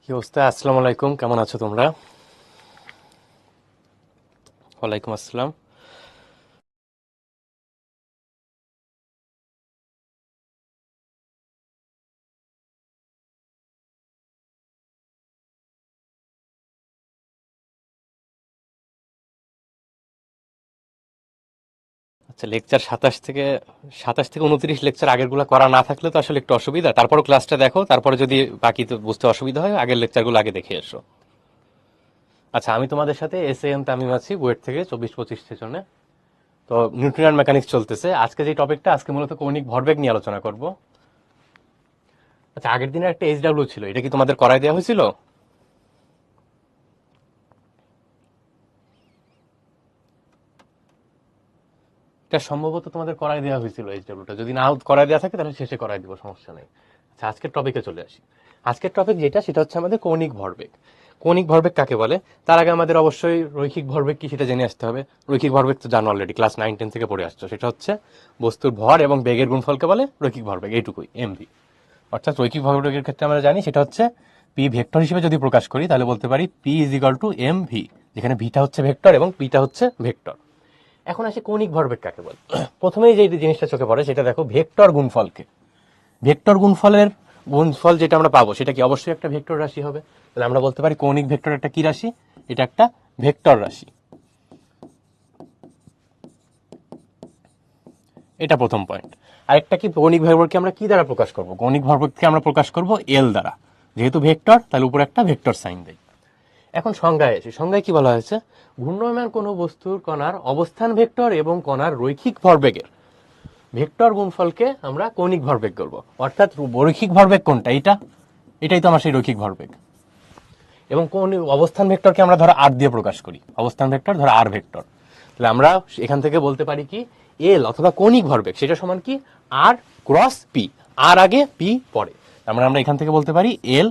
কি অবস্থা? আসসালামু আলাইকুম, কেমন আছো তোমরা? ওয়ালাইকুম আসসালাম। আচ্ছা, লেকচার 27 থেকে 29 লেকচার আগেরগুলো করা না থাকলে তো আসলে একটু অসুবিধা। তারপরও ক্লাসটা দেখো, তারপরে যদি বাকি তো বুঝতে অসুবিধা হয় আগের লেকচারগুলো আগে দেখে এসো। আচ্ছা, আমি তোমাদের সাথে এসএএম তামিম আছি, বুয়েট থেকে 24-25 সেশনে। তো নিউট্রিয়ান মেকানিক্স চলতেছে। আজকে যে টপিকটা, আজকে মূলত কৌণিক ভরবেগ নিয়ে আলোচনা করব। আচ্ছা, আগের দিনের একটা এইচডাব্লিউ ছিল, এটা কি তোমাদের করায় দেওয়া হয়েছিল? এটা সম্ভবত তোমাদের করায় দেওয়া হয়েছিল এইচডাব্লিউটা, যদি না করায় দেওয়া থাকে তাহলে শেষে করায় দিব, সমস্যা নেই। আচ্ছা, আজকের টপিকে চলে আসি। আজকের টপিক যেটা, সেটা হচ্ছে আমাদের কৌণিক ভরবেগ। কৌণিক ভরবেগ কাকে বলে? তার আগে আমাদের অবশ্যই রৈখিক ভরবেগ কি সেটা জেনে আসতে হবে। রৈখিক ভরবেগ তো জানো, অলরেডি ক্লাস 9-10 থেকে পড়ে আসছো। সেটা হচ্ছে বস্তুর ভর এবং বেগের গুণফলকে বলে রৈখিক ভরবেগ, এইটুকুই, এমভি। অর্থাৎ রৈখিক ভরবেগের ক্ষেত্রে আমরা জানি সেটা হচ্ছে পি ভেক্টর হিসেবে যদি প্রকাশ করি তাহলে বলতে পারি P is equal to M V, যেখানে ভিটা হচ্ছে ভেক্টর এবং পিটা হচ্ছে ভেক্টর। এখন আসি কৌণিক ভরবেগ কাকে বলে। প্রথমেই যে জিনিসটা চোখে পড়ে সেটা দেখো, ভেক্টর গুণফলকে। ভেক্টর গুণফলের গুণফল যেটা আমরা পাবো সেটা কি অবশ্যই একটা ভেক্টর রাশি হবে। তাহলে আমরা বলতে পারি কৌণিক ভেক্টর একটা কি রাশি? এটা একটা ভেক্টর রাশি। এটা প্রথম পয়েন্ট। আরেকটা কি, কৌণিক ভরবেগকে আমরা কি দ্বারা প্রকাশ করব? কৌণিক ভরবেগকে আমরা প্রকাশ করব এল দ্বারা। যেহেতু ভেক্টর, তাহলে উপরে একটা ভেক্টর সাইন দেই। এখন সংজ্ঞায় আসি। সংজ্ঞায় কি বলা হয়েছে? ঘূর্ণয়মান কোনো বস্তুর কণার অবস্থান ভেক্টর এবং কণার রৈখিক ভরবেগের ভেক্টর গুণফলকে আমরা কৌণিক ভরবেগ করব। অর্থাৎ রৈখিক ভরবেগ কোনটা? এটাই তো আমার সেই রৈখিক ভরবেগ। এবং কোন অবস্থান ভেক্টরকে আমরা ধরো আর দিয়ে প্রকাশ করি, অবস্থান ভেক্টর ধরো আর ভেক্টর। তাহলে আমরা এখান থেকে বলতে পারি কি, এল অথবা কৌণিক ভরবেগ সেটা সমান কি, আর ক্রস পি। আর আগে, পি পরে। আমরা এখান থেকে বলতে পারি এল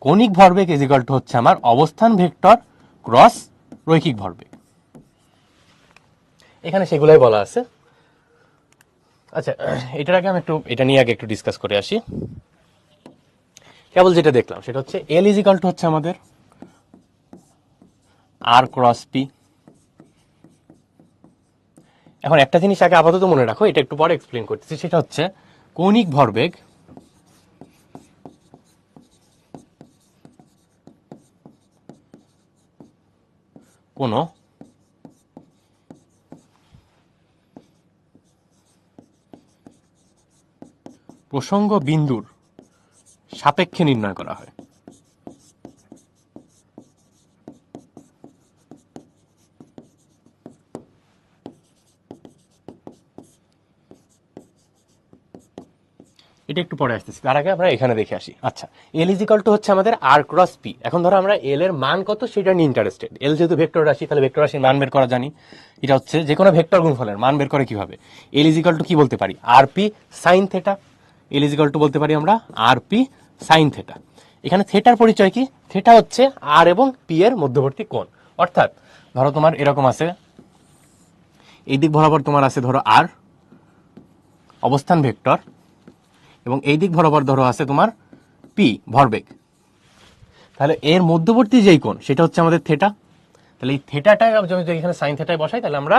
কৌণিক ভরবেগ ইজ ইকাল টু হচ্ছে আমার অবস্থান ভেক্টর ক্রস রৈখিক ভরবেগ। এখানে সেগুলাই বলা আছে। আচ্ছা, এটার আগে আমি এটা নিয়ে আগে একটু ডিসকাস করে আসি। কেবল যেটা দেখলাম সেটা হচ্ছে এল ইজ ইকাল টু হচ্ছে আমাদের আর ক্রস পি। এখন একটা জিনিস আগে আপাতত মনে রাখো, এটা একটু পরে এক্সপ্লেন করতেছি। সেটা হচ্ছে কৌণিক ভরবেগ কোনো প্রসঙ্গ বিন্দুর সাপেক্ষে নির্ণয় করা হয়। এটা একটু পরে আসতেছি, তার আগে আমরা এখানে দেখে আসি। আচ্ছা, এল ইজ ইকাল টু হচ্ছে আমাদের আর ক্রস পি। এখন ধরো আমরা এল এর মান কত সেটা নিয়ে ইন্টারেস্টেড। এল যেহেতু ভেক্টর রাশি, তাহলে ভেক্টর রাশির মান বের করা জানি। এটা হচ্ছে যে কোনো ভেক্টর গুণফলের মান বের করে কিভাবে? এল ইজ ইকাল টু কি বলতে পারি? R P sine theta. L is equal to বলতে পারি আমরা আর পি সাইন থেটা। এখানে থেটার পরিচয় কি? থেটা হচ্ছে আর এবং পি এর মধ্যবর্তী কোণ। অর্থাৎ ধরো তোমার এরকম আছে, এই দিক বরাবর তোমার আছে ধরো আর অবস্থান ভেক্টর, এবং এই দিক বরাবর ধরো আছে তোমার পি ভরবেগ। তাহলে এর মধ্যবর্তী যেই কোণ সেটা হচ্ছে আমাদের থেটা। তাহলে এই থেটাটা যদি এখানে সাইন থেটায় বসাই, তাহলে আমরা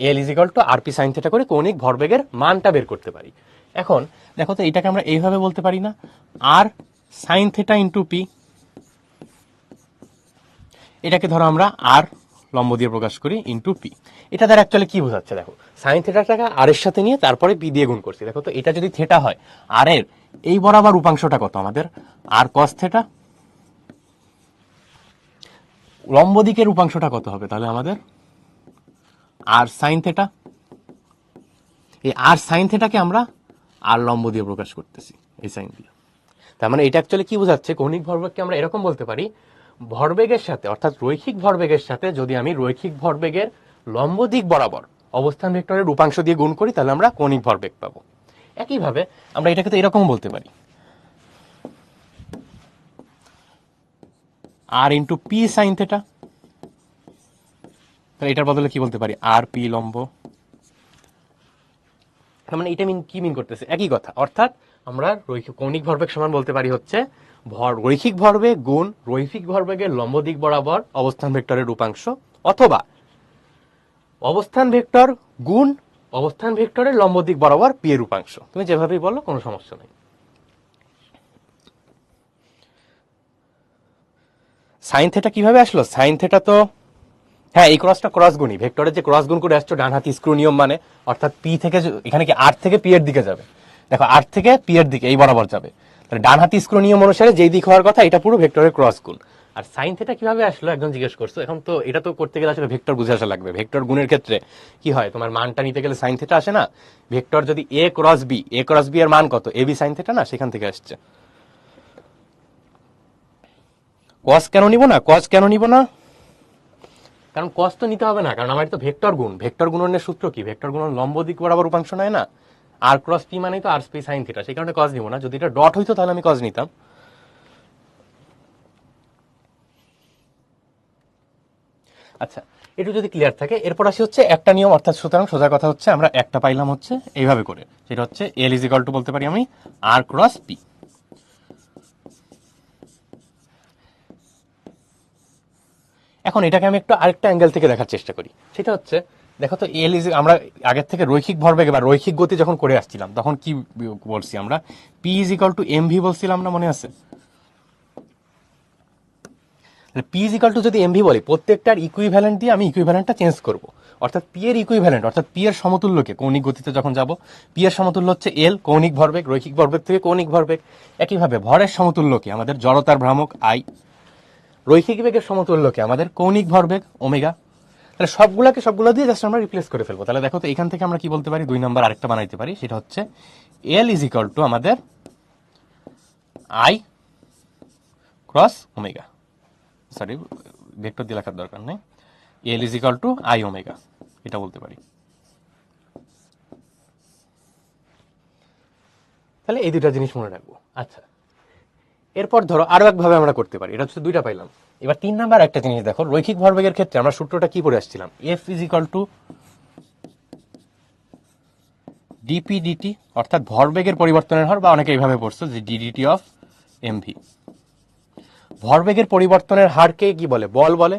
L is equal to R P sine theta করে কৌণিক ভরবেগের মানটা বের করতে পারি। এখন দেখো তো, এটাকে আমরা এইভাবে বলতে পারি না, আর সাইন থেটা ইন্টু পি। এটাকে ধরো আমরা আর লম্ব দিয়ে প্রকাশ করি ইন্টু পি। এটা দ্বারা অ্যাকচুয়ালি কি বোঝাচ্ছে দেখো, সাইন থেটাটাকে আর এর সাথে নিয়ে তারপরে পি দিয়ে গুণ করছি। দেখো তো, এটা যদি থেটা হয়, আর এর এই বরাবর উপাংশটা কত আমাদের? আর কস থেটা। লম্ব দিকের উপাংশটা কত হবে তাহলে আমাদের? আর সাইন থেটা। এই আর সাইন থেটাকে আমরা আর লম্ব দিয়ে প্রকাশ করতেছি, এই সাইন দিয়ে। তার মানে এটা অ্যাকচুয়ালি কি বোঝাচ্ছে, কৌণিক ভরবেগকে আমরা এরকম বলতে পারি, ভরবেগের সাথে অর্থাৎ রৈখিক ভরবেগের সাথে যদি আমি রৈখিক ভরবেগের লম্ব দিক বরাবর অবস্থান ভেক্টরের উপাংশ দিয়ে গুণ করি, তাহলে আমরা কৌণিক ভরবেগ পাবো। একইভাবে আমরা এটাকে তো এরকম বলতে পারি, আর ইন্টু পি সাইন থেটা। তাহলে এটার বদলে কি বলতে পারি? আর পি লম্ব। তার মানে এটা কি মিন করতেছে? একই কথা। অর্থাৎ আমরা রৈখিক কৌণিক ভরবেগ সমান বলতে পারি হচ্ছে রৈখিক ভরবেগ গুণ রৈখিক ভরবেগের লম্ব দিক বরাবর অবস্থান ভেক্টরের রূপাংশ, অথবা অবস্থান ভেক্টর গুণ অবস্থান ভেক্টরের লম্ব দিক বরাবর পি এর রূপাংশ। তুমি যেভাবেই বলো কোনো সমস্যা নেই। সাইন থেটা কিভাবে আসলো? সাইন থেটা তো হ্যাঁ, এই ক্রসটা ক্রস গুণই, ভেক্টরের যে ক্রস গুণ করে আসছো ডান হাতি স্ক্রু নিয়ম মানে, অর্থাৎ পি থেকে এখানে কি আর থেকে পি এর দিকে যাবে, দেখো আর থেকে পি এর দিকে এই বরাবর যাবে, তাহলে ডান হাতি স্ক্রু নিয়ম অনুসারে যেই দিক হওয়ার কথা এটা পুরো ভেক্টরের ক্রস গুণ। আর সাইন থেটা কিভাবে আসলো একজন জিজ্ঞেস করছো, এখন তো এটা তো করতে গেলে আসলে ভেক্টর বুঝে আসা লাগবে। ভেক্টর গুণের ক্ষেত্রে কি হয়, তোমার মানটা নিতে গেলে সাইন থেটা আসে না, ভেক্টর যদি এ ক্রস বি এর মান কত, এ বি সাইন থেটা না, সেখান থেকে আসছে। কস কেন নিব না, কারণ কস তো নিতে হবে না, কারণ আমার তো ভেক্টর গুণ, ভেক্টর গুণনের সূত্র কি, ভেক্টর গুণন লম্ব দিক বরাবর উপাংশ নয় না, আর ক্রস পি মানেই তো আর পি সাইন থিটা, সেই কারণে কস নিব না। যদি এটা ডট হইতো তাহলে আমি কস নিতাম। আচ্ছা, একটু যদি ক্লিয়ার থাকে, এরপর আসি হচ্ছে একটা নিয়ম, অর্থাৎ সুতরাং সোজা কথা হচ্ছে আমরা একটা পাইলাম হচ্ছে এইভাবে করে, সেটা হচ্ছে এল ইজ ইকুয়াল টু বলতে পারি আমি আর ক্রস পি। এখন এটাকে আমি একটু আরেকটা অ্যাঙ্গেল থেকে দেখার চেষ্টা করি, সেটা হচ্ছে দেখো তো এল ইজ, আমরা আগের থেকে রৈখিক ভরবেগ বা রৈখিক গতি যখন করে আসছিলাম তখন কি বলছি আমরা, P is equal to M V বলছিলাম না, মনে আছে? পি ইজ ইকুয়াল টু যদি এম ভি বলি, প্রত্যেকটার ইকুইভ্যালেন্ট দিয়ে আমি ইকুইভ্যালেন্টটা চেঞ্জ করব, অর্থাৎ পি এর ইকুইভ্যালেন্ট, অর্থাৎ পি এর সমতুল্যকে কৌণিক গতিতে যখন যাব, পি এর সমতুল্য হচ্ছে এল, কৌণিক ভরবেগ, রৈখিক ভরবেগ থেকে কৌণিক ভরবেগ। একইভাবে ভরের সমতুল্যকে আমাদের জড়তার ভ্রামক আই, রৈখিক বেগের সমতুল্যকে আমাদের কৌণিক ভরবেগ ওমেগা। তাহলে সবগুলো দিয়ে জাস্ট আমরা রিপ্লেস করে ফেলবো। তাহলে দেখো তো এখান থেকে আমরা কি বলতে পারি, 2 নাম্বার আরেকটা বানাইতে পারি, সেটা হচ্ছে এল ইজ ইকুয়াল টু আমাদের I cross omega, sorry vector দিয়ে লেখার দরকার নেই, এল is equal to I omega, এটা বলতে পারি। তাহলে এই দুটা জিনিস মনে রাখবো। আচ্ছা, এরপর ধরো আরো একভাবে আমরা করতে পারি, এটা হচ্ছে 2টা পাইলাম। এবার 3 নাম্বার একটা জিনিস দেখো, রৈখিক ভরবেগের ক্ষেত্রে আমরা সূত্রটা কি পড়ে আসছিলাম, F is equal to DP DT, অর্থাৎ ভরবেগের পরিবর্তনের হার, বা অনেকে এইভাবে পড়ছো যে ডিডিটি অফ এমভি। ভরবেগের পরিবর্তনের হারকে কি বলে, বল বলে।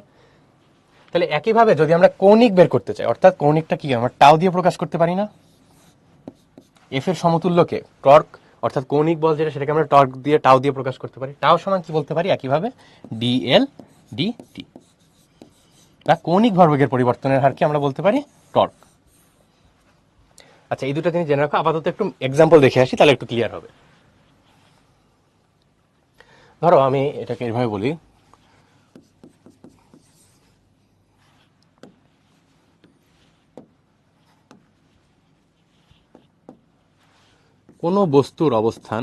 তাহলে একইভাবে যদি আমরা কৌণিক বের করতে চাই, অর্থাৎ কৌণিকটা কি আমরা টাও দিয়ে প্রকাশ করতে পারি না, এফ এর সমতুল্যকে টর্ক, অর্থাৎ কৌণিক বল যেটা সেটাকে আমরা টর্ক দিয়ে টাও দিয়ে প্রকাশ করতে পারি। টাও সমান কি বলতে পারি, একইভাবে ডিএল ডিটি, বা কৌণিক ভরবেগের পরিবর্তনের হারকে আমরা বলতে পারি টর্ক। আচ্ছা, এই দুটো জিনিস জেনে রাখো। আপাতত একটু এক্সাম্পল দেখে আসি, তাহলে একটু ক্লিয়ার হবে। ধরো আমি এটাকে এভাবে বলি, কোনো বস্তুর অবস্থান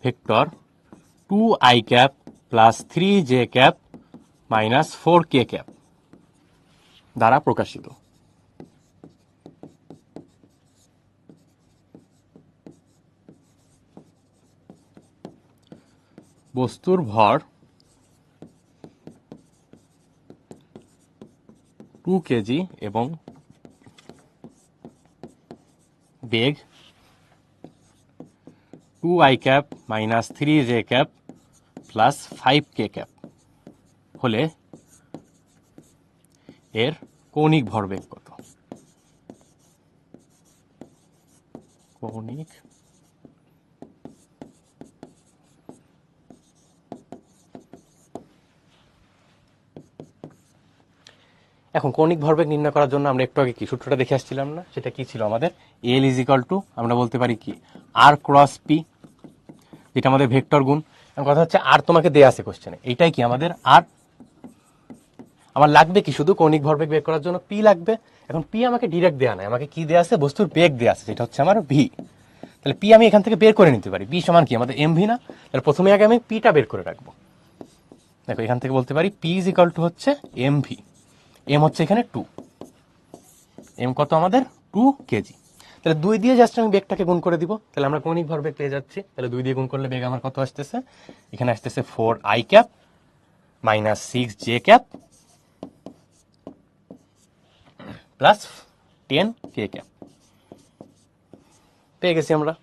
vector 2i cap plus 3j cap minus 4k cap দ্বারা প্রকাশিত। বস্তুর ভর 2 কেজি এবং বেগ 2i cap minus 3j cap plus 5k cap হলে এর কৌণিক ভরবেগ কত? কৌণিক এখন কৌণিক ভরবেগ নির্ণয় করার জন্য আমরা একটু আগে কি সূত্রটা দেখে আসছিলাম না, সেটা কি ছিল আমাদের, এল ইজ ইকুয়াল টু আমরা বলতে পারি কি আর ক্রস পি, যেটা আমাদের ভেক্টর গুণ। কথা হচ্ছে আর তোমাকে দেয়া আছে কোশ্চেনে, এইটাই কি আমাদের আর, আমার লাগবে কি শুধু কৌণিক ভরবেগ বের করার জন্য পি লাগবে। এখন পি আমাকে ডিরেক্ট দেয়া নাই, আমাকে কি দেয়া আছে, বস্তুর বেগ দেয়া আছে, যেটা হচ্ছে আমার ভি। তাহলে পি আমি এখান থেকে বের করে নিতে পারি, পি সমান কি আমাদের এম ভি না। তাহলে প্রথমে আগে আমি পিটা বের করে রাখবো। দেখো এখান থেকে বলতে পারি পি ইজ ইকুয়াল টু হচ্ছে এম ভি, এম হচ্ছে এখানে 2, এম কত আমাদের 2 কেজি। তাহলে 2 দিয়ে জাস্ট আমি বেগটাকে গুণ করে দিব, তাহলে আমরা কৌণিক ভরবেগ পেয়ে যাচ্ছি। তাহলে 2 দিয়ে গুণ করলে বেগ আমার কত আসতেছে, এখানে আসতেছে 4i cap minus 6j cap plus 10 কে ক্যাপ পেয়ে গেছি আমরা।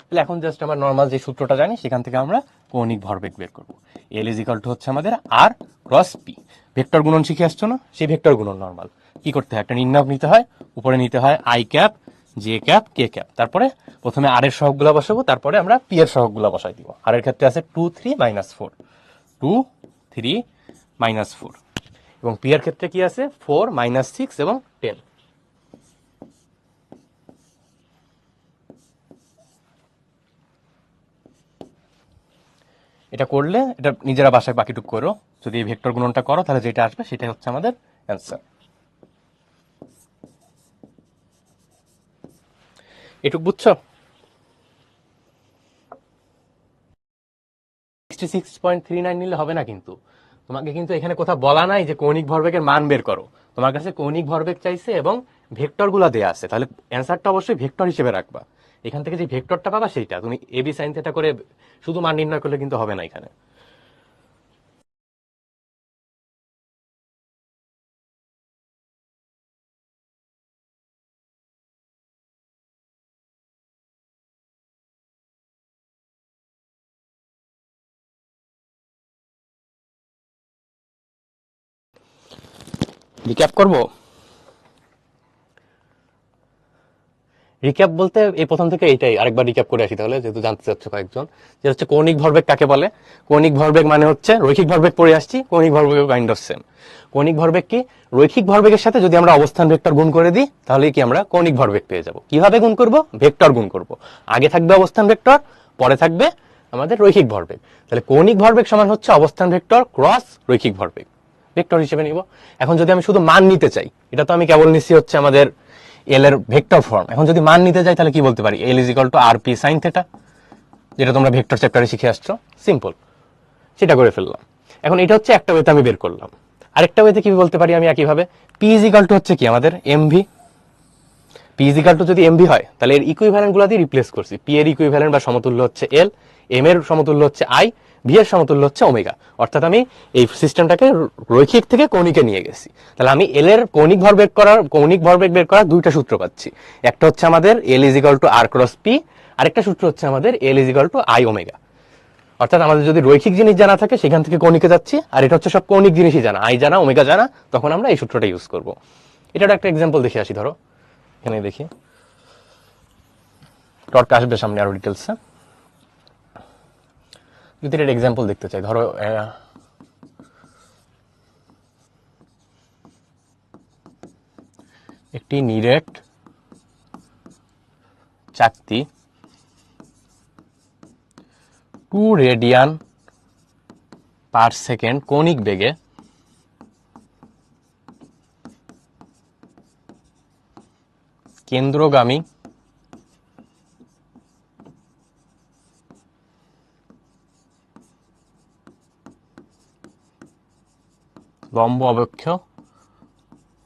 তাহলে এখন জাস্ট আমার নর্মাল যে সূত্রটা জানি সেখান থেকে আমরা কৌণিক ভরবেগ বের করব। এল ইজ ইকাল টু হচ্ছে আমাদের আর ক্রস পি। ভেক্টর গুণন শিখে আসছো না, সেই ভেক্টর গুণন নর্মাল কি করতে হয়, একটা নির্ণায়ক নিতে হয়, উপরে নিতে হয় I cap, J cap, K cap, তারপরে প্রথমে আর এর সহগগুলো বসাবো, তারপরে আমরা পি এর সহগগুলো বসাই দিব। আর এর ক্ষেত্রে আছে 2 3 -4, 2 3 -4, এবং পি এর ক্ষেত্রে কি আছে 4 -6 এবং 10। এটা করলে এটা নিজেরা বাসায় বাকিটুক করো, যদি এই ভেক্টর গুণনটা করো তাহলে যেটা আসবে সেটাই হচ্ছে আমাদের অ্যান্সার। এটুক বুঝছো? 66.39 নিলে হবে না, কিন্তু তোমাকে কিন্তু এখানে কোথাও বলা নাই যে কৌণিক ভরবেগের মান বের করো। তোমার কাছে কৌণিক ভরবেগ চাইছে এবং ভেক্টর গুলা দেয়া আছে, তাহলে অ্যান্সারটা অবশ্যই ভেক্টর হিসেবে রাখবা। এখান থেকে যে ভেক্টরটা পাবা সেইটা তুমি এবি সাইন থিটা করে শুধু মান নির্ণয় করলে কিন্তু হবে না এখানে। রিক্যাপ করবো। রিক্যাপ বলতে এই প্রথম থেকে এইটাই আরেকবার রিক্যাপ করে আসি তাহলে, যেহেতু জানতে চাচ্ছ কয়েকজন, যে হচ্ছে কৌণিক ভরবেগ কাকে বলে। কৌণিক ভরবেগ মানে হচ্ছে রৈখিক ভরবেগ পড়ে আসছি, কৌণিক ভরবেগ কাইন্ড অফ সেম। কৌণিক ভরবেগ কি, রৈখিক ভরবেগের সাথে যদি আমরা অবস্থান ভেক্টর গুণ করে দিই তাহলে কি আমরা কৌণিক ভরবেগ পেয়ে যাব। কিভাবে গুণ করব, ভেক্টর গুণ করব, আগে থাকবে অবস্থান ভেক্টর, পরে থাকবে আমাদের রৈখিক ভরবেগ। তাহলে কৌণিক ভরবেগ সমান হচ্ছে অবস্থান ভেক্টর ক্রস রৈখিক ভরবেগ, ভেক্টর হিসেবে নিব। এখন যদি আমি শুধু মান নিতে চাই, এটা তো আমি কেবল নিচ্ছি হচ্ছে আমাদের এল এর ভেক্টর ফর্ম। এখন যদি মান নিতে যাই তাহলে কি বলতে পারি, L is equal to R P sine theta, যেটা তোমরা ভেক্টর চ্যাপ্টারে শিখে আসছো, সিম্পল, সেটা করে ফেললাম। এখন এটা হচ্ছে একটা ওয়েতে আমি বের করলাম। আরেকটা ওয়েতে কি বলতে পারি আমি একইভাবে, পি ইজ ইকাল টু হচ্ছে কি আমাদের MV. P is equal two যদি এমভি হয় তাহলে এর ইকুইভ্যালেন্ট গুলা দিয়ে রিপ্লেস করছি। পি এর ইকুইভ্যালেন্ট বা সমতুল্য হচ্ছে এল, এম এর সমতুল্য হচ্ছে আই, ভি এর সমতুল্য হচ্ছে ওমেগা। অর্থাৎ আমি এই সিস্টেমটাকে রৈখিক থেকে কৌণিকে নিয়ে গেছি। তাহলে আমি এল এর কৌণিক ভরবেগ বের করার দুইটা সূত্র পাচ্ছি। একটা হচ্ছে আমাদের L is equal to R cross P, আরেকটা সূত্র হচ্ছে আমাদের L is equal to I omega. অর্থাৎ আমাদের যদি রৈখিক জিনিস জানা থাকে সেখান থেকে কৌণিকে যাচ্ছি, আর এটা হচ্ছে সব কৌণিক জিনিসই জানা, আই জানা, ওমেগা জানা, তখন আমরা এই সূত্রটা ইউজ করব। এটার একটা এক্সাম্পল দেখে আসি। ধরো এখানে দেখি, টর্ক আসবে সামনে আরো ডিটেলসে। যদি এর এক্সাম্পল দেখতে চাই, ধরো একটি নিরেট চাকতি 2 রেডিয়ান পার সেকেন্ড কৌণিক বেগে কেন্দ্রগামী লম্ব অবক্ষ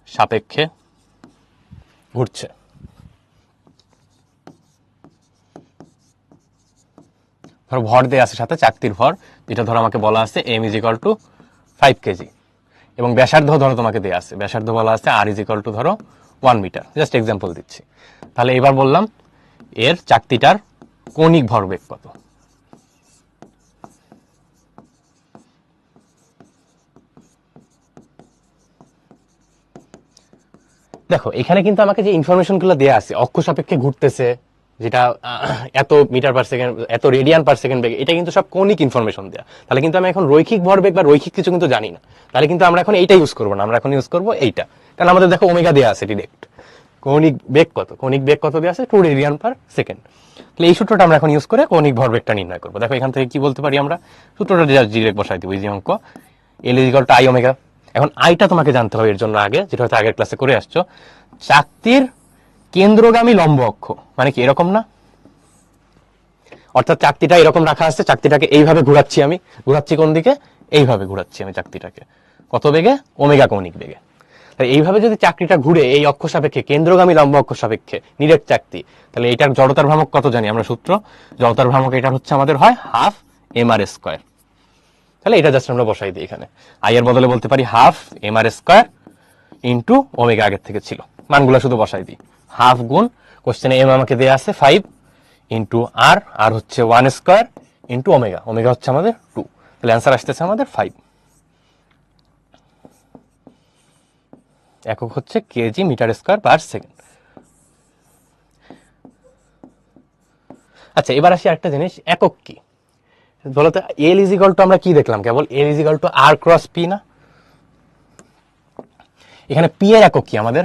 সাপেক্ষে ঘুরছে। ধরো ভর দেয়া আছে সাথে, চাকতির ভর, যেটা ধরো আমাকে বলা আছে M is equal to 5 KG, এবং ব্যাসার্ধ ধরো তোমাকে দেয়া আছে, ব্যাসার্ধ বলা আছে আর ইজ ইকাল টু ধরো 1 মিটার। জাস্ট এক্সাম্পল দিচ্ছি। তাহলে এবার বললাম এর চাকতিটার কৌণিক ভরবেগ কত। দেখো এখানে কিন্তু আমাকে যে ইনফরমেশন গুলো দেওয়া আছে, অক্ষ সাপেক্ষে ঘুরতেছে, যেটা এত মিটার পার সেকেন্ড, এত রেডিয়ান পার সেকেন্ড বেগে, এটা কিন্তু সব কৌণিক ইনফরমেশন দেওয়া। তাহলে কিন্তু আমি এখন রৈখিক ভরবেগ বা রৈখিক কিছু কিন্তু জানি না, তাহলে কিন্তু আমরা এখন এইটা ইউজ করবো না, আমরা এখন ইউজ করবো এইটা। কারণ আমাদের দেখো ওমেগা দেওয়া আছে ডিরেক্ট। কৌণিক বেগ কত, কৌণিক বেগ কত দেওয়া আছে 2 রেডিয়ান পার সেকেন্ড। তাহলে এই সূত্রটা আমরা এখন ইউজ করে কৌণিক ভরবেগটা নির্ণয় করবো। দেখো এখান থেকে কি বলতে পারি আমরা, সূত্রটা ডিরেক্ট বসাই দিব, এই যে অঙ্ক এল is equal to I omega. এখন আইটা তোমাকে জানতে হবে এর জন্য আগে, যেটা হয়তো আগের ক্লাসে করে আসছো, চাকতির কেন্দ্রগামী লম্ব অক্ষ মানে কি এরকম না, অর্থাৎ চাকতিটা এরকম রাখা আছে, চাকতিটাকে এইভাবে ঘুরাচ্ছি, আমি ঘুরাচ্ছি কোন দিকে, এইভাবে ঘুরাচ্ছি আমি চাকতিটাকে, কত বেগে, ওমেগা কৌণিক বেগে। তাই এইভাবে যদি চাকতিটা ঘুরে এই অক্ষ সাপেক্ষে, কেন্দ্রগামী লম্ব অক্ষ সাপেক্ষে নিরেট চাকতি, তাহলে এটার জড়তার ভ্রামক কত জানি আমরা, সূত্র জড়তার ভ্রামক এটা হচ্ছে আমাদের হয় হাফ এম আর স্কোয়ার। তাহলে এটা জাস্ট আমরা বসাই দিই এখানে, আই এর বদলে বলতে পারি half M r square into omega আগের থেকে ছিল, মানগুলো শুধু বসাই দিই, হাফ গুণ কোশ্চেনে এম আমাকে দেওয়া আছে 5 ইন্টু আর, আর হচ্ছে 1 স্কোয়ার ইন্টু ওমেগা, ওমেগা হচ্ছে আমাদের 2, তাহলে অ্যান্সার আসতেছে আমাদের 5। একক হচ্ছে KG metre square per second. আচ্ছা এবার আসি একটা জিনিস, একক কি বলতো? এল ইজ ইকুয়াল টু আমরা কি দেখলাম, কেবল L is equal to R cross P না? এখানে পি এর একক কি আমাদের?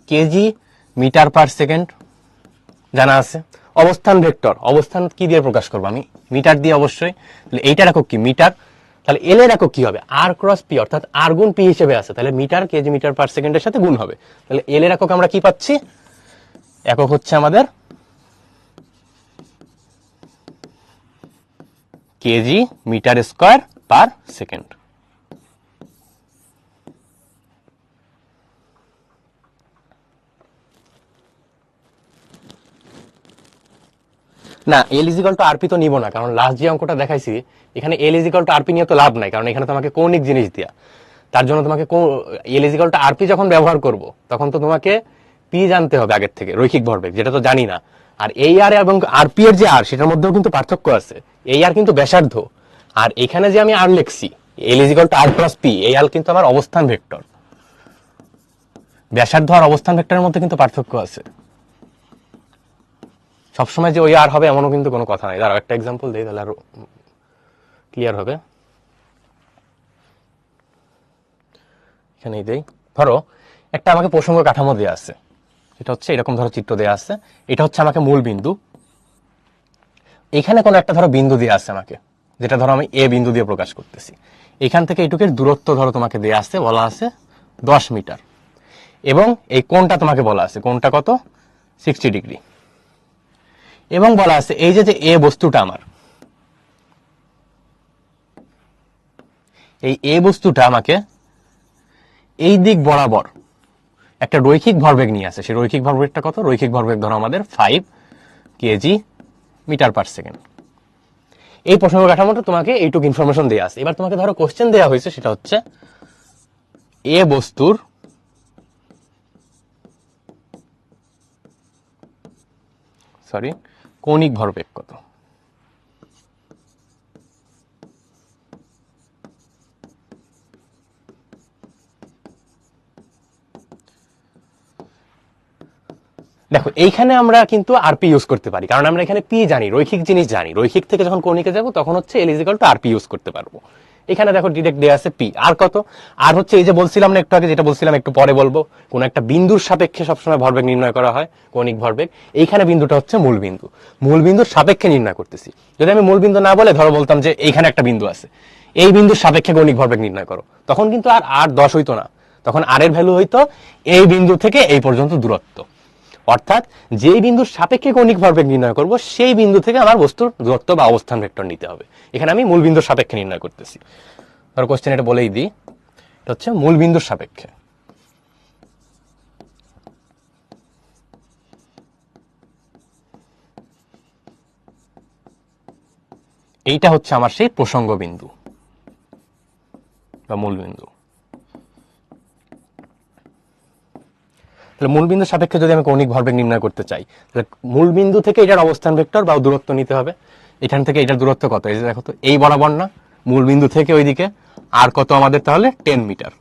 কেজি মিটার পার সেকেন্ড জানা আছে। অবস্থান ভেক্টর, অবস্থান কি দিয়ে প্রকাশ করবো আমি? মিটার দিয়ে অবশ্যই। তাহলে এইটার একক কি? মিটার। তাহলে এল এর একক কি হবে? আর ক্রস পি, অর্থাৎ আর গুণ পি হিসেবে আছে, তাহলে মিটার কেজি মিটার পার সেকেন্ডের সাথে গুণ হবে। তাহলে এল এর একক আমরা কি পাচ্ছি? একক হচ্ছে আমাদের KG metre square per second. না, এল ইজিক্যাল টু আরপি তো নিব না, কারণ লাস্ট যে অঙ্কটা দেখাইছি এখানে এল ইজিক্যাল টু আরপি নিয়ে তো লাভ নাই, কারণ এখানে তোমাকে কৌণিক জিনিস দিয়া, তার জন্য তোমাকে এল ইজিক্যাল টু আরপি যখন ব্যবহার করব তখন তো তোমাকে পি জানতে হবে আগের থেকে, রৈখিক ভরবেগ, যেটা তো জানি না। আর এই আর এবং আরপি এর যে আর, সেটার মধ্যেও কিন্তু পার্থক্য আছে। এই আর কিন্তু ব্যাসার্ধ, আর এখানে যে আমি আর লিখছি এল is equal to R plus P, এই আর কিন্তু আমার অবস্থান ভেক্টর। ব্যাসার্ধ আর অবস্থান ভেক্টরের মধ্যে কিন্তু পার্থক্য আছে। সবসময় যে ওই আর হবে এমনও কিন্তু কোনো কথা নাই। দাঁড়াও একটা এক্সাম্পল দিই, তাহলে আরো ক্লিয়ার হবে। এখানেই দেই, ধরো একটা আমাকে প্রসঙ্গ কাঠামো দেওয়া আছে, এটা হচ্ছে এরকম ধরো চিত্র দেওয়া আছে, এটা হচ্ছে আমাকে মূল বিন্দু। এখানে কোনো একটা ধরো বিন্দু দেওয়া আছে আমাকে, যেটা ধরো আমি এ বিন্দু দিয়ে প্রকাশ করতেছি। এখান থেকে এইটুকের দূরত্ব ধরো তোমাকে দেওয়া আছে, বলা আছে 10 মিটার, এবং এই কোণটা তোমাকে বলা আছে, কোণটা কত? 60 ডিগ্রি। এবং বলা আছে এই যে এ বস্তুটা আমার, এই এ বস্তুটা আমাকে এই দিক বরাবর একটা রৈখিক ভরবেগ নিয়ে আসে। সেই রৈখিক ভরবেগটা কত? রৈখিক ভরবেগ ধরো আমাদের 5 কেজি মিটার পার সেকেন্ড। এই প্রসঙ্গ কাঠামোটা তোমাকে এইটুকু ইনফরমেশন দেওয়া আছে। এবার তোমাকে ধরো কোশ্চেন দেওয়া হয়েছে, সেটা হচ্ছে এ বস্তুর কৌণিক ভরবেগ কত? দেখো এইখানে আমরা কিন্তু আরপি ইউজ করতে পারি, কারণ আমরা এখানে পি জানি, রৈখিক জিনিস জানি। রৈখিক থেকে যখন কৌণিকে যাব তখন হচ্ছে এল is equal two RP use করতে পারবো। এখানে দেখো ডিরেক্ট দেওয়া আছে পি। আর কত? আর হচ্ছে এই যে বলছিলাম না একটু আগে, যেটা বলছিলাম একটু পরে বলবো, কোন একটা বিন্দুর সাপেক্ষে সবসময় ভরবেগ নির্ণয় করা হয়, কৌণিক ভরবেগ। এইখানে বিন্দুটা হচ্ছে মূল বিন্দু, মূল বিন্দুর সাপেক্ষে নির্ণয় করতেছি। যদি আমি মূল বিন্দু না বলে ধরো বলতাম যে এইখানে একটা বিন্দু আছে, এই বিন্দুর সাপেক্ষে কৌণিক ভরবেগ নির্ণয় করো, তখন কিন্তু আর আর 10 হইতো না, তখন আর এর ভ্যালু হইতো এই বিন্দু থেকে এই পর্যন্ত দূরত্ব। অর্থাৎ যেই বিন্দুর সাপেক্ষে কৌণিক ভরবেগ নির্ণয় করব, সেই বিন্দু থেকে আমার বস্তুর দূরত্ব বা অবস্থান ভেক্টর নিতে হবে। এখানে আমি মূল বিন্দুর সাপেক্ষে নির্ণয় করতেছি। ধরো কোশ্চেন এটা বলেই দিই, এটা হচ্ছে মূল বিন্দুর সাপেক্ষে। এইটা হচ্ছে আমার সেই প্রসঙ্গ বিন্দু বা মূল বিন্দু। তাহলে মূল বিন্দুর সাপেক্ষে যদি আমি কৌণিক ভরবেগ নির্ণয় করতে চাই, তাহলে মূল বিন্দু থেকে এটার অবস্থান ভেক্টর বা দূরত্ব নিতে হবে। এখান থেকে এটার দূরত্ব কত? এই যে দেখো তো, এই বরাবর না, মূল বিন্দু থেকে ওইদিকে আর কত আমাদের? তাহলে 10 মিটার।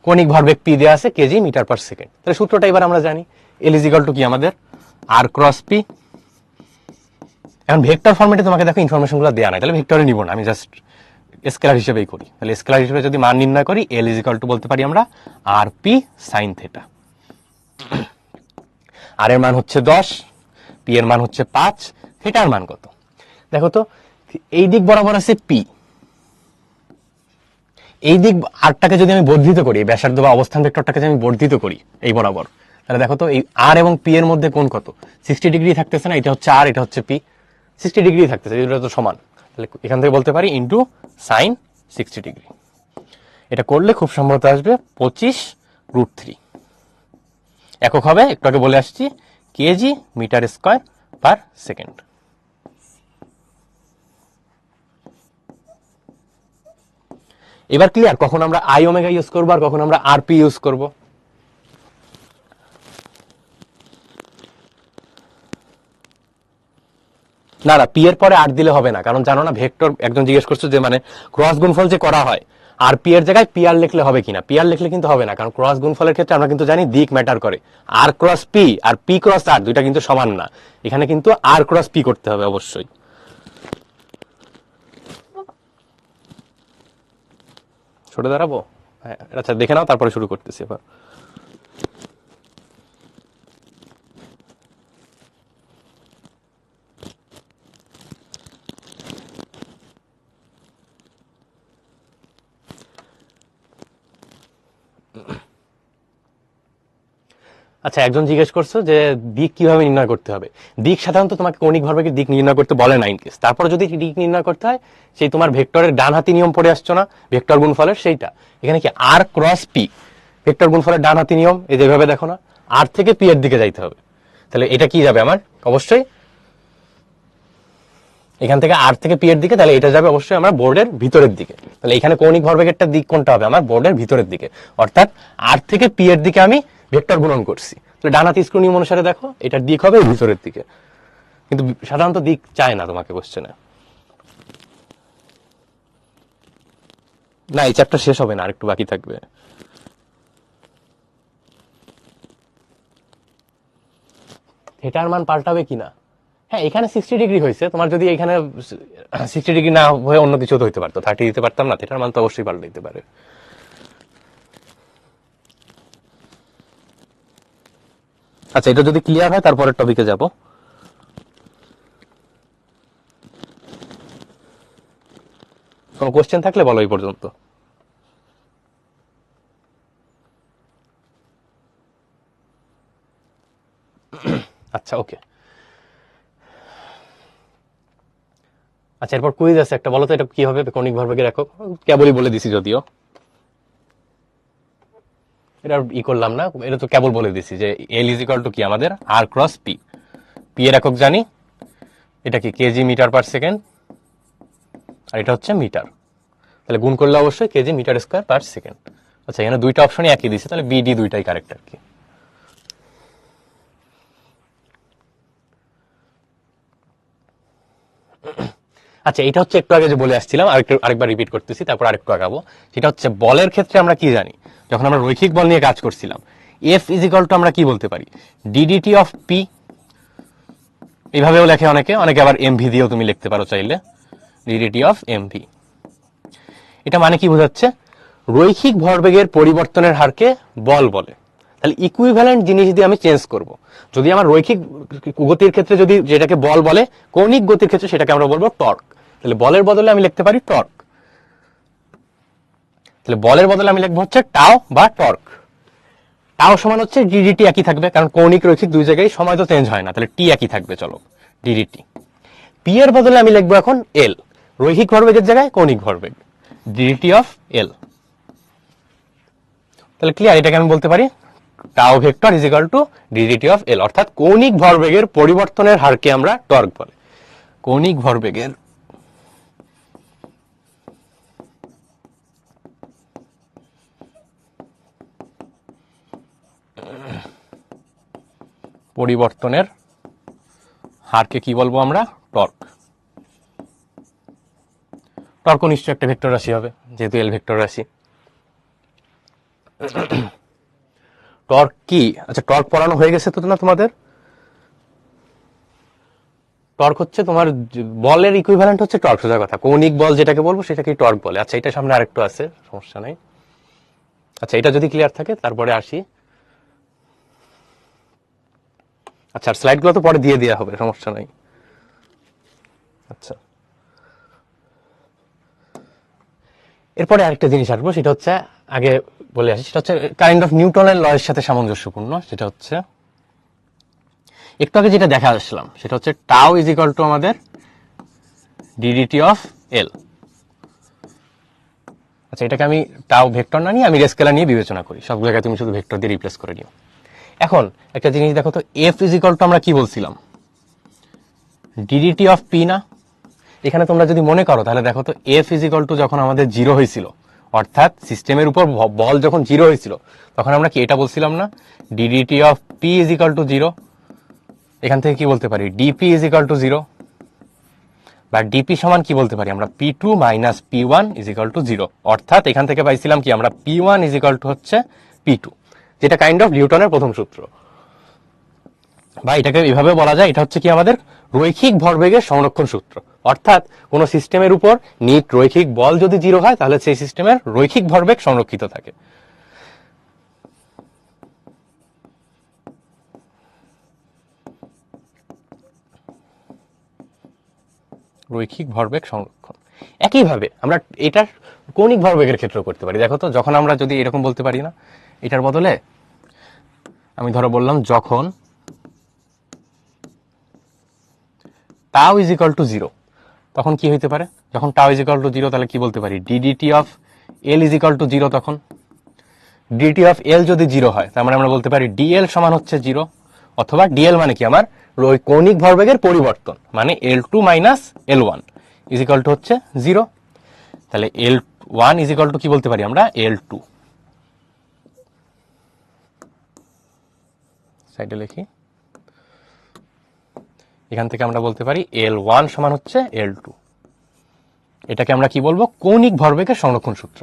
কৌণিক ভরবেগ পি দেওয়া আছে কেজি মিটার পার সেকেন্ড। তাহলে সূত্রটা এবার আমরা জানি, এল ইজ ইকুয়াল টু কি আমাদের? আর ক্রস পি। এখন ভেক্টর ফরম্যাটে তোমাকে দেখো ইনফরমেশনগুলো দেওয়া নাই, তাহলে ভেক্টরে নিব না, আমি জাস্ট স্কেলার হিসেবেই করি। তাহলে স্কেলার হিসেবে যদি মান নির্ণয় করি, এল ইজ ইকুয়াল টু বলতে পারি আমরা আর পি সাইন থেটা। আর এর মান হচ্ছে 10, পি এর মান হচ্ছে 5, থেটার মান কত? দেখো তো, এই দিক বরাবর আছে পি, এই দিক আরটাকে যদি আমি বর্ধিত করি, ব্যাসার্ধ বা অবস্থান ভেক্টরটাকে যদি আমি বর্ধিত করি এই বরাবর, তাহলে দেখো তো এই আর এবং পি এর মধ্যে কোণ কত? 60 ডিগ্রি থাকতেছে না? এটা হচ্ছে আর, এটা হচ্ছে পি, 60 ডিগ্রি থাকতেছে, এটা তো সমান। তাহলে এখান থেকে বলতে পারি ইন্টু সাইন 60 ডিগ্রি। এটা করলে খুব সম্ভবত আসবে 25√3। একক হবে, একটু আগে বলে আসছি, KG metre square per second. এবার ক্লিয়ার কখন আমরা আই ওমেগা ইউজ করবো আর কখন আমরা আর পি ইউজ করবো? না না, পি এর পরে আর দিলে হবে না, কারণ জানো না ভেক্টর, একজন জিজ্ঞেস করছো যে মানে ক্রস গুণফল যে করা হয় আর পি এর জায়গায় পি আর লিখলে হবে কিনা। পি আর লিখলে কিন্তু হবে না, কারণ ক্রস গুণফলের ক্ষেত্রে আমরা কিন্তু জানি দিক ম্যাটার করে। আর cross P R P cross আর দুইটা কিন্তু সমান না, এখানে কিন্তু আর ক্রস পি করতে হবে অবশ্যই। সরে দাঁড়াবো, হ্যাঁ আচ্ছা দেখে নাও, তারপরে শুরু করতেছি এবার। আচ্ছা, একজন জিজ্ঞেস করছো যে দিক কিভাবে নির্ণয় করতে হবে। দিক সাধারণত তোমাকে কৌণিক ভরবেগের দিক নির্ণয় করতে বলে না ইন কেস, তারপরে যদি দিক নির্ণয় করতে হয় সেই তোমার ভেক্টরের ডান হাতি নিয়ম পড়ে আসছো না, ভেক্টর গুণফলের, সেইটা এখানে কি আর ক্রস পি, ভেক্টর গুণফলের ডান হাতি নিয়ম, এই যেভাবে দেখো না, আর থেকে পি এর দিকে যাইতে হবে। তাহলে এটা কি যাবে আমার, অবশ্যই এখান থেকে আর থেকে পি এর দিকে, তাহলে এটা যাবে অবশ্যই আমার বোর্ডের ভিতরের দিকে। তাহলে এখানে কৌণিক ভরবেগেরটা দিক কোনটা হবে, আমার বোর্ডের ভিতরের দিকে, অর্থাৎ আর থেকে পি এর দিকে আমি ভেক্টর গুণন করছি। তাহলে ডান হাতি স্ক্রু নিয়ম অনুসারে দেখো এটার দিক হবে ভিতরের দিকে, কিন্তু সাধারণত দিক চায় না তোমাকে কোশ্চেনে। না, এই চ্যাপ্টার শেষ হবে না, আরেকটু বাকি থাকবে। থিটার মান পাল্টাবে কিনা, হ্যাঁ এখানে 60 ডিগ্রি হয়েছে, তোমার যদি এখানে 60 ডিগ্রি না হয়ে অন্য কিছু তো হইতে পারতো, 30 দিতে পারতাম না, থিটার মান তো অবশ্যই পাল্টে দিতে পারে। আচ্ছা, এটা যদি ক্লিয়ার হয় তারপরের টপিকে যাব। কোনো কোশ্চেন থাকলে বলো এই পর্যন্ত। আচ্ছা ওকে, আচ্ছা এরপর কুইজ আছে একটা, বলো তো এটা কি হবে কৌণিক ভরবেগের একক, কেবলই বলে দিছি যদিও, এটা ই করলাম না, এটা তো কেবল বলে দিছি যে এল ইজ ইকুয়াল টু কি আমাদের আর ক্রস পি, পি এর একক জানি, এটা কি কেজি মিটার পার সেকেন্ড, আর এটা হচ্ছে মিটার, তাহলে গুণ করলে অবশ্যই KG metre square per second. আচ্ছা এখানে দুইটা অপশনই একই দিছে, তাহলে বিডি দুইটাই কারেক্ট আর কি। আচ্ছা এটা হচ্ছে একটু আগে যে বলে আসছিলাম, আরেকবার রিপিট করতেছি, তারপর আরেকটু আগাবো। সেটা হচ্ছে বলের ক্ষেত্রে আমরা কি জানি, যখন আমরা রৈখিক বল নিয়ে কাজ করছিলাম, এফ ইজ ইকুয়াল টু আমরা কি বলতে পারি, ডিডিটি অফ পি, এইভাবেও লেখে অনেকে, অনেকে আবার এমভি দিয়েও তুমি লিখতে পারো চাইলে, ডিডিটি অফ এমভি। এটা মানে কি বোঝাচ্ছে, রৈখিক ভরবেগের পরিবর্তনের হারকে বল বলে। তাহলে ইকুইভ্যালেন্ট জিনিস দিয়ে আমি চেঞ্জ করব, যদি আমার রৈখিক গতির ক্ষেত্রে যদি যেটাকে বল বলে, কৌণিক গতির ক্ষেত্রে সেটাকে আমরা বলবো টর্ক। তাহলে বলের বদলে আমি লিখতে পারি টর্ক, তাহলে বলের বদলে আমি লিখবো হচ্ছে টাও বা টর্ক। টাও সমান হচ্ছে ডিডিটি একই থাকবে, কারণ কৌণিক রৈখিক দুই জায়গায় সময় তো চেঞ্জ হয় না, তাহলে টি একই থাকবে, চলো ডিডিটি। পি এর বদলে আমি লিখবো এখন এল, রৈখিক ভরবেগের জায়গায় কৌণিক ভরবেগ, ডিডিটি অফ এল। তাহলে ক্লিয়ার, এটাকে আমি বলতে পারি tau vector is equal to DDT of L, অর্থাৎ কৌণিক ভরবেগের পরিবর্তনের হারকে আমরা টর্ক বলে। কৌণিক ভরবেগের পরিবর্তনের হারকে কি বলবো আমরা, টর্ক। টর্ক নিশ্চয় একটা ভেক্টর রাশি হবে, যেহেতু এল ভেক্টর রাশি। টর্ক কি, আচ্ছা টর্ক পড়ানো হয়ে গেছে তো না তোমাদের? টর্ক হচ্ছে তোমার বলের ইকুইভ্যালেন্ট হচ্ছে টর্ক, সোজা কথা, কৌণিক বল যেটাকে বলবো সেটাকে টর্ক বলে। আচ্ছা এটা সামনে আরেকটু আছে, সমস্যা নাই। আচ্ছা এটা যদি ক্লিয়ার থাকে তারপরে আসি। আচ্ছা স্লাইড গুলো তো পরে দিয়ে দেওয়া হবে, সমস্যা নাই। আচ্ছা এরপরে আরেকটা জিনিস আসবো, সেটা হচ্ছে আগে বলে আসি, সেটা হচ্ছে কাইন্ড অফ নিউটনের লয়ের সাথে সামঞ্জস্যপূর্ণ। সেটা হচ্ছে একটু আগে যেটা দেখা আসলাম, সেটা হচ্ছে টাও ইজ ইকুয়াল টু আমাদের ডিডিটি অফ এল। আচ্ছা এটাকে আমি টাও ভেক্টর না নিয়ে আমি স্কেলার নিয়ে বিবেচনা করি, সব জায়গায় তুমি শুধু ভেক্টর দিয়ে রিপ্লেস করে নিও। এখন একটা জিনিস দেখো তো, এফ ইজ ইকুয়াল টু আমরা কি বলছিলাম, ডিডিটি অফ পি না? এখানে তোমরা যদি মনে করো তাহলে দেখো তো, এফ ইজ ইকুয়াল টু যখন আমাদের জিরো হয়েছিল, অর্থাৎ সিস্টেমের উপর বল যখন জিরো হয়েছিল, তখন আমরা কি এটা বলছিলাম না, DDT of P is equal two zero. এখান থেকে কি বলতে পারি, DP is equal two zero. বা ডিপি সমান কি বলতে পারি আমরা, P2 minus P1 is equal two 0। অর্থাৎ এখান থেকে পাইছিলাম কি আমরা, P1 ইজ ইকাল টু হচ্ছে P2, যেটা কাইন্ড অফ নিউটনের প্রথম সূত্র। বা এটাকে এইভাবে বলা যায়, এটা হচ্ছে কি আমাদের রৈখিক ভরবেগের সংরক্ষণ সূত্র। অর্থাৎ কোন সিস্টেমের উপর নিট রৈখিক বল যদি 0 হয়, তাহলে সেই সিস্টেমের রৈখিক ভরবেগ সংরক্ষিত থাকে। রৈখিক ভরবেগ সংরক্ষণ। একইভাবে আমরা এটার কৌণিক ভরবেগের ক্ষেত্রেও করতে পারি। দেখো তো, যখন আমরা যদি এরকম বলতে পারি না, এটার বদলে আমি ধরো বললাম যখন টাউ ইজ ইকাল টু 0, তখন কি হইতে পারে? যখন টাউ ইজ ইকাল টু 0, তাহলে কি বলতে পারি, DDT of L is equal two 0। তখন ডিটি অফ এল যদি 0 হয়, তার মানে আমরা বলতে পারি ডিএল সমান হচ্ছে 0। অথবা ডিএল মানে কি, আমার কৌণিক ভরবেগের পরিবর্তন, মানে L2 minus L1 is equal two হচ্ছে 0। তাহলে L1 ইজ ইকাল টু কি বলতে পারি আমরা, L2। সাইডে লিখি, এখান থেকে আমরা বলতে পারি L1 সমান হচ্ছে L2। এটাকে আমরা কি বলবো, কৌণিক ভরবেগের সংরক্ষণ সূত্র।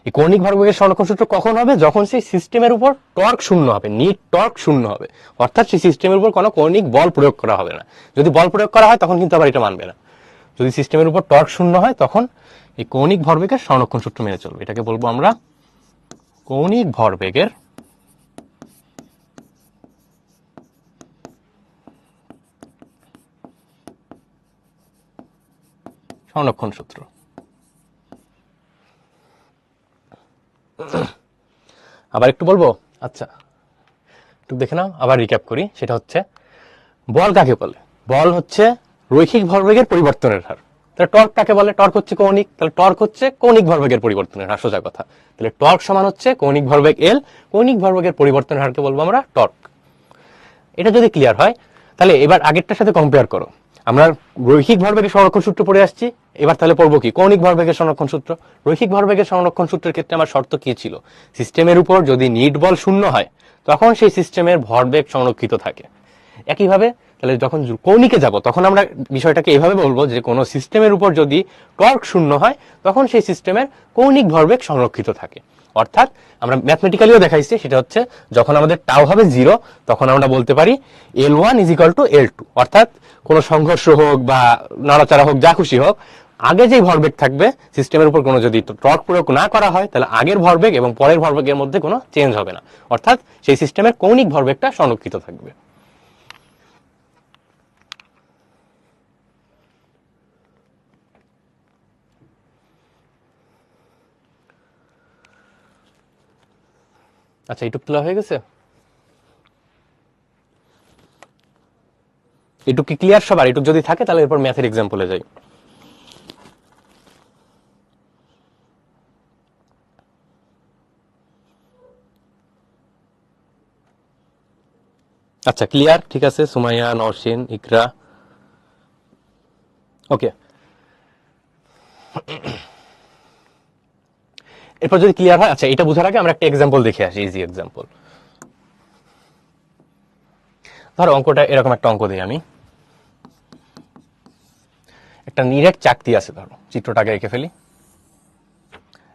এই কৌণিক ভরবেগের সংরক্ষণ সূত্র কখন হবে, যখন সেই সিস্টেমের উপর টর্ক শূন্য হবে, নিট টর্ক শূন্য হবে। অর্থাৎ সেই সিস্টেমের উপর কোনো কৌণিক বল প্রয়োগ করা হবে না। যদি বল প্রয়োগ করা হয়, তখন কিন্তু আবার এটা মানবে না। যদি সিস্টেমের উপর টর্ক শূন্য হয়, তখন এই কৌণিক ভরবেগের সংরক্ষণ সূত্র মেনে চলবে। এটাকে বলবো আমরা কৌণিক ভরবেগের সংরক্ষণ সূত্র। আবার একটু বলবো, আচ্ছা একটু দেখে নাও, আবার রিক্যাপ করি। সেটা হচ্ছে, বল কাকে বলে? বল হচ্ছে রৈখিক ভরবেগের পরিবর্তনের হার। তাহলে টর্ক কাকে বলে? টর্ক হচ্ছে কৌণিক। তাহলে টর্ক হচ্ছে কৌণিক ভরবেগের পরিবর্তনের হার, সোজা কথা। তাহলে টর্ক সমান হচ্ছে কৌণিক ভরবেগ এল, কৌণিক ভরবেগের পরিবর্তনের হারকে বলবো আমরা টর্ক। এটা যদি ক্লিয়ার হয়, তাহলে এবার আগেরটার সাথে কম্পেয়ার করো। আমরা রৈখিক ভরবেগের সংরক্ষণ সূত্র পড়ে আসছি, এবার তাহলে পড়বো কি, কৌণিক ভরবেগের সংরক্ষণ সূত্র। রৈখিক ভরবেগের সংরক্ষণ সূত্রের ক্ষেত্রে আমার শর্ত কি ছিল, সিস্টেমের উপর যদি নিট বল শূন্য হয়, তখন সেই সিস্টেমের ভরবেগ সংরক্ষিত থাকে। একইভাবে তাহলে যখন কৌণিকে যাব, তখন আমরা বিষয়টাকে এভাবে বলবো যে কোনো সিস্টেমের উপর যদি টর্ক শূন্য হয়, তখন সেই সিস্টেমের কৌণিক ভরবেগ সংরক্ষিত থাকে। অর্থাৎ আমরা ম্যাথমেটিক্যালিও দেখাইছি, সেটা হচ্ছে যখন আমাদের টাউ হবে 0, তখন আমরা বলতে পারি L1 is equal two L2। অর্থাৎ কোনো সংঘর্ষ হোক বা নড়াচড়া হোক, যা খুশি হোক, আগে যেই ভরবেগ থাকবে সিস্টেমের উপর কোনো যদি টর্ক প্রয়োগ না করা হয়, তাহলে আগের ভরবেগ এবং পরের ভরবেগের মধ্যে কোনো চেঞ্জ হবে না। অর্থাৎ সেই সিস্টেমের কৌণিক ভরবেগটা সংরক্ষিত থাকবে। আচ্ছা, এইটুক তোলা হয়ে গেছে? এটুক কি ক্লিয়ার সবার? এটুক যদি থাকে, তাহলে এরপর ম্যাথের এক্সাম্পলে যাই। আচ্ছা, ক্লিয়ার, ঠিক আছে। সুমাইয়া, নরসিন, ইকরা, ওকে। এরপর যদি ক্লিয়ার হয়, আচ্ছা এটা বোঝার আগে আমরা একটা এক্সাম্পল দেখে আসি, ইজি এক্সাম্পল। ধরো অঙ্কটা এরকম একটা অঙ্ক দিই আমি। একটা নিরেট চাকতি আছে, ধরো চিত্রটাকে এঁকে ফেলি।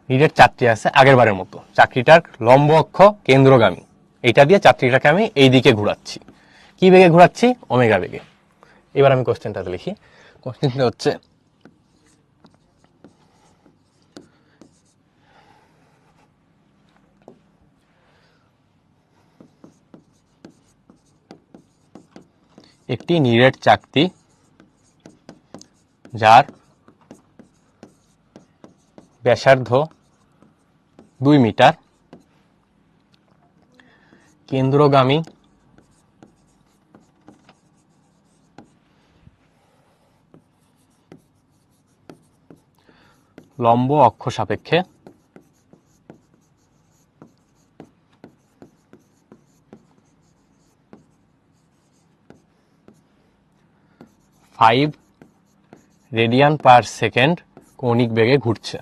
নিরেট চাকতি আছে আগের বারের মতো, চাকরিটার লম্ব অক্ষ কেন্দ্রগামী। এইটা দিয়ে চাকরিটাকে আমি এই দিকে ঘুরাচ্ছি। কি বেগে ঘুরাচ্ছি? ওমেগা বেগে। এবার আমি কোশ্চেনটাতে লিখি। কোশ্চেনটা হচ্ছে, একটি নিরেট চাকতি যার ব্যাসার্ধ 2 মিটার, কেন্দ্রগামী লম্ব অক্ষ সাপেক্ষে 5 রেডিয়ান পার সেকেন্ড কৌণিক বেগে ঘুরছে।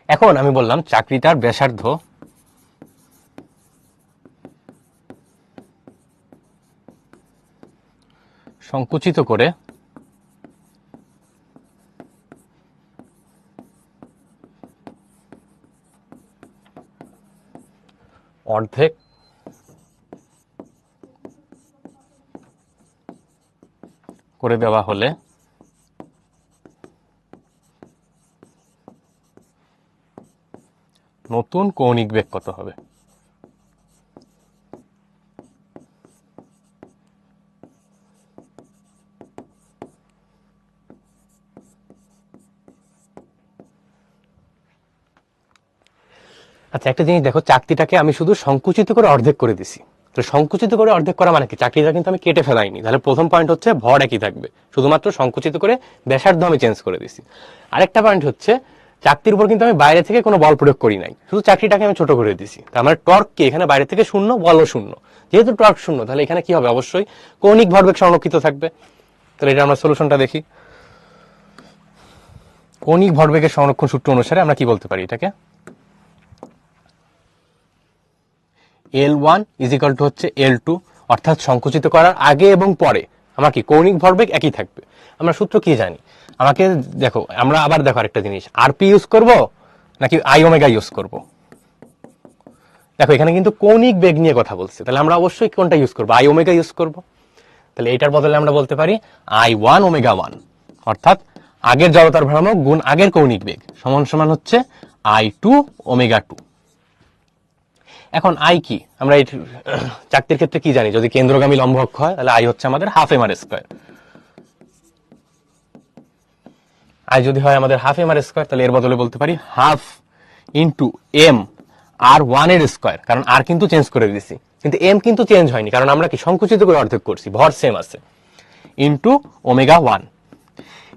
এখন আমি বললাম চাকরিটার ব্যাসার্ধ সংকুচিত করে অর্ধেক করে দেওয়া হলে নতুন কৌণিক বেগ কত হবে? আচ্ছা, একটা জিনিস দেখো, চাকতিটাকে আমি শুধু সংকুচিত করে অর্ধেক করে দিছি। তো সংকুচিত করে অর্ধেক করা মানে কি? চাকতিটা কিন্তু আমি কেটে ফেলাইনি। তাহলে প্রথম পয়েন্ট হচ্ছে ভর একই থাকবে, শুধুমাত্র সংকুচিত করে ব্যাসার্ধ আমি চেঞ্জ করে দিছি। আরেকটা পয়েন্ট হচ্ছে চাকতির উপর কিন্তু আমি বাইরে থেকে কোনো বল প্রয়োগ করি নাই, শুধু চাকতিটাকে আমি ছোট করে দিছি। তার মানে টর্ক কি? এখানে বাইরে থেকে শূন্য, বলও শূন্য। যেহেতু টর্ক শূন্য, তাহলে এখানে কি হবে? অবশ্যই কৌণিক ভরবেগ সংরক্ষিত থাকবে। তাহলে এটা আমরা সলিউশনটা দেখি। কৌণিক ভরবেগের সংরক্ষণ সূত্র অনুসারে আমরা কি বলতে পারি এটাকে? L1 ইজ ইকাল টু হচ্ছে L2, অর্থাৎ সংকুচিত করার আগে এবং পরে আমার কি কৌণিক ভরবেগ একই থাকবে। আমরা সূত্র কি জানি? আমাকে দেখো, আমরা আবার দেখো আরেকটা জিনিস, আরপি ইউজ করব নাকি আই ওমেগা ইউজ করব? দেখো এখানে কিন্তু কৌণিক বেগ নিয়ে কথা বলছে, তাহলে আমরা অবশ্যই কোনটা ইউজ করব? আই ওমেগা ইউজ করব। তাহলে এটার বদলে আমরা বলতে পারি I1 ওমেগা 1, অর্থাৎ আগের জড়তার ভ্রামক গুণ আগের কৌণিক বেগ সমান সমান হচ্ছে I2 ওমেগা 2। এখন আই কি? আমরা এই চাকতির ক্ষেত্রে কি জানি? যদি কেন্দ্রগামী লম্ব অক্ষ হয় তাহলে আই হচ্ছে আমাদের half M R square. I যদি হয় আমাদের হাফ এম আর স্কয়ার, তাহলে এর বদলে বলতে পারি হাফ ইন্টু এম আর 1 এর স্কয়ার, কারণ আর কিন্তু চেঞ্জ করে দিয়েছি, কিন্তু এম কিন্তু চেঞ্জ হয়নি, কারণ আমরা কি সংকুচিত করে অর্ধেক করছি, ভর সেম আছে, into omega 1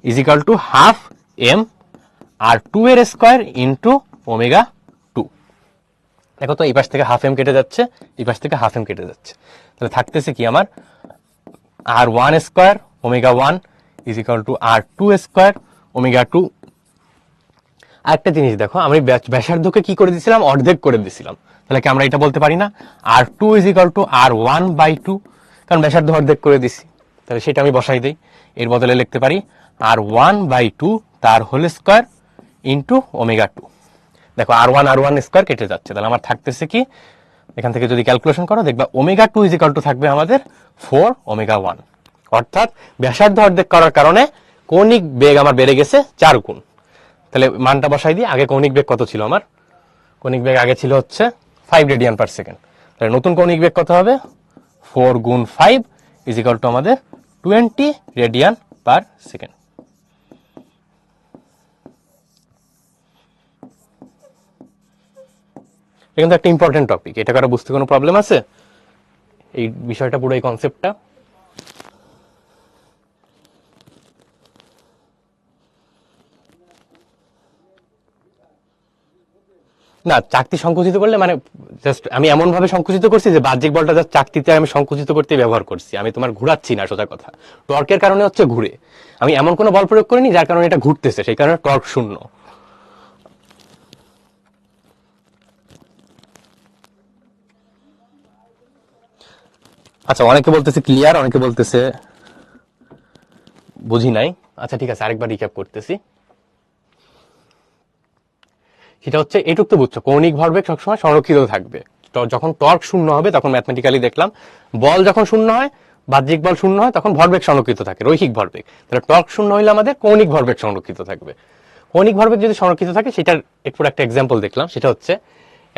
is equal to half M R 2 এর স্কয়ার ইন্টু ওমেগা 2। দেখো তো এই পাশ থেকে হাফ এম কেটে যাচ্ছে, এই পাশ থেকে হাফ এম কেটে যাচ্ছে, তাহলে থাকতেছে কি আমার R 1 square omega 1 is equal to R 2 square omega 2। আরেকটা জিনিস দেখো, আমি ব্যাসার্ধকে কি করে দিয়েছিলাম? অর্ধেক করে দিয়েছিলাম। তাহলে কি আমরা এটা বলতে পারি না R 2 is equal to R 1 by 2? কারণ ব্যাসার্ধ অর্ধেক করে দিছি, তাহলে সেটা আমি বসাই দিই। এর বদলে লিখতে পারি আর 1 বাই 2 তার হোল স্কয়ার ইন্টু ওমেগা 2। দেখো আর 1 স্কয়ার কেটে যাচ্ছে, তাহলে আমার থাকতেছে কি, এখান থেকে যদি ক্যালকুলেশন করো দেখবা ওমেগা 2 ইজ ইকাল টু থাকবে আমাদের 4 ওমেগা 1, অর্থাৎ ব্যাসার্ধ অর্ধেক করার কারণে কৌণিক বেগ আমার বেড়ে গেছে 4 গুণ। তাহলে মানটা বসাই দিই। আগে কৌণিক বেগ কত ছিল আমার? কৌণিক বেগ আগে ছিল হচ্ছে 5 রেডিয়ান পার সেকেন্ড। তাহলে নতুন কৌণিক বেগ কত হবে? 4 গুণ 5 ইজ ইকাল টু আমাদের 20 রেডিয়ান পার সেকেন্ড। এটা কিন্তু একটা ইম্পর্টেন্ট টপিক, এটা কারো বুঝতে কোনো প্রবলেম আছে? এই বিষয়টা, পুরো এই কনসেপ্টটা না, চাকতি সংকুচিত করলে মানে জাস্ট আমি এমন ভাবে সংকুচিত করছি যে বাহ্যিক বলটা জাস্ট চাকতিতে আমি সংকুচিত করতে ব্যবহার করছি, আমি তোমার ঘুরাচ্ছি না, সোজা কথা। টর্কের কারণে হচ্ছে ঘুরে, আমি এমন কোনো বল প্রয়োগ করিনি যার কারণে এটা ঘুরতেছে, সেই কারণে টর্ক শূন্য। আচ্ছা, অনেকে বলতেছে ক্লিয়ার, অনেকে বলতেছে বুঝি নাই। আচ্ছা ঠিক আছে, আরেকবার রিক্যাপ করতেছি। সেটা হচ্ছে এটুক তো বুঝছো, কৌণিক ভরবেগ সবসময় সংরক্ষিত থাকবে। যখন টর্ক শূন্য হবে তখন ম্যাথমেটিক্যালি দেখলাম বল যখন শূন্য হয়, বাহ্যিক বল শূন্য হয়, তখন ভরবেগ সংরক্ষিত থাকে, রৈখিক ভরবেগ। তাহলে টর্ক শূন্য হইলে আমাদের কৌণিক ভরবেগ সংরক্ষিত থাকবে। কৌণিক ভরবেগ যদি সংরক্ষিত থাকে, সেটার একটু একটা এক্সাম্পল দেখলাম। সেটা হচ্ছে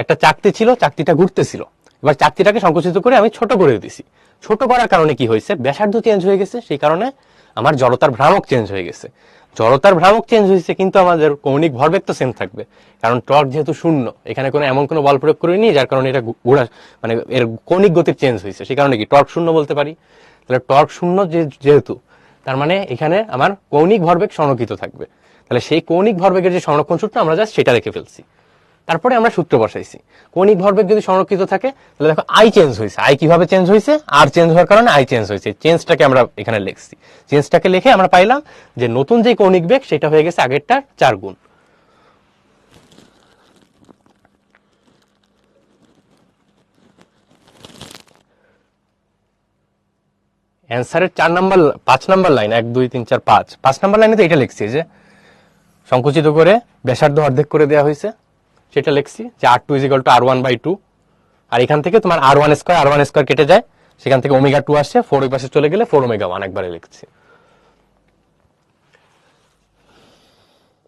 একটা চাকতি ছিল, চাকতিটা ঘুরতেছিল, এবার চাকতিটাকে সংকুচিত করে আমি ছোট করে দিছি। ছোট করার কারণে কি হয়েছে? ব্যাসার্ধ চেঞ্জ হয়ে গেছে, সেই কারণে আমার জড়তার ভ্রামক চেঞ্জ হয়ে গেছে। জড়তার ভ্রামক চেঞ্জ হয়েছে, কিন্তু আমাদের কৌণিক ভরবেগ তো সেম থাকবে, কারণ টর্ক যেহেতু শূন্য, এখানে কোনো এমন কোনো বল প্রয়োগ করিনি যার কারণে এটা ঘোরা, মানে এর কৌণিক গতির চেঞ্জ হয়েছে, সেই কারণে কি টর্ক শূন্য বলতে পারি। তাহলে টর্ক শূন্য যেহেতু, তার মানে এখানে আমার কৌণিক ভরবেগ সংরক্ষিত থাকবে। তাহলে সেই কৌণিক ভরবেগের যে সংরক্ষণ সূত্র, আমরা জাস্ট সেটা রেখে ফেলছি, তারপরে আমরা সূত্র বসাইছি। কৌণিক ভরবেগ যদি সংরক্ষিত থাকে, তাহলে দেখো আই চেঞ্জ হয়েছে। আই কিভাবে চেঞ্জ হয়েছে? আর চেঞ্জ হওয়ার কারণে আই চেঞ্জ হয়েছে। চেঞ্জটাকে আমরা এখানে লিখছি, চেঞ্জটাকে লিখে আমরা পাইলাম যে নতুন যে কৌণিক বেগ সেটা হয়ে গেছে আগেরটার 4 গুণ। অ্যান্সারের 5 নাম্বার লাইন, 1 2 3 4 5 নাম্বার লাইনে তো এটা লিখছি যে সংকুচিত করে ব্যাসার্ধ অর্ধেক করে দেওয়া হয়েছে, সেটা লিখছি যে R2 = R1/2। আর এখান থেকে তোমার R1² কেটে যায়, সেখান থেকে ω2 আসছে, 4 ওই পাশে চলে গেলে 4ω1 একবারে লিখছি।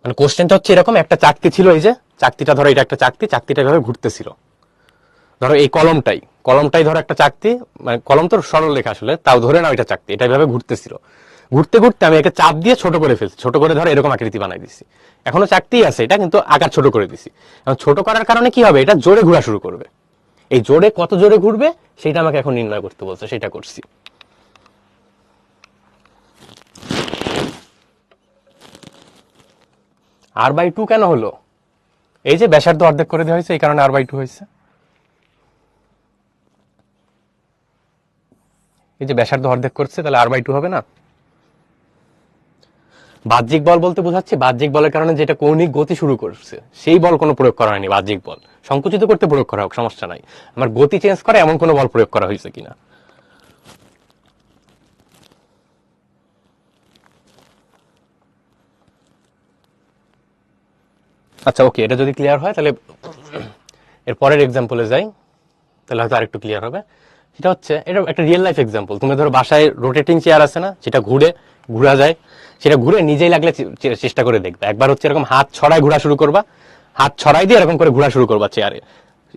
মানে কোশ্চেনটা হচ্ছে এরকম, একটা চাকতি ছিল, এই যে চাকতিটা ধরো, এটা একটা চাকতি, চাকতিটা এভাবে ঘুরতেছিল। ধরো এই কলমটাই ধরো একটা চাকতি, মানে কলম তো সরল রেখা আসলে, তাও ধরে নাও এটা চাকতি, এটা এভাবে ঘুরতেছিল। ঘুরতে ঘুরতে আমি একে চাপ দিয়ে ছোট করে ফেলছি, ছোট করে ধরো এরকম আকৃতি বানাই দিচ্ছি। এখনো চাকতি আছে এটা, কিন্তু আকার ছোট করে দিছি। এখন ছোট করার কারণে কি হবে, এটা জোরে ঘোরা শুরু করবে। এই জোরে কত জোরে ঘুরবে সেটা আমাকে এখন নির্ণয় করতে বলছে, সেটা করছি। R/2 কেন হলো? এই যে ব্যাসার্ধ অর্ধেক করে দেওয়া হয়েছে, এই কারণে R/2 হয়েছে। এই যে ব্যাসার্ধ অর্ধেক করছে, তাহলে R/2 হবে না? বাহ্যিক বল বলতে বোঝাচ্ছি বাহ্যিক বলের কারণে যেটা কৌণিক গতি শুরু করছে, সেই বল কোনো প্রয়োগ করা হয়নি। বাহ্যিক বল সংকুচিত করতে প্রয়োগ করা হোক, সমস্যা নাই। আমার গতি চেঞ্জ করে এমন কোনো বল প্রয়োগ করা হয়েছে কিনা। আচ্ছা ওকে, এটা যদি ক্লিয়ার হয় তাহলে এর পরের এক্সাম্পলে যাই, তাহলে হয়তো আরেকটু ক্লিয়ার হবে। সেটা হচ্ছে, এটা একটা রিয়েল লাইফ এক্সাম্পল। তুমি ধরো বাসায় রোটেটিং চেয়ার আছে না, যেটা ঘুরা যায়, সেটা ঘুরে নিজেই লাগলে চেষ্টা করে দেখবে। একবার হচ্ছে এরকম হাত ছড়ায় ঘোরা শুরু করবা, হাত ছড়াই দিয়ে এরকম করে ঘোরা শুরু করবা চেয়ারে।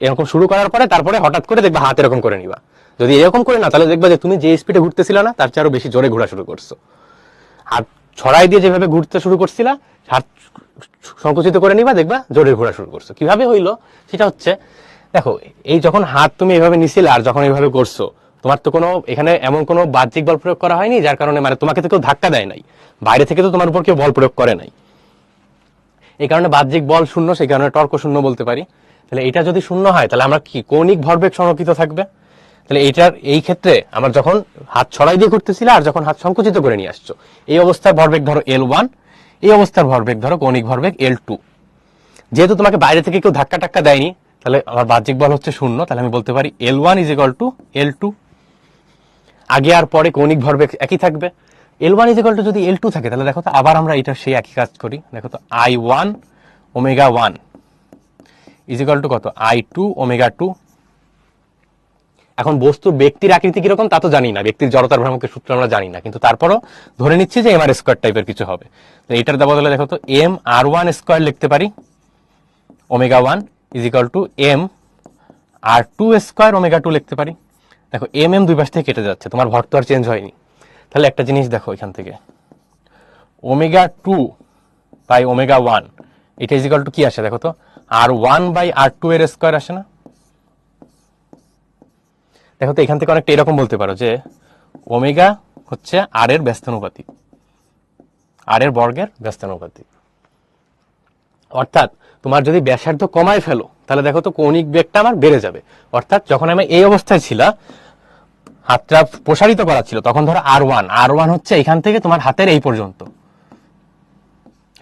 এরকম শুরু করার পরে তারপরে হঠাৎ করে দেখবা হাত এরকম করে নিবা। যদি এরকম করে না, তাহলে দেখবা যে তুমি যে স্পিডে ঘুরতেছিল না, তার চেয়ে আরো বেশি জোরে ঘোরা শুরু করছো। হাত ছড়াই দিয়ে যেভাবে ঘুরতে শুরু করছিলা, হাত সংকুচিত করে নিবা, দেখবা জোরে ঘোরা শুরু করছো। কিভাবে হইলো সেটা হচ্ছে, দেখো এই যখন হাত তুমি এভাবে নিছিলে আর যখন এইভাবে করছো, তোমার তো কোনো এখানে এমন কোনো বাহ্যিক বল প্রয়োগ করা হয়নি, যার কারণে মানে তোমাকে তো কেউ ধাক্কা দেয় নাই, বাইরে থেকে তো তোমার উপর কেউ বল প্রয়োগ করে নাই। এই কারণে বাহ্যিক বল শূন্য, সেই কারণে টর্ক শূন্য বলতে পারি। তাহলে এটা যদি শূন্য হয়, তাহলে আমরা কি কৌণিক ভরবেগ সংরক্ষিত থাকবে। তাহলে এইটার এই ক্ষেত্রে আমার যখন হাত ছড়াই দিয়ে ঘুরতেছিল আর যখন হাত সংকুচিত করে নিয়ে আসছো, এই অবস্থার ভরবেগ ধরো L1, এই অবস্থার ভরবেগ ধরো কৌণিক ভরবেগ L2। যেহেতু তোমাকে বাইরে থেকে কেউ ধাক্কা টাক্কা দেয়নি, তাহলে আমার বাহ্যিক বল হচ্ছে শূন্য। তাহলে আমি বলতে পারি L1 = L2। আগে আর পরে কৌণিক ভরবেগ একই থাকবে। L1 = যদি L2 থাকে, তাহলে দেখো তো আবার আমরা এটা সেই একই কাজ করি। দেখো তো I1 ω1 = কত, I2 ω2। এখন বস্তুর ব্যক্তির আকৃতি কিরকম তা তো জানি না, ব্যক্তির জড়তার ভ্রামকের সূত্র আমরা জানি না, কিন্তু তারপরও ধরে নিচ্ছি যে mr² টাইপের কিছু হবে। এটার বদলে দেখো তো mr1² লিখতে পারি, ω1 = mr2² ω2 লিখতে পারি। দেখো দুই পাশ থেকে কেটে যাচ্ছে, তোমার ভর তো আর চেঞ্জ হয়নি। তাহলে একটা জিনিস দেখো, এখান থেকে ω2/ω1 এটা = কি আসে দেখো তো, R1/R2 এর স্কয়ার আসে না? দেখো তো এখান থেকে অনেকটা এরকম বলতে পারো যে ওমেগা হচ্ছে আর এর ব্যস্তানুপাতিক, আর এর বর্গের ব্যস্তানুপাতিক। অর্থাৎ তোমার যদি ব্যাসার্ধ কমায় ফেলো, তাহলে দেখো তো কৌণিক বেগটা আমার বেড়ে যাবে। অর্থাৎ যখন আমি এই অবস্থায় ছিলাম, হাতটা প্রসারিত করা ছিল, তখন ধরো R1 হচ্ছে এখান থেকে তোমার হাতের এই পর্যন্ত।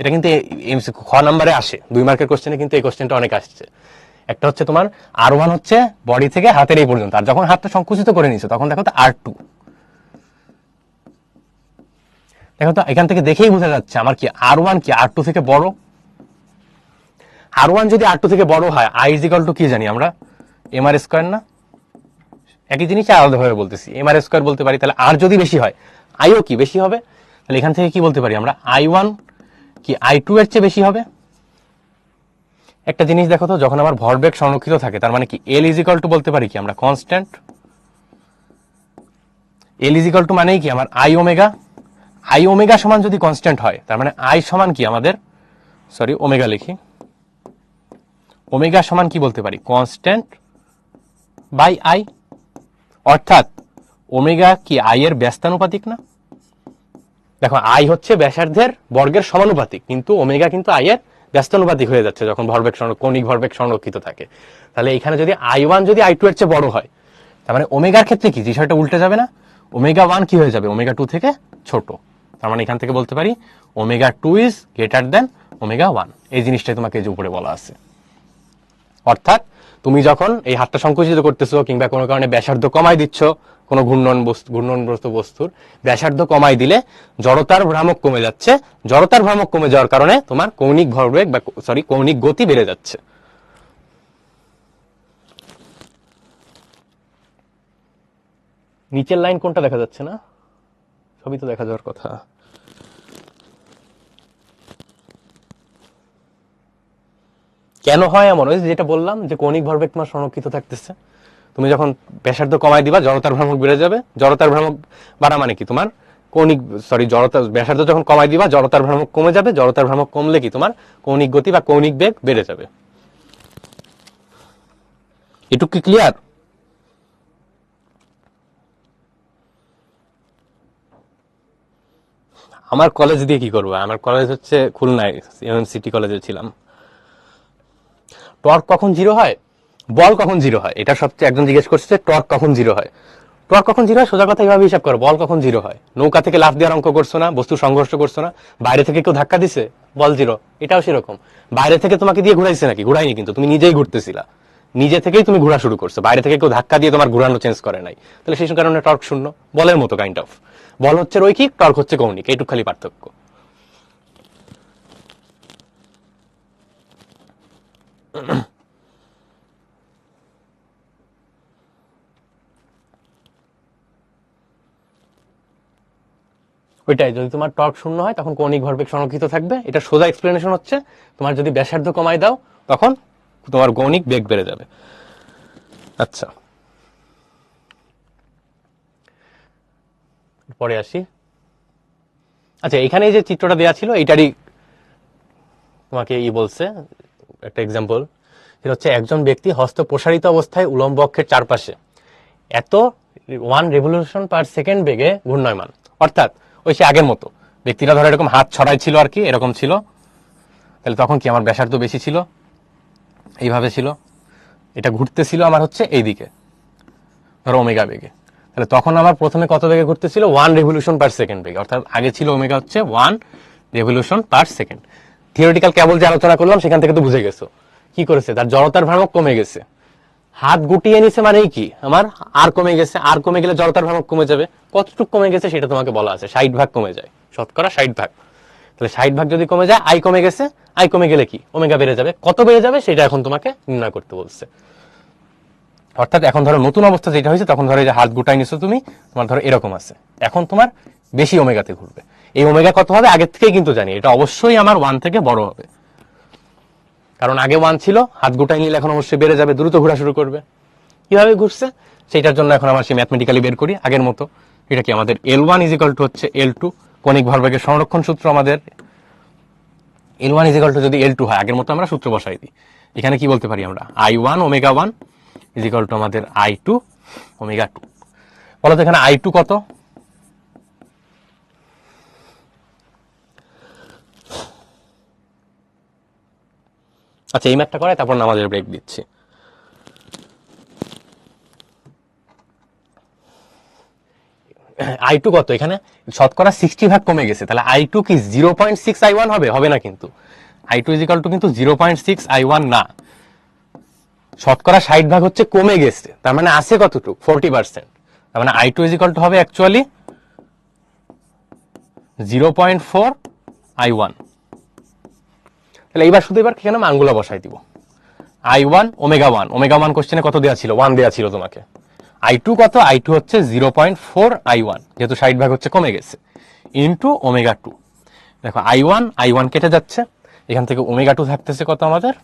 এটা কিন্তু খ নাম্বারে আসে, 2 মার্কের কোশ্চেনে কিন্তু এই কোশ্চেনটা অনেক আসছে। একটা হচ্ছে তোমার R1 হচ্ছে বডি থেকে হাতের এই পর্যন্ত, আর যখন হাতটা সংকুচিত করে নিছো তখন দেখো তো R2। দেখো তো এখান থেকে দেখেই বোঝা যাচ্ছে আমার কি R1 কি R2 থেকে বড়। R1 যদি R2 থেকে বড় হয়, I = কি জানি আমরা, mr² না? একই জিনিস আলাদাভাবে বলতেছি, mr² বলতে পারি। তাহলে আর যদি বেশি হয়, আইও কি বেশি হবে। তাহলে এখান থেকে কি বলতে পারি আমরা, I1 কি I2 এর চেয়ে বেশি হবে। একটা জিনিস দেখো তো, যখন আমার ভরবেগ সংরক্ষিত থাকে, তার মানে কি L = বলতে পারি কি আমরা কনস্ট্যান্ট। L = মানেই কি আমার I ওমেগা সমান যদি কনস্ট্যান্ট হয়, তার মানে I সমান কি আমাদের, সরি ওমেগা লিখি, ওমেগা সমান কি বলতে পারি, কনস্ট্যান্ট বাই I। অর্থাৎ ওমেগা কি I এর ব্যস্তানুপাতিক না? দেখো I হচ্ছে ব্যাসার্ধের বর্গের সমানুপাতিক, কিন্তু ওমেগা কিন্তু I এর ব্যস্তানুপাতিক হয়ে যাচ্ছে যখন কৌণিক ভরবেগ সংরক্ষিত থাকে। তাহলে এখানে যদি I1 যদি I2 এর চেয়ে বড় হয়, তার মানে ওমেগার ক্ষেত্রে কি বিষয়টা উল্টে যাবে না, ω1 কি হয়ে যাবে, ω2 থেকে ছোট। তার মানে এখান থেকে বলতে পারি ω2 > ω1। এই জিনিসটাই তোমাকে যে উপরে বলা আছে। অর্থাৎ তুমি যখন এই হাতটা সংকুচিত করতেছো কিংবা কোনো কারণে ব্যাসার্ধ কমাই দিচ্ছ, কোনো ঘূর্ণনগ্রস্ত বস্তুর ব্যাসার্ধ কমাই দিলে জড়তার ভ্রামক কমে যাচ্ছে। জড়তার ভ্রামক কমে যাওয়ার কারণে তোমার কৌণিক ভরবেগ বা কৌণিক গতি বেড়ে যাচ্ছে। নিচের লাইন কোনটা দেখা যাচ্ছে না? সবই তো দেখা যাওয়ার কথা। কেন হয় এমন? ওই যেটা বললাম যে কৌণিক ভরবেগ তোমার সংরক্ষিত থাকতেছে। তুমি যখন ব্যাসার্ধ কমাই দিবা জড়তার ভ্রামক বেড়ে যাবে। জড়তার ভ্রামক বাড়া মানে কি? তোমার জড়তা ব্যাসার্ধ যখন কমাই দিবা জড়তার ভ্রামক কমে যাবে। জড়তার ভ্রামক কমলে কি তোমার কৌণিক গতি বা কৌণিক বেগ বেড়ে যাবে। এটুকু কি ক্লিয়ার? আমার কলেজ দিয়ে কি করবো? আমার কলেজ হচ্ছে খুলনায়, সিটি কলেজে ছিলাম। টর্ক কখন জিরো হয়, বল কখন জিরো হয়, এটা সবচেয়ে একজন জিজ্ঞেস করছে টর্ক কখন জিরো হয়। টর্ক কখন জিরো হয় সোজা কথা এইভাবে হিসাব করো। বল কখন জিরো হয়? নৌকা থেকে লাফ দেওয়ার অঙ্ক করছো না, বস্তু সংঘর্ষ করছো না, বাইরে থেকে কেউ ধাক্কা দিছে, বল জিরো। এটাও সেরকম, বাইরে থেকে তোমাকে দিয়ে ঘুরাইছে নাকি? ঘুরাইনি, কিন্তু তুমি নিজেই ঘুরতেছিলা, নিজে থেকেই তুমি ঘোরা শুরু করছো, বাইরে থেকে কেউ ধাক্কা দিয়ে তোমার ঘুরানো চেঞ্জ করে নাই। তাহলে সেই কারণে টর্ক শূন্য। বলের মতো কাইন্ড অফ। বল হচ্ছে রৈখিক, টর্ক হচ্ছে কৌণিক, এইটুক খালি পার্থক্য। ওইটাই, যদি তোমার টর্ক শূন্য হয় তখন কৌণিক ভরবেগ সংরক্ষিত থাকবে। এটা সোজা এক্সপ্লেনেশন হচ্ছে তোমার যদি ব্যাসার্ধ কমাই দাও তখন তোমার কৌণিক বেগ বেড়ে যাবে। আচ্ছা, পরে আসি। আচ্ছা, এখানে যে চিত্রটা দেওয়া ছিল এইটারই তোমাকে বলছে একটা এক্সাম্পল। সেটা হচ্ছে একজন ব্যক্তি হস্ত প্রসারিত অবস্থায় উলম্ব অক্ষের চারপাশে এত 1 রেভলিউশন/সেকেন্ড বেগে ঘূর্ণয়মান। অর্থাৎ ওই সে আগের মতো ব্যক্তিরা ধরো এরকম হাত ছড়াই ছিল আর কি, এরকম ছিল। তাহলে তখন কি আমার ব্যাসার্ধ বেশি ছিল, এইভাবে ছিল, এটা ঘুরতেছিল আমার হচ্ছে এইদিকে ধরো ওমেগা বেগে। তাহলে তখন আমার প্রথমে কত বেগে ঘুরতেছিল? 1 রেভলিউশন/সেকেন্ড বেগে। অর্থাৎ আগে ছিল ওমেগা হচ্ছে 1 রেভলিউশন/সেকেন্ড। থিওরিটিক্যাল কেবল যে আলোচনা করলাম সেখান থেকে তো বুঝে গেছো কি করেছে, তার জড়তার ভ্রামক কমে গেছে। হাত গুটিয়ে নিছে মানে কি আমার আর কমে গেছে। আর কমে গেলে জড়তার ভ্রামক কমে যাবে। কতটুকু কমে গেছে সেটা তোমাকে বলা আছে, 60 ভাগ কমে যায়, শতকরা 60 ভাগ। তাহলে 60 ভাগ যদি কমে যায়, আই কমে গেছে, আই কমে গেলে কি ওমেগা বেড়ে যাবে। কত বেড়ে যাবে সেটা এখন তোমাকে নির্ণয় করতে বলছে। অর্থাৎ এখন ধরো নতুন অবস্থা যেটা হয়েছে, তখন ধরো যে হাত গুটাই নিছো তুমি, তোমার ধরো এরকম আছে, এখন তোমার বেশি ওমেগাতে ঘুরবে। এই ওমেগা কত হবে আগের থেকেই কিন্তু জানি, এটা অবশ্যই আমার 1 থেকে বড় হবে, কারণ আগে 1 ছিল, হাত গুটাই নিলে এখন অবশ্যই বেড়ে যাবে, দ্রুত ঘোরা শুরু করবে। কিভাবে ঘুরছে সেইটার জন্য এখন আমার সেই ম্যাথমেটিক্যালি বের করি আগের মতো। এটা কি আমাদের L1 = হচ্ছে L2, কৌণিক ভরবেগের সংরক্ষণ সূত্র আমাদের। L1 = যদি L2 হয়, আগের মতো আমরা সূত্র বসাই দিই। এখানে কি বলতে পারি আমরা? I1 ω1 = আমাদের I2 ω2। বলো তো এখানে I2 কত? আচ্ছা, এই ম্যাথটা করে তারপর নামাজের ব্রেক দিচ্ছি। I2 কত? এখানে শতকরা 60 ভাগ কমে গেছে, তাহলে I2 কি 0.6 I1 হবে? হবে না কিন্তু। I2 = কিন্তু 0.6 I1 না, শতকরা 60 ভাগ হচ্ছে কমে গেছে, তার মানে আছে কতটুকু? 40%। তার মানে I2 = হবে অ্যাকচুয়ালি 0.4 I1। তাহলে এইবার শুধু এবার এখানে মানগুলো বসাই দিব। I1 ω1, ω1 কোশ্চেনে কত দেওয়া ছিল? 1 দেওয়া ছিল তোমাকে। I2 কত? I2 হচ্ছে 0.4 I1, যেহেতু 60 ভাগ হচ্ছে কমে গেছে, ইন্টু ω2। দেখো I1 কেটে যাচ্ছে, এখান থেকে ω2 থাকতেছে কত আমাদের?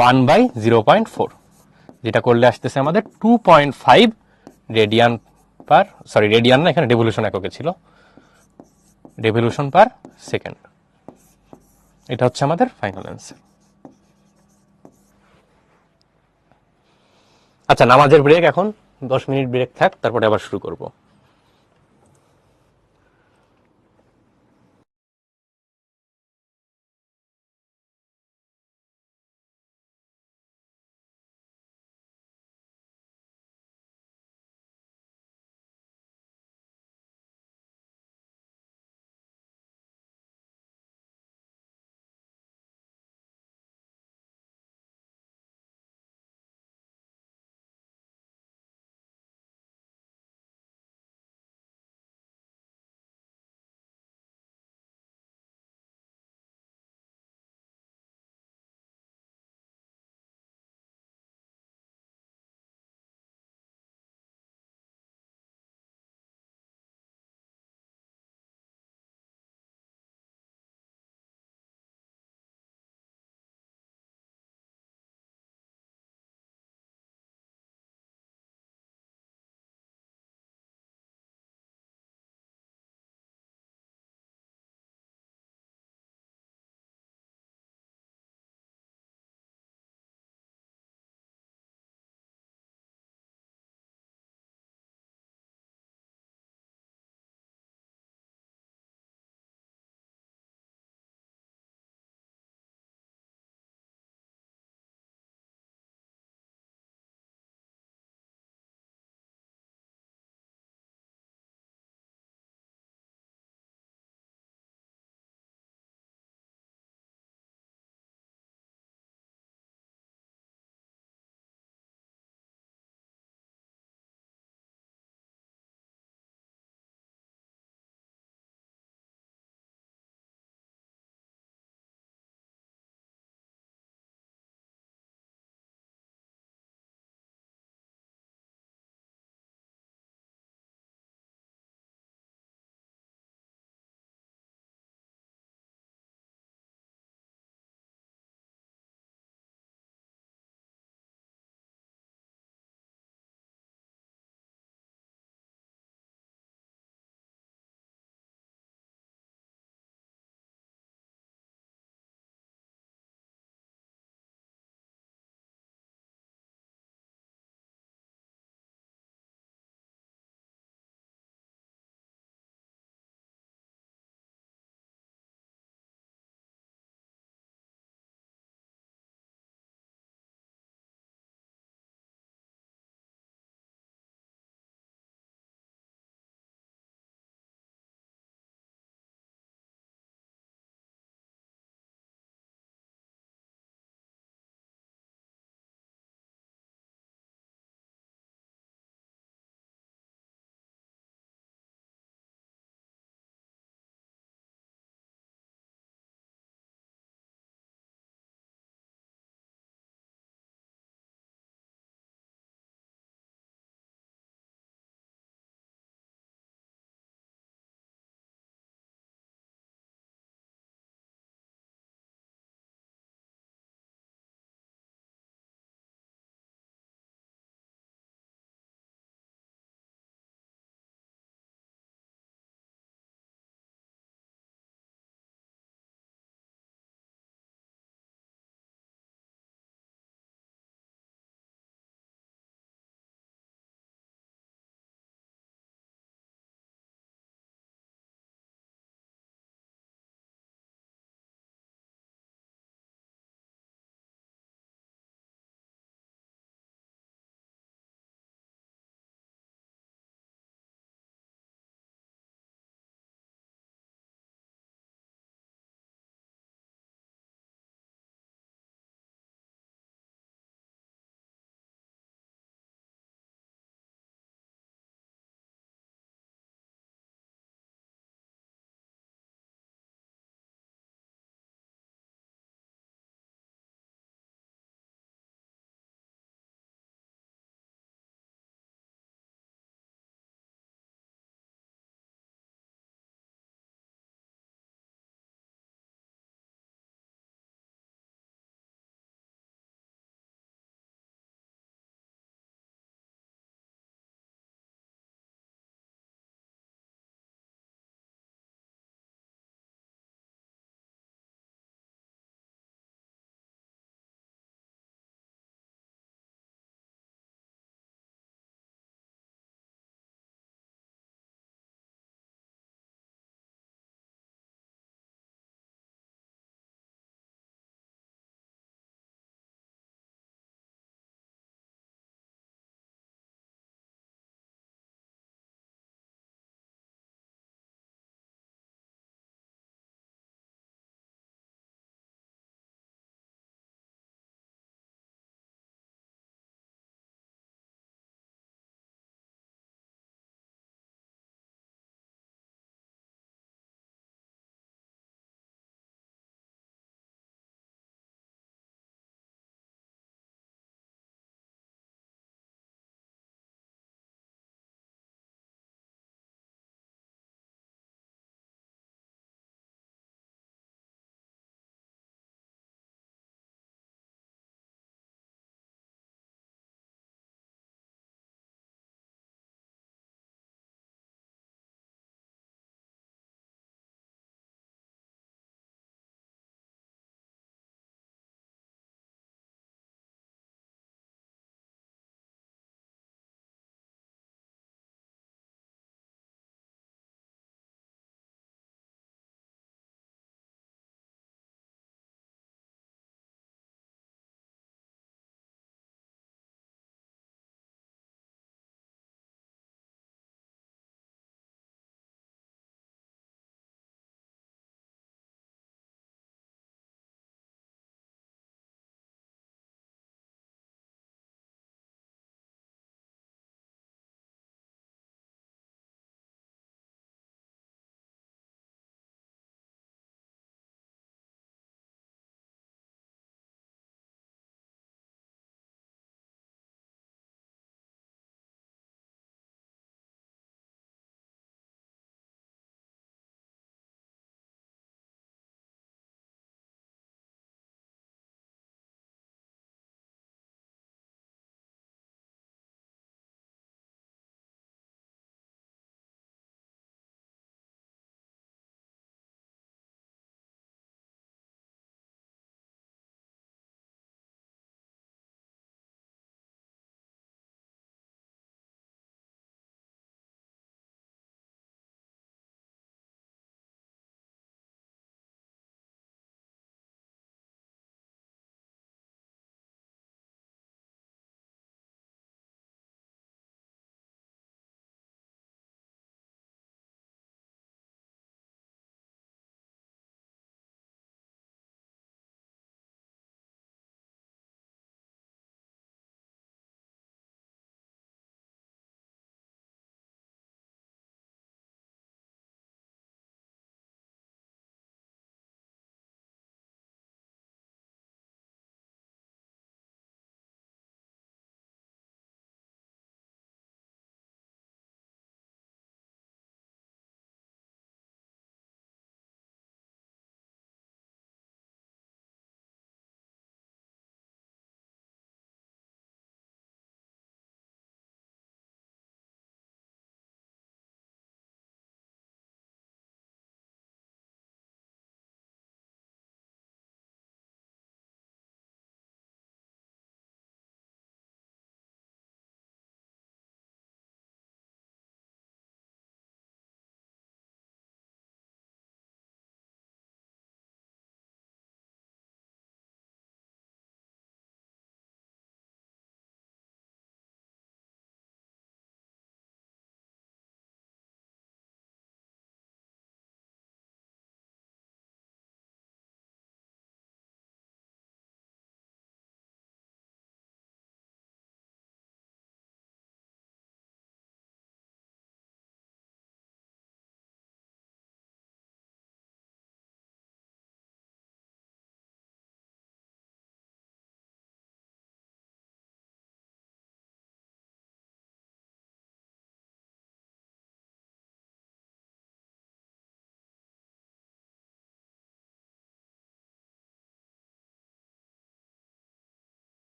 1/0.4, যেটা করলে আসতেছে আমাদের 2.5 রেডিয়ান পার, সরি রেডিয়ান না, এখানে রেভলিউশন এককে ছিল, রেভলিউশন/সেকেন্ড। এটা হচ্ছে আমাদের ফাইনাল অ্যান্সার। আচ্ছা, নামাজের ব্রেক এখন 10 মিনিট ব্রেক থাক, তারপরে আবার শুরু করব।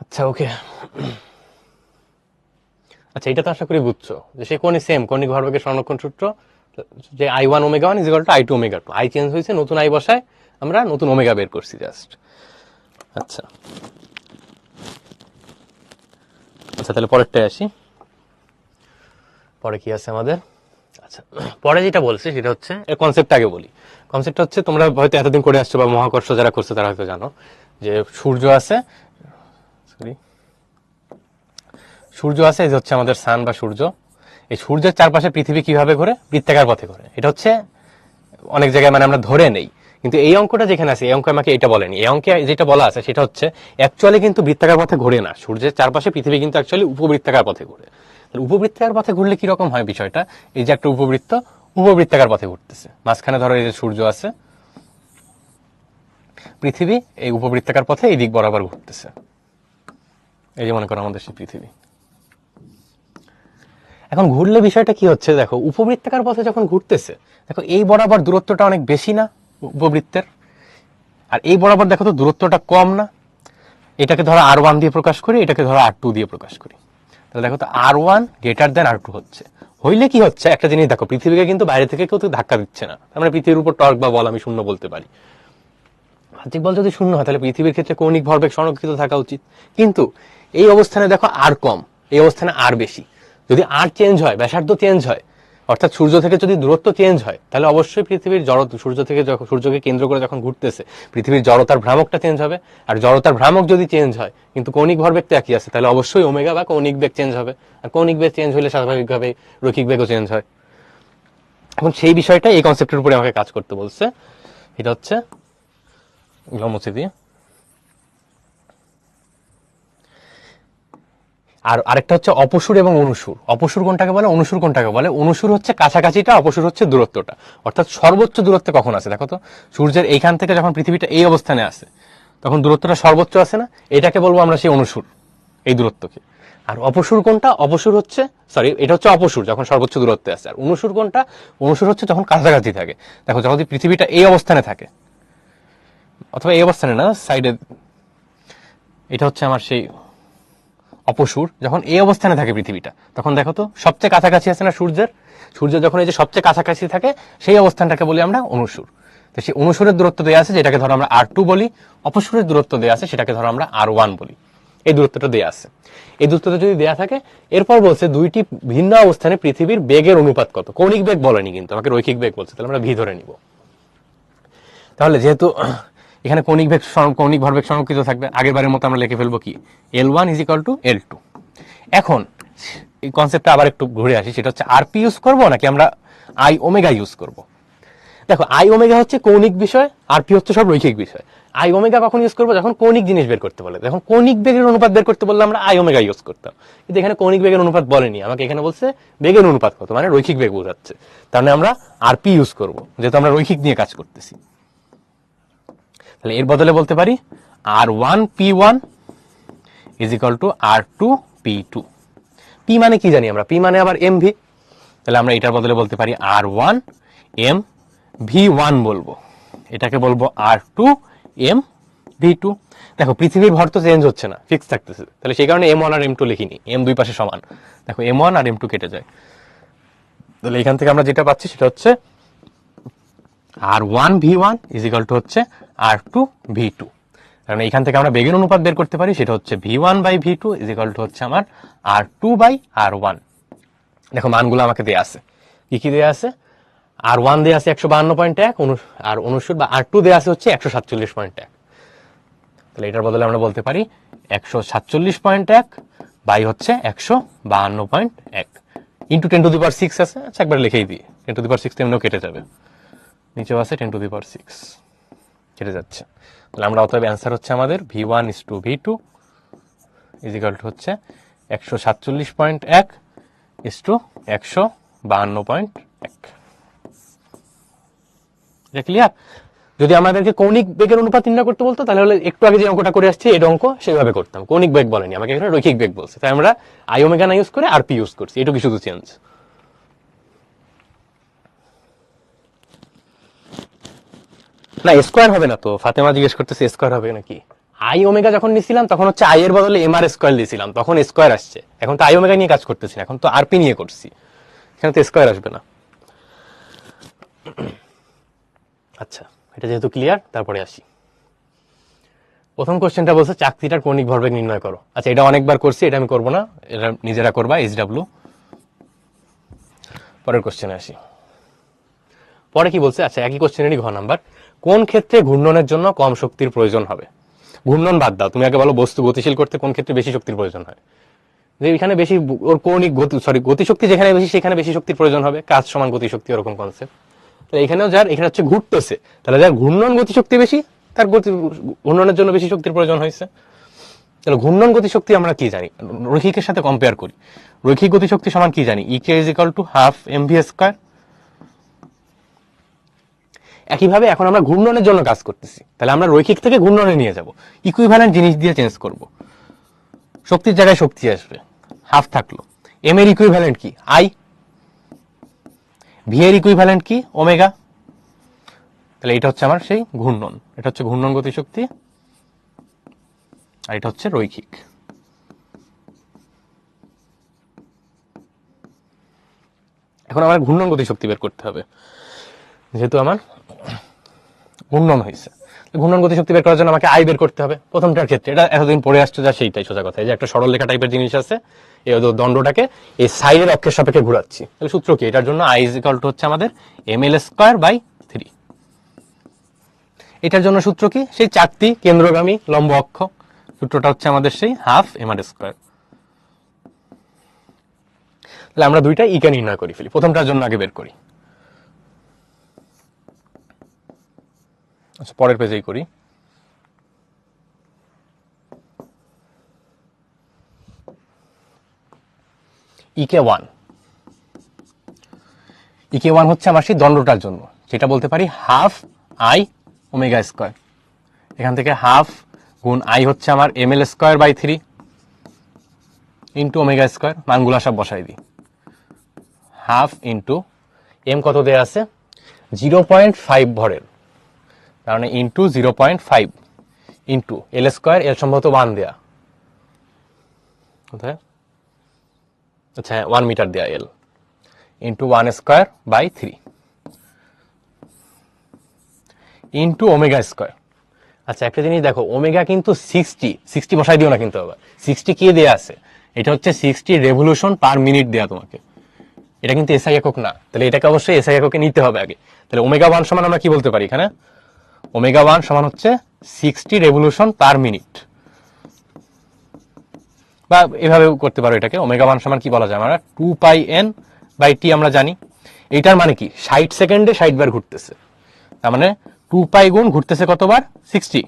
আচ্ছা ওকে, আচ্ছা এটা তো আশা করি বুঝছো যে সে কোন সেম কৌণিক ভরবেগের সংরক্ষণ সূত্র, যে I1 omega 1 equal to I2 omega 2, I change হয়েছে, নতুন আই বসায় আমরা নতুন ওমেগা বের করছি জাস্ট। আচ্ছা আচ্ছা তাহলে পরেরটায় আসি, পরে কি আছে আমাদের। আচ্ছা পরে যেটা বলছি সেটা হচ্ছে এর কনসেপ্ট আগে বলি। কনসেপ্টটা হচ্ছে তোমরা হয়তো এতদিন করে আসছো বা মহাকর্ষ যারা করছে তারা হয়তো জানো যে সূর্য আছে, সরি সূর্য আছে, এই যে হচ্ছে আমাদের সান বা সূর্য। এই সূর্যের চারপাশে পৃথিবী কিভাবে ঘোরে, বৃত্তাকার পথে ঘোরে। এটা হচ্ছে অনেক জায়গায় মানে আমরা ধরে নেই, কিন্তু এই অঙ্কটা যেখানে আছে এই অঙ্ক আমাকে এটা বলেনি। এই অঙ্কে যেটা বলা আছে সেটা হচ্ছে অ্যাকচুয়ালি কিন্তু বৃত্তাকার পথে ঘোরে না, সূর্যের চারপাশে পৃথিবী কিন্তু অ্যাকচুয়ালি উপবৃত্তাকার পথে ঘোরে। উপবৃত্তাকার পথে ঘুরলে কিরকম হয় বিষয়টা, এই যে একটা উপবৃত্ত উপবৃত্তাকার পথে ঘুরতেছে, মাঝখানে ধরো এই যে সূর্য আছে, পৃথিবী এই উপবৃত্তাকার পথে এই দিক বরাবর ঘুরতেছে। এই যে মনে করো আমাদের সেই পৃথিবী। এখন ঘুরলে বিষয়টা কি হচ্ছে দেখো, উপবৃত্তাকার পথে যখন ঘুরতেছে দেখো এই বরাবর দূরত্বটা অনেক বেশি না উপবৃত্তের, আর এই বরাবর দেখো তো দূরত্বটা কম না। এটাকে ধরো R1 দিয়ে প্রকাশ করি, এটাকে ধরো R2 দিয়ে প্রকাশ করি, তাহলে দেখো তো R1 গ্রেটার দেন R2 হচ্ছে। হইলে কি হচ্ছে একটা জিনিস দেখো, পৃথিবীকে কিন্তু বাইরে থেকে কেউ তো ধাক্কা দিচ্ছে না, আমরা পৃথিবীর উপর টর্ক বা বল আমি শূন্য বলতে পারি। বাহ্যিক বল যদি শূন্য হয় তাহলে পৃথিবীর ক্ষেত্রে কৌণিক ভরবেগ সংরক্ষিত থাকা উচিত, কিন্তু এই অবস্থানে দেখো আর কম, এই অবস্থানে আর বেশি। যদি আর চেঞ্জ হয়, ব্যাসার্ধ চেঞ্জ হয়, অর্থাৎ সূর্য থেকে যদি দূরত্ব চেঞ্জ হয়, তাহলে অবশ্যই পৃথিবীর সূর্য থেকে যখন সূর্যকে কেন্দ্র করে যখন ঘুরতেছে পৃথিবীর জড়তার ভ্রামকটা চেঞ্জ হবে। আর জড়তার ভ্রামক যদি চেঞ্জ হয় কিন্তু কৌণিক ভরবেগ তো একই আছে, তাহলে অবশ্যই ওমেগা বা কৌণিক বেগ চেঞ্জ হবে। আর কৌণিক বেগ চেঞ্জ হলে স্বাভাবিকভাবে রৈখিক বেগও চেঞ্জ হয়। এখন সেই বিষয়টা এই কনসেপ্টের উপরে আমাকে কাজ করতে বলছে। এটা হচ্ছে মুছে দিয়ে, আর আরেকটা হচ্ছে অপসূর এবং অনুসূর। অপসূর কোনটাকে বলে, অনুসূর কোনটাকে বলে? অনুসূর হচ্ছে কাছাকাছিটা, অপসূর হচ্ছে দূরত্বটা। অর্থাৎ সর্বোচ্চ দূরত্বে কখন আছে দেখো তো, সূর্যের এইখান থেকে যখন পৃথিবীটা এই অবস্থানে আছে তখন দূরত্বটা সর্বোচ্চ আছে না, এটাকে বলবো আমরা সেই অনুসূর, এই দূরত্বকে। আর অপসূর কোনটা? অপসূর হচ্ছে, সরি এটা হচ্ছে অপসূর যখন সর্বোচ্চ দূরত্বে আছে। আর অনুসূর কোনটা? অনুসূর হচ্ছে যখন কাছাকাছি থাকে। দেখো যখন পৃথিবীটা এই অবস্থানে থাকে, অথবা এই অবস্থানে না, সাইডে, এটা হচ্ছে আমার সেই অপসূর। যখন এই অবস্থানে থাকে পৃথিবীটা তখন দেখো তো সবচেয়ে কাছাকাছি আছে না সূর্যের, সূর্য যখন এই যে সবচেয়ে কাছাকাছি থাকে সেই অবস্থানটাকে বলি আমরা অনুসূর। তো সেই অনুসূরের দূরত্ব দেওয়া আছে যেটাকে ধরো আমরা R2 বলি, অপসূরের দূরত্ব দেওয়া আছে সেটাকে ধরো আমরা R1 বলি। এই দূরত্বটা দেওয়া আছে। এই দূরত্বটা যদি দেওয়া থাকে, এরপর বলছে দুইটি ভিন্ন অবস্থানে পৃথিবীর বেগের অনুপাত কত। কৌণিক বেগ বলেনি কিন্তু, আমাকে রৈখিক বেগ বলছে, তাহলে আমরা ভি ধরে নিব। তাহলে যেহেতু এখানে কৌণিক ভরবেগ সংরক্ষিত থাকবে, আগের বারের মতো আমরা লিখে ফেলবো কি L1 = L2। এখন এই কনসেপ্টটা আবার একটু ঘুরে আসি, সেটা হচ্ছে আরপি ইউজ করব নাকি আমরা আই ওমেগা ইউজ করব। দেখো আই ওমেগা হচ্ছে কৌণিক বিষয়, আরপি হচ্ছে সব রৈখিক বিষয়। আই ওমেগা কখন ইউজ করবো? যখন কৌণিক জিনিস বের করতে বলে। যখন কৌণিক বেগের অনুপাত বের করতে বললে আমরা আই ওমেগা ইউজ করতাম, কিন্তু এখানে কৌণিক বেগের অনুপাত বলেনি, আমাকে এখানে বলছে বেগের অনুপাত কত, মানে রৈখিক বেগ বোঝাচ্ছে। তাহলে আমরা আরপি ইউজ করব, যেহেতু আমরা রৈখিক নিয়ে কাজ করতেছি। তাহলে এর বদলে বলতে পারি R1P1 = R2P2। পি মানে কি জানি আমরা, পি মানে আবার এমভি, তাহলে আমরা এটার বদলে বলতে পারি R1 MV1 বলবো, এটাকে বলবো R2 MV2। দেখো পৃথিবীর ভর তো চেঞ্জ হচ্ছে না, ফিক্স থাকতেছে, তাহলে সেই কারণে M1 আর M2 লিখিনি, M দুই পাশে সমান। দেখো M1 আর M2 কেটে যায়, তাহলে এখান থেকে আমরা যেটা পাচ্ছি সেটা হচ্ছে R1V1 = হচ্ছে R2V2। কারণ এখান থেকে আমরা বেগের অনুপাত বের করতে পারি, সেটা হচ্ছে V1/V2 = হচ্ছে আমার R2/R1। দেখো মানগুলো আমাকে দেয়া আছে, কি কি দেয়া আছে? R1 দেয়া আছে 152.1, আর অনুসূর বা R2 দেয়া আছে হচ্ছে 147.1। তাহলে এটার বদলে আমরা বলতে পারি 147.1 বাই হচ্ছে 152.1 ইন্টু 10⁶ আছে। আচ্ছা একবার লিখেই দিই, 10⁶ এমনিও কেটে যাবে, নিচেও আছে 10⁶ কেটে যাচ্ছে। তাহলে আমরা অতএব অ্যান্সার হচ্ছে আমাদের V1:V2 = হচ্ছে 147.1 = 152.1। এটা ক্লিয়ার? যদি আমাদেরকে কৌণিক বেগের অনুপাত নির্ণয় করতে বলতো তাহলে একটু আগে যে অঙ্কটা করে আসছি এই অঙ্ক সেভাবে করতাম, কৌণিক বেগ বলেনি, আমাকে এখানে রৈখিক বেগ বলছে, তাই আমরা আই ওমেগা না ইউজ করে আরপি ইউজ করছি, এটুকু শুধু চেঞ্জ। না স্কোয়ার হবে না তো, ফাতেমা জিজ্ঞেস করতেছে স্কোয়ার হবে নাকি। আই ওমেগা যখন নিছিলাম তখন হচ্ছে আই এর বদলে এম আর স্কোয়ার দিয়েছিলাম, তখন স্কোয়ার আসছে। এখন তো আই ওমেগা নিয়ে কাজ করতেছি না, এখন তো আরপি নিয়ে করছি, এখানে তো স্কোয়ার আসবে না। আচ্ছা, এটা যেহেতু ক্লিয়ার, তারপরে আসি। প্রথম কোশ্চেনটা বলছে চাকতিটার কৌণিক ভরবেগ নির্ণয় করো। আচ্ছা, এটা অনেকবার করছি, এটা আমি করবো না, এটা নিজেরা করবা, এইচডব্লিউ। পরের কোশ্চেনে আসি। পরে কি বলছে, আচ্ছা একই কোশ্চেনেরই ঘ নাম্বার, কোন ক্ষেত্রে ঘূর্ণনের জন্য কম শক্তির প্রয়োজন হবে? ঘূর্ণন বাদ দাও, তুমি আগে বলো বস্তু গতিশীল করতে কোন ক্ষেত্রে বেশি শক্তির প্রয়োজন হয়। যে এখানে বেশি ওর কৌণিক গতিশক্তি যেখানে বেশি সেখানে বেশি শক্তির প্রয়োজন হবে, কাজ সমান গতিশক্তি, ওরকম কনসেপ্ট। তো এখানেও যার এখানে হচ্ছে ঘুরতেছে, তাহলে যার ঘূর্ণন গতিশক্তি বেশি তার ঘূর্ণনের জন্য বেশি শক্তির প্রয়োজন হয়েছে। তাহলে ঘূর্ণন গতিশক্তি আমরা কি জানি, রৈখিকের সাথে কম্পেয়ার করি। রৈখিক গতিশক্তি সমান কি জানি, KE is equal to half MV square. একইভাবে এখন আমরা ঘূর্ণনের জন্য কাজ করতেছি, তাহলে আমরা রৈখিক থেকে ঘূর্ণনে নিয়ে যাব, ইকুইভ্যালেন্ট জিনিস দিয়ে চেঞ্জ করব, শক্তির জায়গায় শক্তি আসবে, হাফ থাকলো। এম এর ইকুইভ্যালেন্ট কি, আই। ভি এর ইকুইভ্যালেন্ট কি, ওমেগা। তাহলে এটা হচ্ছে আমার সেই ঘূর্ণন, এটা হচ্ছে ঘূর্ণন গতিশক্তি, আর এটা হচ্ছে রৈখিক। এখন আমার ঘূর্ণন গতিশক্তি বের করতে হবে, যেহেতু আমার ঘূর্ণন হয়েছে। ঘূর্ণন গতিশক্তি বের করার জন্য আমাকে আই বের করতে হবে। প্রথমটার ক্ষেত্রে এটা এতদিন পড়ে আসছে যা, সেইটাই সোজা কথা, যে একটা সরলরেখা টাইপের জিনিস আছে, এই দণ্ডটাকে এই সাইডের অক্ষের সাপেক্ষে ঘুরাচ্ছি। তাহলে সূত্র কি, এটার জন্য আই ইজ ইকুয়াল টু হচ্ছে আমাদের এম এল স্কয়ার বাই 3। এটার জন্য সূত্র কি, সেই চারটি কেন্দ্রগামী লম্ব অক্ষ, সূত্রটা হচ্ছে আমাদের সেই হাফ এম আর স্কয়ার। তাহলে আমরা দুইটা ইকে নির্ণয় করি ফেলি, প্রথমটার জন্য আগে বের করি। আচ্ছা, পরের পেজেই করি। ইকে ওয়ান, ইকে ওয়ান হচ্ছে আমার সেই দণ্ডটার জন্য, যেটা বলতে পারি হাফ আই ওমেগা স্কয়ার। এখান থেকে হাফ গুণ আই হচ্ছে আমার M L square by 3 into omega square, মানগুলা সব বসাই দিই। হাফ ইন্টু এম কত দেয়া আছে, 0.5 ভরের, তার মানে into 0.5 into L square, L সম্ভবত 1 দেয়া, কোথায়, আচ্ছা 1 মিটার দেয়া, L into 1 square by 3 into omega square. আচ্ছা একটা জিনিস দেখো, ওমেগা কিন্তু 60 বসাই দিও না কিন্তু, আবার 60 কি দেয়া আছে, এটা হচ্ছে 60 রেভলিউশন পার মিনিট দেয়া তোমাকে, এটা কিন্তু এসআই একক না, তাহলে এটাকে অবশ্যই এসআই এককে নিতে হবে আগে। তাহলে ওমেগা 1 সমান আমরা কি বলতে পারি, এখানে ওমেগা 1 সমান হচ্ছে 60 রেভলিউশন পার মিনিট, বা এভাবে করতে পারো এটাকে। ওমেগা 1 সমান কি বলা যায়, আমরা 2 পাই এন বাই টি আমরা জানি। এইটার মানে কি, 60 সেকেন্ডে 60 বার ঘুরতেছে, তার মানে 2 পাই গুণ ঘুরতেছে কতবার, 60,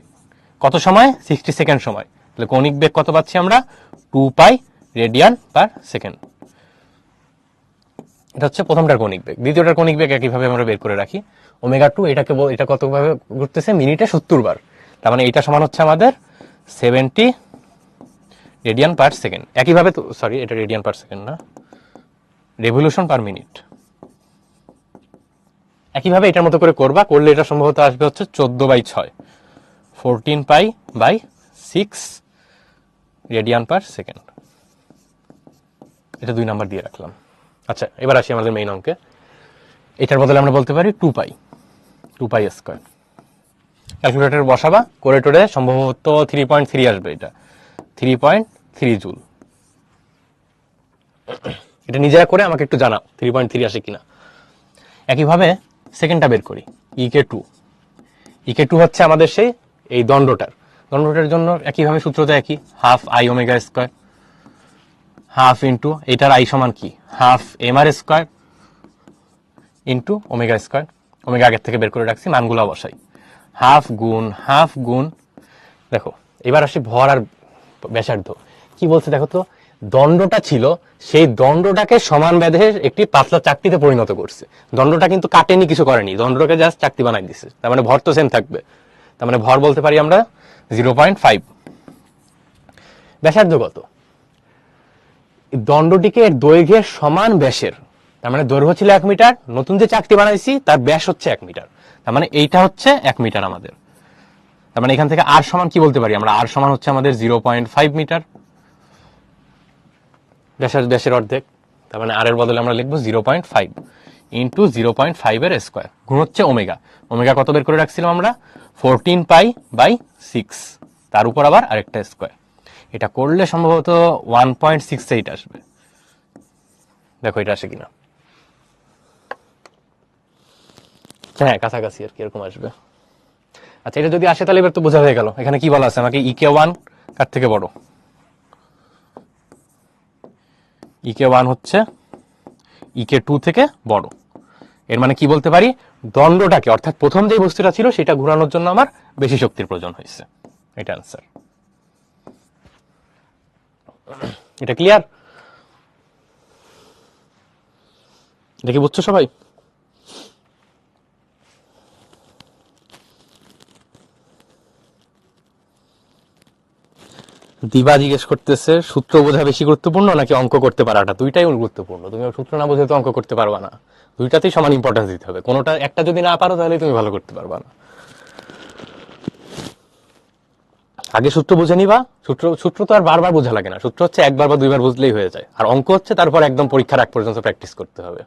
কত সময়, 60 সেকেন্ড সময়। তাহলে কৌণিক বেগ কত পাচ্ছি আমরা, 2 পাই রেডিয়ান পার সেকেন্ড। এটা হচ্ছে প্রথমটার কৌণিক বেগ। দ্বিতীয়টার কৌণিক বেগ একইভাবে আমরা বের করে রাখি, ওমেগা 2, এটা কতভাবে ঘুরতেছে, মিনিটে 70 বার, তার মানে এটা সমান হচ্ছে আমাদের 70 রেডিয়ান পার সেকেন্ড। একইভাবে তো, সরি এটা রেডিয়ান পার সেকেন্ড না, রেভলিউশন পার মিনিট। একইভাবে এটার মতো করে করবা, করলে এটা সম্ভবত আসবে হচ্ছে 14/6, 14 pi by 6 radian per second. এটা 2 নাম্বার দিয়ে রাখলাম। আচ্ছা এবার আসি আমাদের মেইন অঙ্কে। এটার বদলে আমরা বলতে পারি 2 পাই স্কয়ার। ক্যালকুলেটর বসাবা, করে টোরে সম্ভবত 3.3 আসবে, এটা 3.3 জুল। এটা নিজেরা করে আমাকে একটু জানাও 3.3 আসে কিনা। একইভাবে সেকেন্ডটা বের করি, ইকে টু হচ্ছে আমাদের সেই এই দণ্ডটার জন্য একইভাবে সূত্রটা একই, half I omega square, half into এটার আই সমান কি, half M R square into omega square. Omega আগের থেকে বের করে রাখছি, মানগুলো বসাই, হাফ গুণ, দেখো এবার আসি ভর আর ব্যাসার্ধ। কি বলছে দেখো তো, দণ্ডটা ছিল, সেই দণ্ডটাকে সমান ব্যাধের একটি পাতলা চাকতিতে পরিণত করছে। দণ্ডটা কিন্তু কাটেনি, কিছু করেনি, দণ্ডটাকে জাস্ট চাকতি বানাই দিচ্ছে, তার মানে ভর তো সেম থাকবে, তার মানে ভর বলতে পারি আমরা 0.5। ব্যাসার্ধ কত, দণ্ডটিকে দৈর্ঘ্যের সমান ব্যাসের, তার মানে দৈর্ঘ্য ছিল 1 মিটার, নতুন যে চাকতি বানাইছি তার ব্যাস হচ্ছে 1 মিটার, তার মানে এইটা হচ্ছে 1 মিটার আমাদের। তার মানে এখান থেকে আর সমান কি বলতে পারি আমরা, আর সমান হচ্ছে আমাদের 0.5 মিটার, ব্যাসের অর্ধেক। তার মানে আর এর বদলে আমরা লিখবো 0.5 ইন্টু 0.5 এর স্কোয়ার, গুণ হচ্ছে ওমেগা। ওমেগা কত বের করে রাখছিলাম আমরা, 14π/6, তার উপর আবার আরেকটা স্কোয়ার। এটা করলে সম্ভবত 1.68 আসবে, দেখো এটা আসে কিনা। হ্যাঁ কাছাকাছি আর কি এরকম আসবে। আচ্ছা এটা যদি আসে তাহলে এবার তো বোঝা হয়ে গেল এখানে কি বলা আছে আমাকে, EK1 কার থেকে বড়। EK1 হচ্ছে EK2 থেকে বড়। এর মানে কি বলতে পারি, দণ্ডটাকে অর্থাৎ প্রথম যে বস্তুটা ছিল সেটা ঘোরানোর জন্য আমার বেশি শক্তির প্রয়োজন হয়েছে, এটা আনসার। এটা ক্লিয়ার, এটা কি বুঝছো সবাই? দিবা জিজ্ঞেস করতেছে সূত্র বোঝা বেশি গুরুত্বপূর্ণ নাকি অঙ্ক করতে পারাটা, দুইটাই গুরুত্বপূর্ণ। তুমি সূত্র না বুঝে তো অঙ্ক করতে পারবা না, দুইটাতেই সমান ইম্পর্টেন্স দিতে হবে। কোনোটা একটা যদি না পারো তাহলে তুমি ভালো করতে পারবা না। আগে সূত্র বুঝে নিবা, সূত্র তো আর বারবার বোঝা লাগে না, সূত্র হচ্ছে একবার বা দুইবার বুঝলেই হয়ে যায়। আর অঙ্ক হচ্ছে তারপর একদম পরীক্ষার আগ পর্যন্ত প্র্যাকটিস করতে হবে।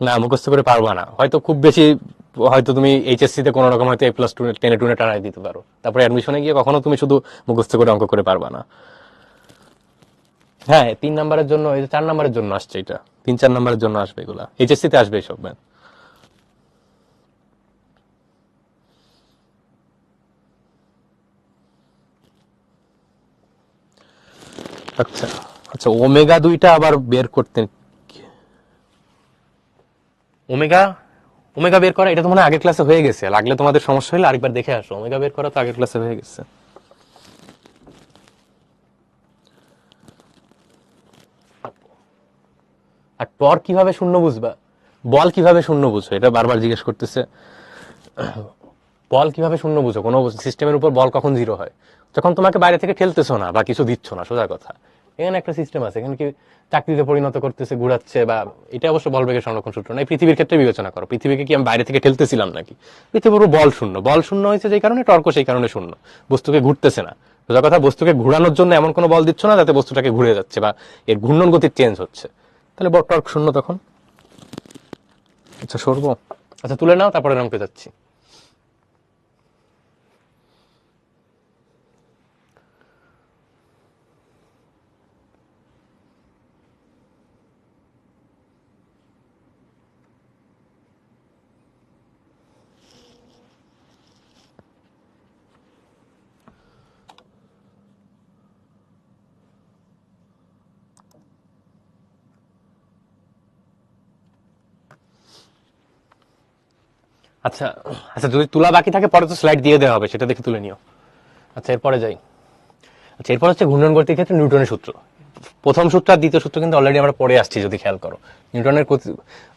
না মুখস্থ করে পারবা না, হয়তো খুব বেশি, হয়তো তুমি এইচএসসি তে কোনো রকম হয়তো A+2 টেনে টুনে টানাই দিতে পারো, তারপরে অ্যাডমিশনে গিয়ে কখনো তুমি শুধু মুখস্থ করে অঙ্ক করে পারবা না। হ্যাঁ 3 নাম্বারের জন্য, এই যে 4 নাম্বারের জন্য আসছে, এটা 3-4 নাম্বারের জন্য আসবে, এগুলা এইচএসসি তে আসবে সব। আচ্ছা আচ্ছা, ওমেগা দুইটা আবার বের করতে, ওমেগা ওমেগা বের করা এটা তো মনে হয় আগের ক্লাসে হয়ে গেছে, লাগলে তোমাদের সমস্যা হলে আরেকবার দেখে আসো। ওমেগা বের করা তো আগের ক্লাসে হয়ে গেছে। আর টর্ক কিভাবে শূন্য বুঝবা, বল কিভাবে শূন্য বুঝো, এটা বারবার জিজ্ঞেস করতেছে। বল কিভাবে শূন্য বুঝো, কোনো সিস্টেমের উপর বল কখন জিরো হয়, যখন তোমাকে বাইরে থেকে ঠেলতেছো না বা কিছু দিচ্ছ না, সোজা কথা। এখানে একটা সিস্টেম আছে, এখানে কি চাকরিতে পরিণত করতেছে, ঘুরাচ্ছে, বা এটা অবশ্য বলবেগের সংরক্ষণ সূত্র না, পৃথিবীর ক্ষেত্রে বিবেচনা করো, পৃথিবীকে কি আমি বাইরে থেকে ঠেলতেছিলাম নাকি, পৃথিবীর উপর বল শূন্য, বল শূন্য হয়েছে যেই কারণে টর্ক সেই কারণে শূন্য, বস্তুকে ঘুরতেছে না। সোজা কথা, বস্তুকে ঘুরানোর জন্য এমন কোনো বল দিচ্ছ না যাতে বস্তুটাকে ঘুরে যাচ্ছে বা এর ঘূর্ণন গতির চেঞ্জ হচ্ছে, তাহলে টর্ক শূন্য তখন। আচ্ছা সরবো, আচ্ছা তুলে নাও, তারপরে অঙ্কে যাচ্ছি। আচ্ছা আচ্ছা, যদি তুলা বাকি থাকে পরে তো স্লাইড দিয়ে দেওয়া হবে, সেটা দেখে তুলে নিও। আচ্ছা এরপরে যাই। আচ্ছা এরপর হচ্ছে ঘূর্ণন গতির ক্ষেত্রে নিউটনের সূত্র। প্রথম সূত্র আর দ্বিতীয় সূত্র কিন্তু অলরেডি আমরা পড়ে আসছি, যদি খেয়াল করো। নিউটনের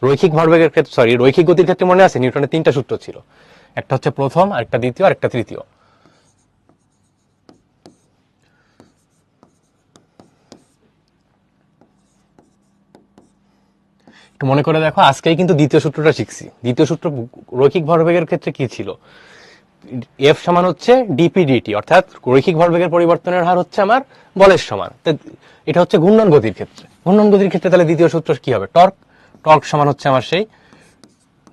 রৈখিক ভরবেগের ক্ষেত্রে, রৈখিক গতির ক্ষেত্রে মনে আছে নিউটনের 3টা সূত্র ছিল, একটা হচ্ছে প্রথম, আরেকটা দ্বিতীয়, আর একটা তৃতীয়। একটু মনে করে দেখো, আজকেই কিন্তু দ্বিতীয় সূত্রটা শিখছি। দ্বিতীয় সূত্র রৈখিক ভরবেগের ক্ষেত্রে কি ছিল, এফ সমান হচ্ছে ডিপি/ডিটি, অর্থাৎ রৈখিক ভরবেগের পরিবর্তনের হার হচ্ছে আমার বলের সমান। এটা হচ্ছে ঘূর্ণন গতির ক্ষেত্রে। ঘূর্ণন গতির ক্ষেত্রে তাহলে দ্বিতীয় সূত্র কি হবে, টর্ক। টর্ক সমান হচ্ছে আমার সেই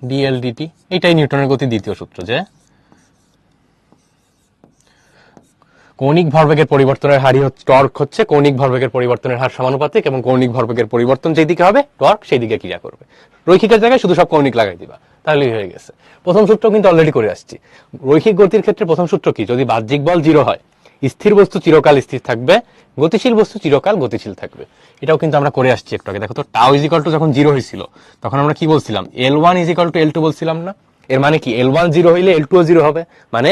ডিএল/ডিটি। এটাই নিউটনের গতির দ্বিতীয় সূত্র, যে কৌণিক ভরবেগের পরিবর্তনের হারই হচ্ছে টর্ক, হচ্ছে কৌণিক ভরবেগের পরিবর্তনের হার সমানুপাতিক, এবং কৌণিক ভরবেগের পরিবর্তন যেই দিকে হবে টর্ক সেই দিকে ক্রিয়া করবে। রৈখিকের জায়গায় শুধু সব কৌণিক লাগাই দিবা, তাহলেই হয়ে গেছে। প্রথম সূত্র কিন্তু অলরেডি করে আসছি। রৈখিক গতির ক্ষেত্রে প্রথম সূত্র কি, যদি বাহ্যিক বল 0 হয়, স্থির বস্তু চিরকাল স্থির থাকবে, গতিশীল বস্তু চিরকাল গতিশীল থাকবে। এটাও কিন্তু আমরা করে আসছি একটু আগে। দেখো তো, টাউ ইজিক্যাল টু যখন 0 হয়েছিল তখন আমরা কি বলছিলাম, L1 ইজিক্যাল টু L2 বলছিলাম না। এর মানে কি, L1 0 হইলে L2 ও 0 হবে, মানে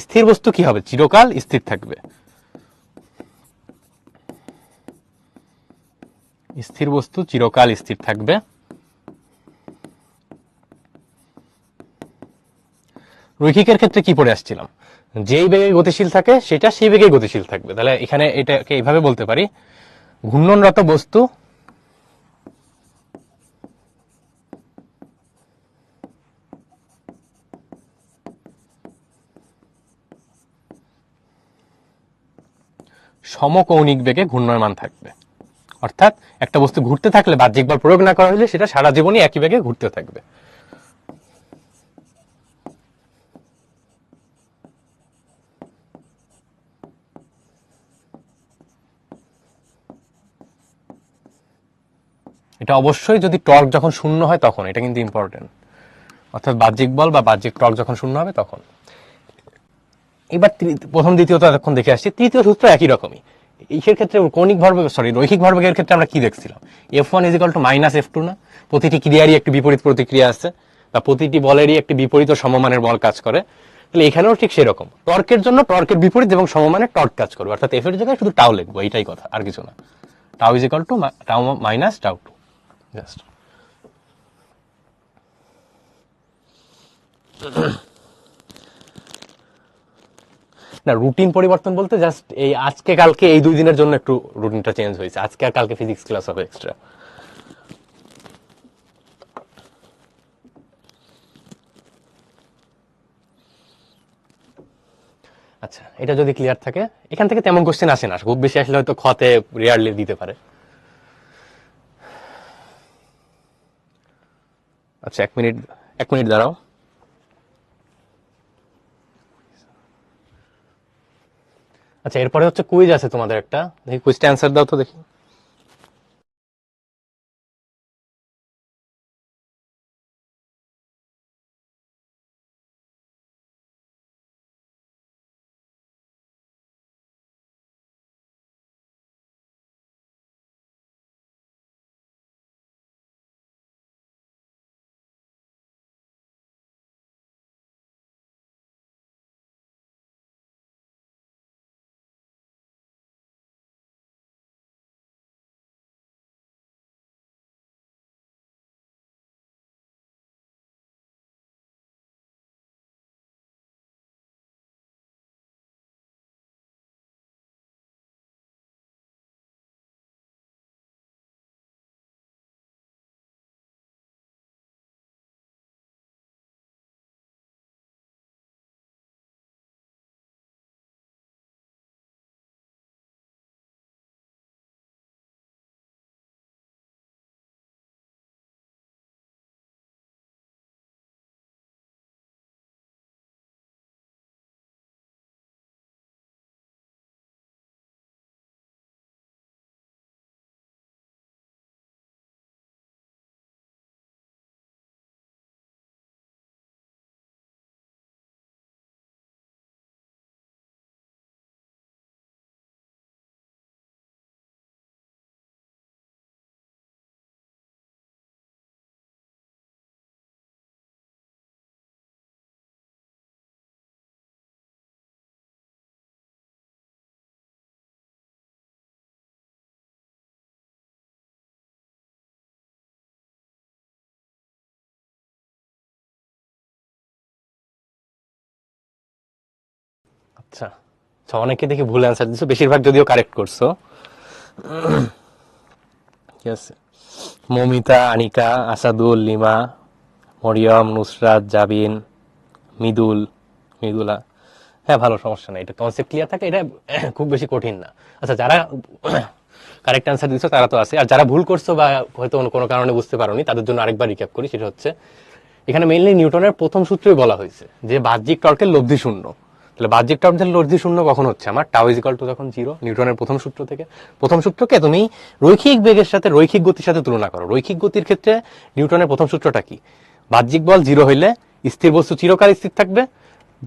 স্থির বস্তু কি হবে, চিরকাল স্থির থাকবে। স্থির বস্তু চিরকাল স্থির থাকবে। রৈখিকের ক্ষেত্রে কি পড়ে আসছিলাম, যেই বেগে গতিশীল থাকে সেটা সেই বেগে গতিশীল থাকবে। তাহলে এখানে এটাকে এইভাবে বলতে পারি, ঘূর্ণনরত বস্তু সমকৌণিক বেগে ঘূর্ণয়মান থাকবে। অর্থাৎ একটা বস্তু ঘুরতে থাকলে বাহ্যিক বল প্রয়োগ না করা হলে সেটা সারা জীবনই একই বেগে ঘুরতে থাকবে। এটা অবশ্যই যদি টর্ক যখন শূন্য হয় তখন, এটা কিন্তু ইম্পর্টেন্ট। অর্থাৎ বাহ্যিক বল বা বাহ্যিক টর্ক যখন শূন্য হবে তখন। এবার প্রথম দ্বিতীয়টা এখন দেখে আসছি। তৃতীয় সূত্র একই রকমই। এর ক্ষেত্রে কৌণিক ভরবেগ রৈখিক ভরবেগের ক্ষেত্রে আমরা কি দেখছিলাম, F1 = -F2 না? প্রতিটি ক্রিয়ারই একটি বিপরীত প্রতিক্রিয়া আছে, বা প্রতিটি বলেরই একটি বিপরীত ও সমমানের বল কাজ করে। তাহলে এখানেও ঠিক সেরকম, টর্কের জন্য টর্কের বিপরীত এবং সমমানের টর্ক কাজ করবে। অর্থাৎ এফ এর জায়গায় শুধু টাও লিখবো, এইটাই কথা, আর কিছু না। Tau tau minus tau two, just. না, রুটিন পরিবর্তন বলতে জাস্ট এই আজকে কালকে এই 2 দিনের জন্য একটু রুটিনটা চেঞ্জ হয়েছে। আজকে আর কালকে ফিজিক্স ক্লাস হবে এক্সট্রা। আচ্ছা, এটা যদি ক্লিয়ার থাকে, এখান থেকে তেমন কোশ্চেন আসে না, খুব বেশি আসলে হয়তো খতে রেয়ারলি দিতে পারে। আচ্ছা, এক মিনিট দাঁড়াও। আচ্ছা, এরপরে হচ্ছে কুইজ আছে তোমাদের একটা, দেখি কুইজটা অ্যান্সার দাও তো দেখি। আচ্ছা আচ্ছা, অনেকে দেখি ভুল অ্যান্সার দিছো, বেশিরভাগ যদিও কারেক্ট করছো। ঠিক আছে, মমিতা, আনিকা, আসাদুল, লিমা, মরিয়ম, নুসরাত, জাবিন, মৃদুল, মৃদুলা। হ্যাঁ, ভালো, সমস্যা নাই, এটা কনসেপ্ট ক্লিয়ার থাকে, এটা খুব বেশি কঠিন না। আচ্ছা, যারা কারেক্ট অ্যান্সার দিচ্ছ তারা তো আছে, আর যারা ভুল করছো বা হয়তো কোনো কারণে বুঝতে পারোনি তাদের জন্য আরেকবার রিক্যাপ করি। সেটা হচ্ছে, এখানে মেইনলি নিউটনের প্রথম সূত্রই বলা হয়েছে যে বাহ্যিক টর্কের লব্ধি শূন্য। তাহলে বাহ্যিক টর্কের লব্ধি শূন্য কখন হচ্ছে, আমার টাউ ইজিক্যাল টু যখন 0, নিউটনের প্রথম সূত্র থেকে। প্রথম সূত্রকে তুমি রৈখিক বেগের সাথে, রৈখিক গতির সাথে তুলনা করো। রৈখিক গতির ক্ষেত্রে নিউটনের প্রথম সূত্রটা কি, বাহ্যিক বল 0 হইলে স্থির বস্তু চিরকাল স্থির থাকবে,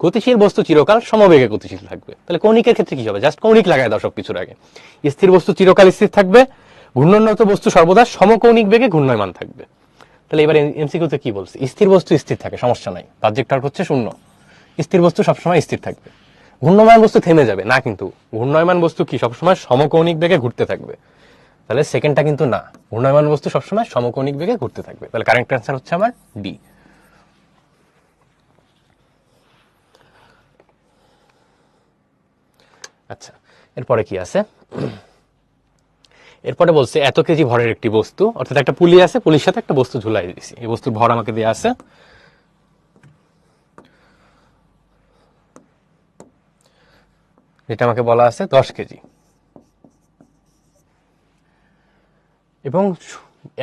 গতিশীল বস্তু চিরকাল সমবেগে গতিশীল থাকবে। তাহলে কৌণিকের ক্ষেত্রে কি হবে, জাস্ট কৌণিক লাগায় দাও সবকিছুর আগে। স্থির বস্তু চিরকাল স্থির থাকবে, ঘূর্ণনরত বস্তু সর্বদা সমকৌণিক বেগে ঘূর্ণয়মান থাকবে। তাহলে এবার এমসিকিউতে কি বলছে, স্থির বস্তু স্থির থাকে, সমস্যা নাই, বাহ্যিক টর্ক হচ্ছে 0, স্থির বস্তু সবসময় স্থির থাকবে। ঘূর্ণমান বস্তু থেমে যাবে না, কিন্তু ঘূর্ণয়মান বস্তু কি সবসময় সমকৌণিক বেগে ঘুরতে থাকবে। তাহলে সেকেন্ডটা কিন্তু না, ঘূর্ণয়মান বস্তু সবসময় সমকৌণিক বেগে ঘুরতে থাকবে। তাহলে কারেক্ট অ্যান্সার হচ্ছে আমার ডি। আচ্ছা, এরপরে কি আছে, এরপরে বলছে এত কেজি ভরের একটি বস্তু, অর্থাৎ একটা পুলি আছে, পুলির সাথে একটা বস্তু ঝুলাই দিয়েছি, এই বস্তুর ভর আমাকে দেওয়া আছে। যেটা আমাকে বলা আছে 10 কেজি। এবং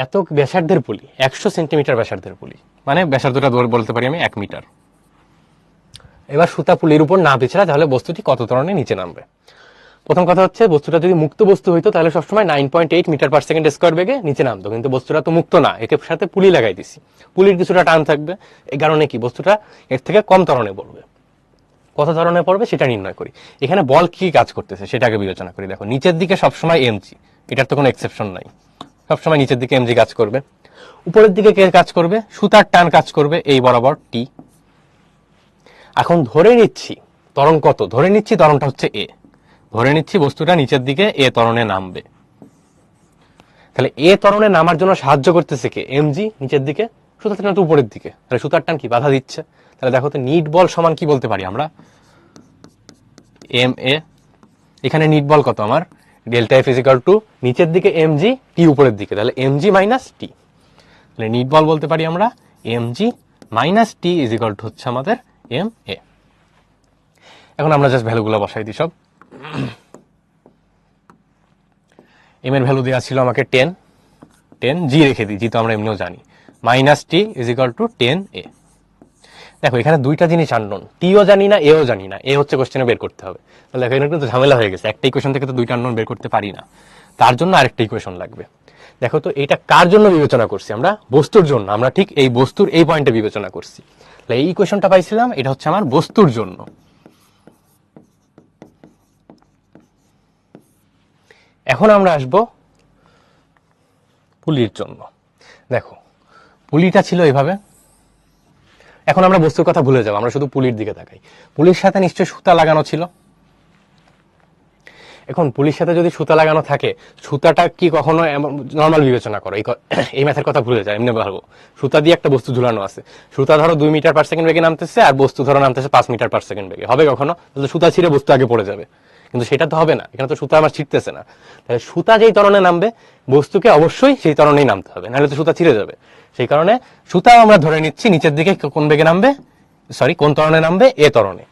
এত ব্যাসার্ধের পুলি, 100 সেন্টিমিটার ব্যাসার্ধের পুলি, মানে ব্যাসার্ধটা বলতে পারি আমি 1 মিটার। এবার সুতা পুলির উপর না পিছড়া তাহলে বস্তুটি কত ত্বরণে নিচে নামবে। প্রথম কথা হচ্ছে, বস্তুটা যদি মুক্ত বস্তু হইতো তাহলে সবসময় 9.8 মিটার পার সেকেন্ড স্কোয়ার বেগে নিচে নামতো, কিন্তু বস্তুটা তো মুক্ত না, একে সাথে পুলি লাগাই দিছি, পুলির কিছুটা টান থাকবে, এই কারণে কি বস্তুটা এর থেকে কম ত্বরণে পড়বে। কত ত্বরণে পড়বে সেটা নির্ণয় করি। এখানে বল কি কাজ করতেছে সেটাকে বিবেচনা করি। দেখো নিচের দিকে সবসময় এমজি, এটার তো কোনো এক্সেপশন নাই, সবসময় নিচের দিকে এমজি কাজ করবে। উপরের দিকে কে কাজ করবে? সুতার টান কাজ করবে এই বরাবর টি। এখন ধরে নিচ্ছি ত্বরণ কত, ধরে নিচ্ছি ত্বরণটা হচ্ছে এ, ধরে নিচ্ছি বস্তুটা নিচের দিকে এ ত্বরণে নামবে। তাহলে এ ত্বরণে নামার জন্য সাহায্য করতেছে কে? এমজি নিচের দিকে, সুতার টান তো উপরের দিকে, তাহলে সুতার টান কি বাধা দিচ্ছে। তাহলে দেখো তো নিট বল সমান কি বলতে পারি আমরা? M a. এখানে নিট বল কত আমার? ডেল্টা এফ ইজিক্যাল টু নিচের দিকে এমজি, টি উপরের দিকে, তাহলে এমজি মাইনাস টি। তাহলে নিট বল বলতে পারি আমরা MG minus T is equal to হচ্ছে আমাদের এম এ। এখন আমরা জাস্ট ভ্যালুগুলো বসাই দিই সব। এম এর ভ্যালু দেওয়া ছিল আমাকে 10, জি রেখে দিই, জি তো আমরা এমনিও জানি, মাইনাস টি ইজিক্যাল টু 10 এ। দেখো এখানে দুইটা জিনিস আননোন, টিও জানি না এও জানি না, এ হচ্ছে কোশ্চেনে বের করতে হবে। তাহলে দেখো এখানে কিন্তু ঝামেলা হয়ে গেছে, একটা ইকুয়েশন থেকে তো দুইটা আননোন বের করতে পারি না, তার জন্য আরেকটা ইকুয়েশন লাগবে। দেখো তো এটা কার জন্য বিবেচনা করছি আমরা? বস্তুর জন্য। আমরা ঠিক এই বস্তুর এই পয়েন্টে বিবেচনা করছি। তাহলে এই ইকুয়েশনটা পাইছিলাম, এটা হচ্ছে আমার বস্তুর জন্য। এখন আমরা আসব পুলির জন্য। দেখো পুলিটা ছিল এইভাবে, এখন আমরা বস্তুর কথা ভুলে যাব, আমরা শুধু পুলির দিকে তাকাই। পুলির সাথে নিশ্চয়ই সুতা লাগানো ছিল। এখন পুলির সাথে যদি সুতা লাগানো থাকে, সুতাটা কি কখনো নর্মাল বিবেচনা করো, এই ম্যাথের কথা ভুলে যায়, এমনি ভাবো সুতা দিয়ে একটা বস্তু ঝুলানো আছে, সুতা ধরো 2 মিটার পার সেকেন্ড বেগে নামতেছে আর বস্তু ধরো নামতেছে 5 মিটার পার সেকেন্ড বেগে, হবে কখনো? তাহলে সুতা ছিঁড়ে বস্তু আগে পড়ে যাবে, কিন্তু সেটা তো হবে না, এখানে তো সুতা আমার ছিঁড়তেছে না। তাহলে সুতা যেই ত্বরণে নামবে বস্তুকে অবশ্যই সেই ত্বরণেই নামতে হবে, নাহলে তো সুতা ছিঁড়ে যাবে। সেই কারণে সুতাও আমরা ধরে নিচ্ছি নিচের দিকে কোন বেগে নামবে, কোন ত্বরণে নামবে? এ ত্বরণে।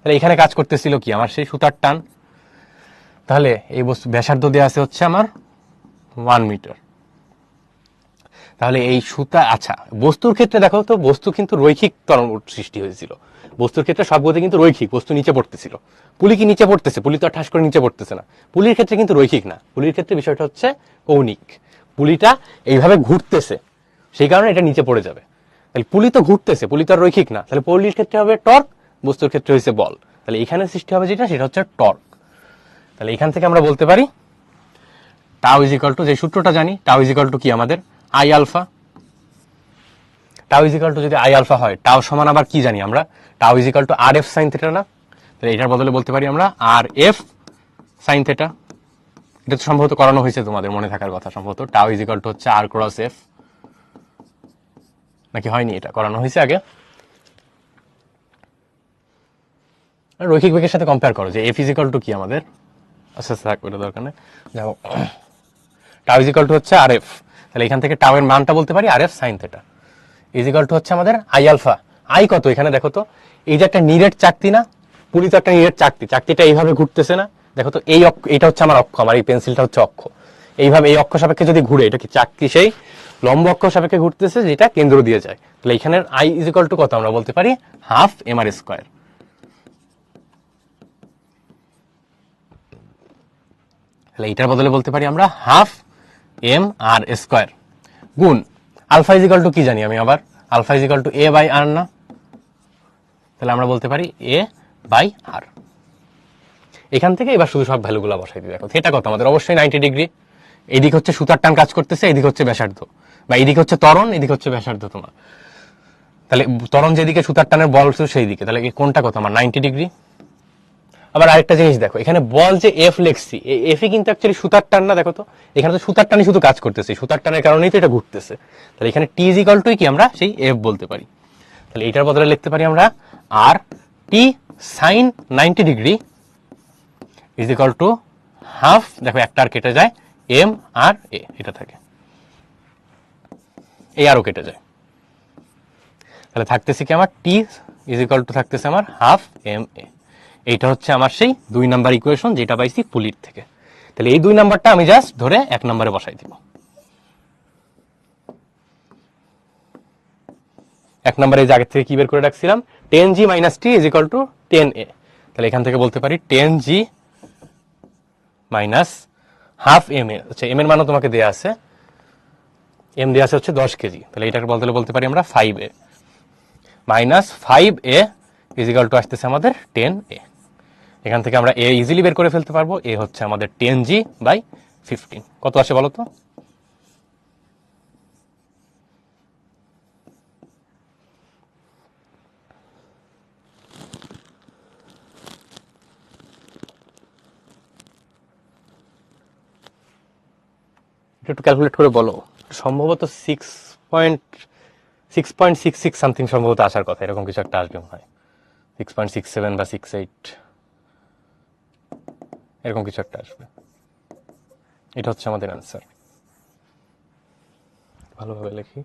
তাহলে এখানে কাজ করতেছিল কি আমার? সেই সুতার টান। তাহলে এই বস্তু ব্যাসার্ধ দেওয়া আছে হচ্ছে আমার 1 মিটার। তাহলে এই সুতা, আচ্ছা বস্তুর ক্ষেত্রে দেখো তো, বস্তু কিন্তু রৈখিক ত্বরণ সৃষ্টি হয়েছিল, বস্তুর ক্ষেত্রে সব গতি কিন্তু রৈখিক, বস্তু নিচে পড়তেছিল। পুলি কি নিচে পড়তেছে? পুলি তো ঠাস করে নিচে পড়তেছে না, পুলির ক্ষেত্রে কিন্তু রৈখিক না, পুলির ক্ষেত্রে বিষয়টা হচ্ছে কৌণিক। পুলিটা এইভাবে ঘুরতেছে, সেই কারণে এটা নিচে পড়ে যাবে। তাহলে পুলি তো ঘুরতেছে, পুলি তো আর রৈখিক না, তাহলে পুলির ক্ষেত্রে হবে টর্ক, বস্তুর ক্ষেত্রে হয়েছে বল। তাহলে এখানে সৃষ্টি হবে যেটা, সেটা হচ্ছে টর্ক। তাহলে এখান থেকে আমরা বলতে পারি টাউ ইজিক্যাল টু, যে সূত্রটা জানি, টাউ ইজিক্যাল টু কি আমাদের? I alpha. Tau is equal to যদি আই আলফা হয়, টাউ সমান আবার কি জানি আমরা? Tau is equal to R F sine theta না? তাহলে এটার বদলে বলতে পারি আমরা আর এফ সাইন থিটা। এটা তো সম্ভবত করানো হয়েছে, তোমাদের মনে থাকার কথা সম্ভবত। টাউ ইজিক্যাল টু হচ্ছে আর ক্রস এফ, নাকি হয়নি? এটা করানো হয়েছে আগে। রৈখিক বেগের সাথে কম্পেয়ার করো যে এফ ইজিক্যাল টু কি আমাদের। আচ্ছা থাক, ওটা দরকার নেই, যাও। টাউ ইজিক্যাল টু হচ্ছে আর এফ, তাহলে এখান থেকে টাউ এর মানটা বলতে পারি r F sine theta is equal to হচ্ছে আমাদের আই আলফা। আই কত এখানে দেখো তো, এই যে একটা নিরেট চাকতি না, পুলি তো একটা নিরেট চাকতি, চাকতিটা এইভাবে ঘুরতেছে না, দেখো তো এই এটা হচ্ছে আমার অক্ষ, আমার এই পেন্সিলটা হচ্ছে অক্ষ, এইভাবে এই অক্ষ সাপেক্ষে যদি ঘুরে, এটা কি চাকতি সেই লম্ব অক্ষ সাপেক্ষে ঘুরতেছে যেটা কেন্দ্র দিয়ে যায়। তাহলে এখানে আই ইজিক্যাল টু কত আমরা বলতে পারি? Half M r square. তাহলে এটার বদলে বলতে পারি আমরা হাফ এম আর স্কোয়ার গুণ আলফা ইজিক্যাল টু কি জানি আমি আবার? Alpha is equal to a by r না? তাহলে আমরা বলতে পারি এ বাই আর। এখান থেকে এবার শুধু সব ভ্যালুগুলো বসাই দিই। দেখো থিটা কত আমাদের? অবশ্যই 90 ডিগ্রি। এদিক হচ্ছে সুতার টান কাজ করতেছে, এদিক হচ্ছে ব্যাসার্ধ, বা এদিক হচ্ছে ত্বরণ, এদিক হচ্ছে ব্যাসার্ধ তোমার। তাহলে ত্বরণ যেদিকে সুতার টানের বল সেই দিকে, তাহলে কোনটা কত আমার? 90 ডিগ্রি। আবার আরেকটা জিনিস দেখো, এখানে বল যে এফ লেখছি, এই এফই কিন্তু অ্যাকচুয়ালি সুতার টান না, দেখো তো এখানে তো সুতার টানই শুধু কাজ করতেছে, সুতার টানের কারণেই তো এটা ঘুরতেছে। তাহলে এখানে টি ইজ ইকুয়াল টু কি আমরা সেই এফ বলতে পারি। তাহলে এটার বদলে লিখতে পারি আমরা r T sine 90 degree is equal to half, দেখো একটা আর কেটে যায়, এম আর এ, এটা থাকে, এই আরও কেটে যায়। তাহলে থাকতেছে কি আমার? টি ইজ ইকুয়াল টু থাকতেছে আমার হাফ এম এ। এইটা হচ্ছে আমার সেই 2 নাম্বার ইকুয়েশন, যেটা পাইছি পুলির থেকে। তাহলে এই 2 নাম্বারটা আমি জাস্ট ধরে 1 নম্বরে বসাই দিব। এক নম্বরে এই জায়গা থেকে কি বের করে রাখছিলাম, 10g minus T is equal two 10a। তাহলে এখান থেকে বলতে পারি 10g minus half M A. আচ্ছা, এম এর মানও তোমাকে দেওয়া আছে, এম দেওয়া আছে হচ্ছে 10 কেজি। তাহলে এটাকে বলতে পারি আমরা 5a minus 5a is equal two আসতেছে আমাদের 10a। এখান থেকে আমরা এ ইজিলি বের করে ফেলতে পারবো। এ হচ্ছে আমাদের 10g বাই 15। কত আসে বলো তো? একটু ক্যালকুলেট করে বলো। সম্ভবত 6.66 সামথিং সম্ভবত আসার কথা, এরকম কিছু একটা আসবে মনে হয়। 6.67 বা 68 এরকম কিছু একটা আসবে। এটা হচ্ছে আমাদের অ্যান্সার। ভালোভাবে লিখি।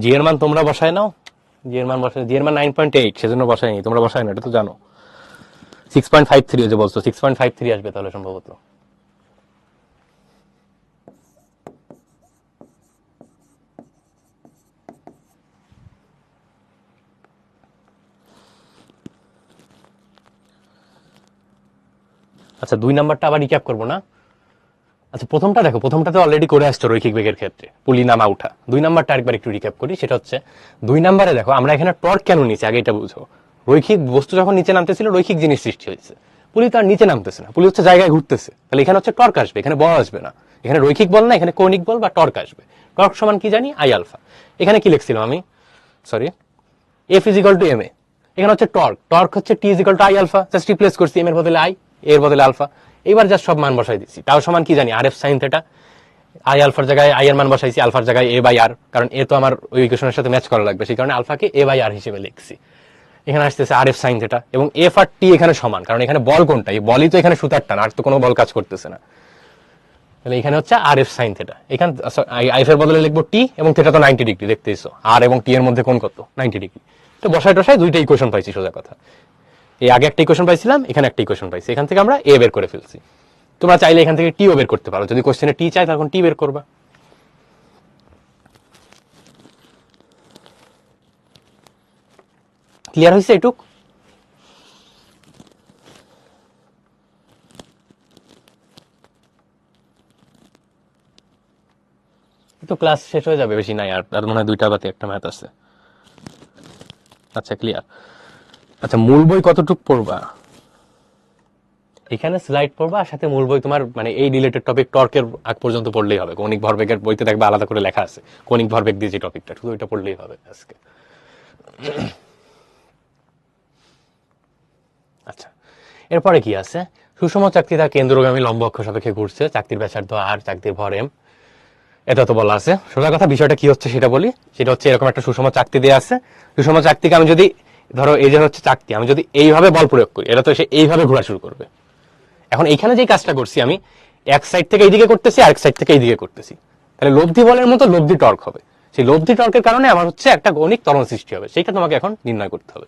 জি এর মান তোমরা বসায় নাও। জি এর মান 9.8, সেজন্য বসায়নি। তোমরা বসায় না, এটা তো জানো। 6.53 যে বলছো, 6.53 আসবে তাহলে সম্ভবত। আচ্ছা, 2 নাম্বারটা আবার রিক্যাপ করবো না? আচ্ছা, প্রথমটা দেখো, প্রথমটাতে অলরেডি করে আসছো রৈখিক বেগের ক্ষেত্রে পুলি নামা উঠা। 2 নাম্বারটা আরেকবার একটু রিক্যাপ করি। সেটা হচ্ছে 2 নাম্বারে দেখো আমরা এখানে টর্ক কেন নিচে, আগে এটা বুঝো। রৈখিক বস্তু যখন নিচে নামতেছিল রৈখিক জিনিস সৃষ্টি হয়েছে, পুলি তো আর নিচে নামতেছে না, পুলি হচ্ছে জায়গায় ঘুরতেছে। তাহলে এখানে হচ্ছে টর্ক আসবে, এখানে বল আসবে না। এখানে রৈখিক বল না, এখানে কৌণিক বল বা টর্ক আসবে। টর্ক সমান কি জানি, আই আলফা। এখানে কি লিখছিলাম আমি, sorry, F is equal to m a. এখানে হচ্ছে টর্ক, টর্ক হচ্ছে T is equal to I alpha. Just replace করছি, এম এর বদলে আই, এর বদলে আলফা। এবার জাস্ট সব মান বসাই দিচ্ছি। তাও সমান কি জানি, আর এফ সাইন থেটা। আই আলফার জায়গায় আই এর মান বসাইছি, আলফার জায়গায় এ বাই আর, কারণ এ তো আমার ওই ইকুয়েশনের সাথে ম্যাচ করা লাগবে, সেই কারণে আলফাকে এ বাই আর হিসেবে লিখছি। এখানে আসতেছে আর এফ সাইন থেটা, এবং এফ আর টি এখানে সমান, কারণ এখানে বল কোনটা, এই বলই তো এখানে সুতার টান, আর তো কোনো বল কাজ করতেছে না। তাহলে এখানে হচ্ছে আর এফ সাইন থেটা। এখানে আইফ এর বদলে লিখবো টি, এবং থেটা তো 90 ডিগ্রি, দেখতেইছো আর এবং টি এর মধ্যে কোন কত, 90 ডিগ্রি। তো বসায় টসায় দুইটা ইকুয়েশন পাইছি, সোজা কথা। এই আগে একটা ইকুয়েশন পাইছিলাম, এখানে একটা ইকুয়েশন পাইছি। এখান থেকে আমরা এ বের করে ফেলছি। তোমরা চাইলে এখান থেকে টিও বের করতে পারো, যদি কোশ্চেনে টি চাই তখন টি বের করবা। ক্লিয়ার হয়েছে এটুক? তো ক্লাস শেষ হয়ে যাবে, বেশি নাই আর, মনে হয় 2টা বাতি একটা ম্যাথ আছে। আচ্ছা, ক্লিয়ার। আচ্ছা, মূল বই কতটুক পড়বা? এখানে স্লাইড পড়বা, আর সাথে মূল বই তোমার মানে এই রিলেটেড টপিক টর্কের আগ পর্যন্ত পড়লেই হবে। কৌণিক ভরবেগের বইতে দেখবে আলাদা করে লেখা আছে কৌণিক ভরবেগ দিয়ে যে টপিকটা, শুধু ওইটা পড়লেই হবে আজকে। আচ্ছা, এরপরে কি আছে? সুষম চাকতি তার কেন্দ্রগামী লম্ব অক্ষ সাপেক্ষে ঘুরছে, চাকতির ব্যাসার্ধ আর, চাকতির ভর এম। এটা তো বলা আছে। সোজা কথা, বিষয়টা কি হচ্ছে সেটা বলি। সেটা হচ্ছে এরকম একটা সুষম চাকতি দেওয়া আছে। সুষম চাকতিকে আমি যদি, ধরো এই যে হচ্ছে চাকতি, আমি যদি এইভাবে বল প্রয়োগ করি, এটা তো সে এইভাবে ঘোরা শুরু করবে। এখন এইখানে যে কাজটা করছি আমি, এক সাইড থেকে এইদিকে করতেছি, আরেক সাইড থেকে এইদিকে করতেছি। তাহলে লব্ধি বলের মতো লব্ধি টর্ক হবে। সেই লব্ধি টর্কের কারণে আমার হচ্ছে একটা গণিক ত্বরণ সৃষ্টি হবে। সেইটা তোমাকে এখন নির্ণয় করতে হবে।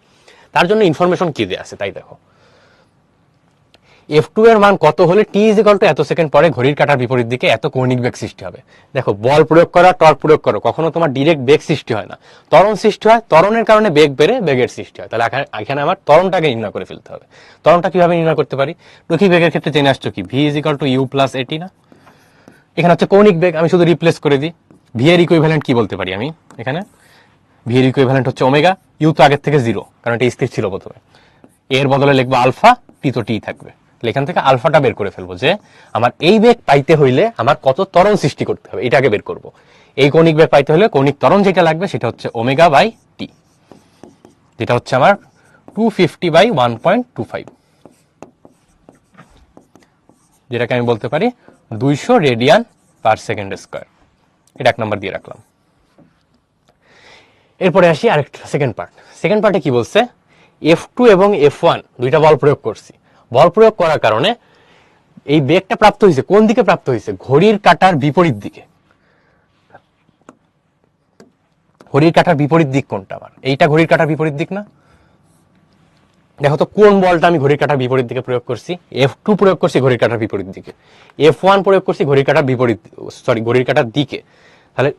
তার জন্য ইনফরমেশন কি দেওয়া আছে তাই দেখো। F2 এর মান কত হলে t ইজ ইকুয়াল টু এত সেকেন্ড পরে ঘড়ির কাঁটার বিপরীত দিকে এত কৌণিক বেগ সৃষ্টি হবে। দেখো, বল প্রয়োগ করা, টর্ক প্রয়োগ করো, কখনো তোমার ডিরেক্ট বেগ সৃষ্টি হয় না, ত্বরণ সৃষ্টি হয়। ত্বরণের কারণে বেগ বেড়ে বেগের সৃষ্টি হয়। তাহলে এখানে আমার ত্বরণটাকে নির্ণয় করে ফেলতে হবে। ত্বরণটা কিভাবে নির্ণয় করতে পারি? রৈখিক বেগের ক্ষেত্রে জেনে আসছো কি, v is equal to U plus AT না? এখানে হচ্ছে কৌণিক বেগ, আমি শুধু রিপ্লেস করে দিই। v এর ইকুইভ্যালেন্ট কি বলতে পারি আমি এখানে? v এর ইকুইভ্যালেন্ট হচ্ছে ওমেগা। ইউ তো আগের থেকে 0, কারণ এটা স্থির ছিল প্রথমে। এর বদলে লিখবো আলফা, টি তো টি থাকবে। এখান থেকে আলফাটা বের করে ফেলবো, যে আমার এই বেগ পাইতে হইলে আমার কত ত্বরণ সৃষ্টি করতে হবে, এটাকে বের করব। এই কৌণিক বেগ পাইতে হলে কৌণিক ত্বরণ যেটা লাগবে সেটা হচ্ছে ওমেগা বাই টি, যেটা হচ্ছে আমার 250 বাই 1.25, যেটাকে আমি বলতে পারি 200 রেডিয়ান পার সেকেন্ড স্কয়ার। এটা 1 নাম্বার দিয়ে রাখলাম। এরপরে আসি আরেকটা সেকেন্ড পার্ট। সেকেন্ড পার্টে কি বলছে, F2 এবং F1 দুইটা বল প্রয়োগ করছি। বল প্রয়োগ করার কারণে এই বেগটা প্রাপ্ত হয়েছে কোন দিকে প্রাপ্ত হয়েছে, ঘড়ির কাঁটার বিপরীত দিকে। ঘড়ির কাঁটার বিপরীত দিক কোনটা, আবার এইটা ঘড়ির কাঁটার বিপরীত দিক না? দেখো তো কোন বলটা আমি ঘড়ির কাঁটার বিপরীত দিকে প্রয়োগ করছি। F2 প্রয়োগ করছি ঘড়ির কাঁটার বিপরীত দিকে, F1 প্রয়োগ করছি ঘড়ির কাঁটার বিপরীত, ঘড়ির কাঁটার দিকে। তাহলে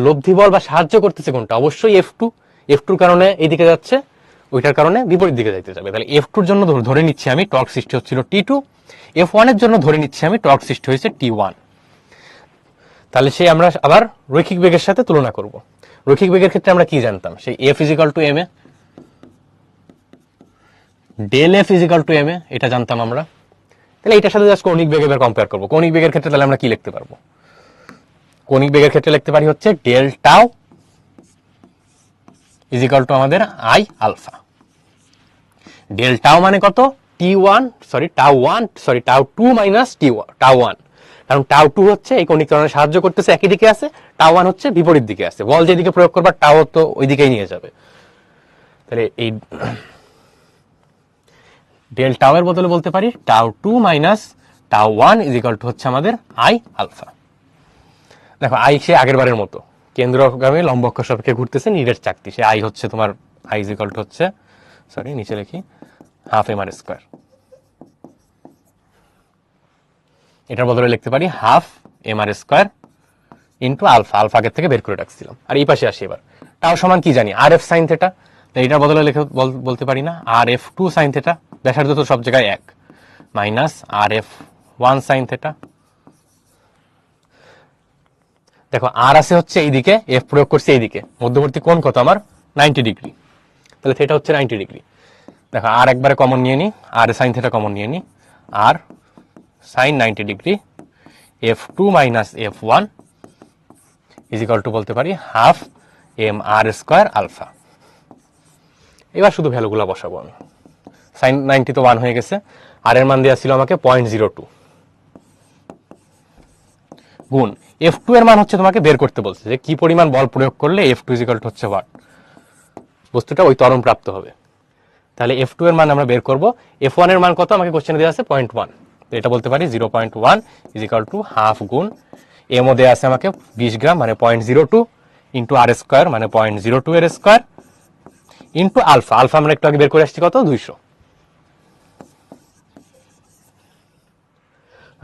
লব্ধি বল বা সাহায্য করতেছে কোনটা, অবশ্যই F2। F2 কারণে এইদিকে যাচ্ছে, ওইটার কারণে বিপরীত দিকে যাইতে যাবে। তাহলে F2 জন্য ধরে নিচ্ছি আমি টর্ক সৃষ্টি হচ্ছিল T2, F1 এর জন্য ধরে নিচ্ছি আমি টর্ক সৃষ্টি হয়েছে T1। তাহলে সেই আমরা আবার রৈখিক বেগের সাথে তুলনা করব। রৈখিক বেগের ক্ষেত্রে আমরা কি জানতাম, সেই F = ma, del F = ma, এটা জানতাম আমরা। তাহলে এটার সাথে জাস্ট কৌণিক বেগ এবার কম্পেয়ার করবো। কৌণিক বেগের ক্ষেত্রে তাহলে আমরা কি লিখতে পারবো, কৌণিক বেগের ক্ষেত্রে লিখতে পারি হচ্ছে ডেল টাউ = আমাদের আই আলফা। ডেল টাউ মানে কত, tau two minus tau one. কারণ টাউ টু হচ্ছে এই কৌণিক ত্বরণে সাহায্য করতেছে, একই দিকে আছে। টাউ ওয়ান হচ্ছে বিপরীত দিকে আছে। বল যেদিকে প্রয়োগ করবার টাউ তো ওই দিকেই নিয়ে যাবে। তাহলে এই ডেল টাউ এর বদলে বলতে পারি tau two minus tau one = হচ্ছে আমাদের আই আলফা। দেখো আই সে আগের বারের মতো কেন্দ্রগামী লম্ব অক্ষ সাপেক্ষে ঘুরতেছে নীরের চাকতি। সে আই হচ্ছে তোমার আই হচ্ছে নিচে লিখি হাফ mr²। এটার বদলে লিখতে পারি half mr² into alpha. Alpha আগের থেকে বের করে রাখছিলাম। আর এই পাশে আসি এবার, টাও সমান কি জানি, RF sin থিটা। এটার বদলে লিখে বলতে পারি না RF2 sin থিটা, ব্যাসার্ধ তো সব জায়গায় 1, মাইনাস RF1 sin থিটা। দেখো আর আছে হচ্ছে এইদিকে, এফ প্রয়োগ করছে এইদিকে, মধ্যবর্তী কোণ কত আমার 90 ডিগ্রি। তাহলে থিটা হচ্ছে 90 ডিগ্রি। দেখো আর একবারে কমন নিয়ে নি, আর সাইন থিটা কমন নিয়ে নি, আর sign 90 degree F2 minus F1 = বলতে পারি হাফ mr² আলফা। এবার শুধু ভ্যালুগুলো বসাবো আমি। সাইন 90 তো 1 হয়ে গেছে, আর এর মান দেওয়া ছিল আমাকে 0.02 গুণ F2 এর মান হচ্ছে তোমাকে বের করতে বলছে যে কি পরিমাণ বল প্রয়োগ করলে F2 = হচ্ছে ওয়াট, বস্তুটা ওই ত্বরণ প্রাপ্ত হবে। তাহলে F2 এর মান আমরা বের করব। F1 এর মান কত আমাকে কোশ্চেনে দেওয়া আছে 0.1, এটা বলতে পারি 0.1 = হাফ গুণ এমও দেওয়া আছে আমাকে 20 গ্রাম মানে 0.02 ইন্টু r² মানে 0.02 এর স্কয়ার ইন্টু আলফা। আলফা আমরা একটু আগে বের করে আসছি কত 200।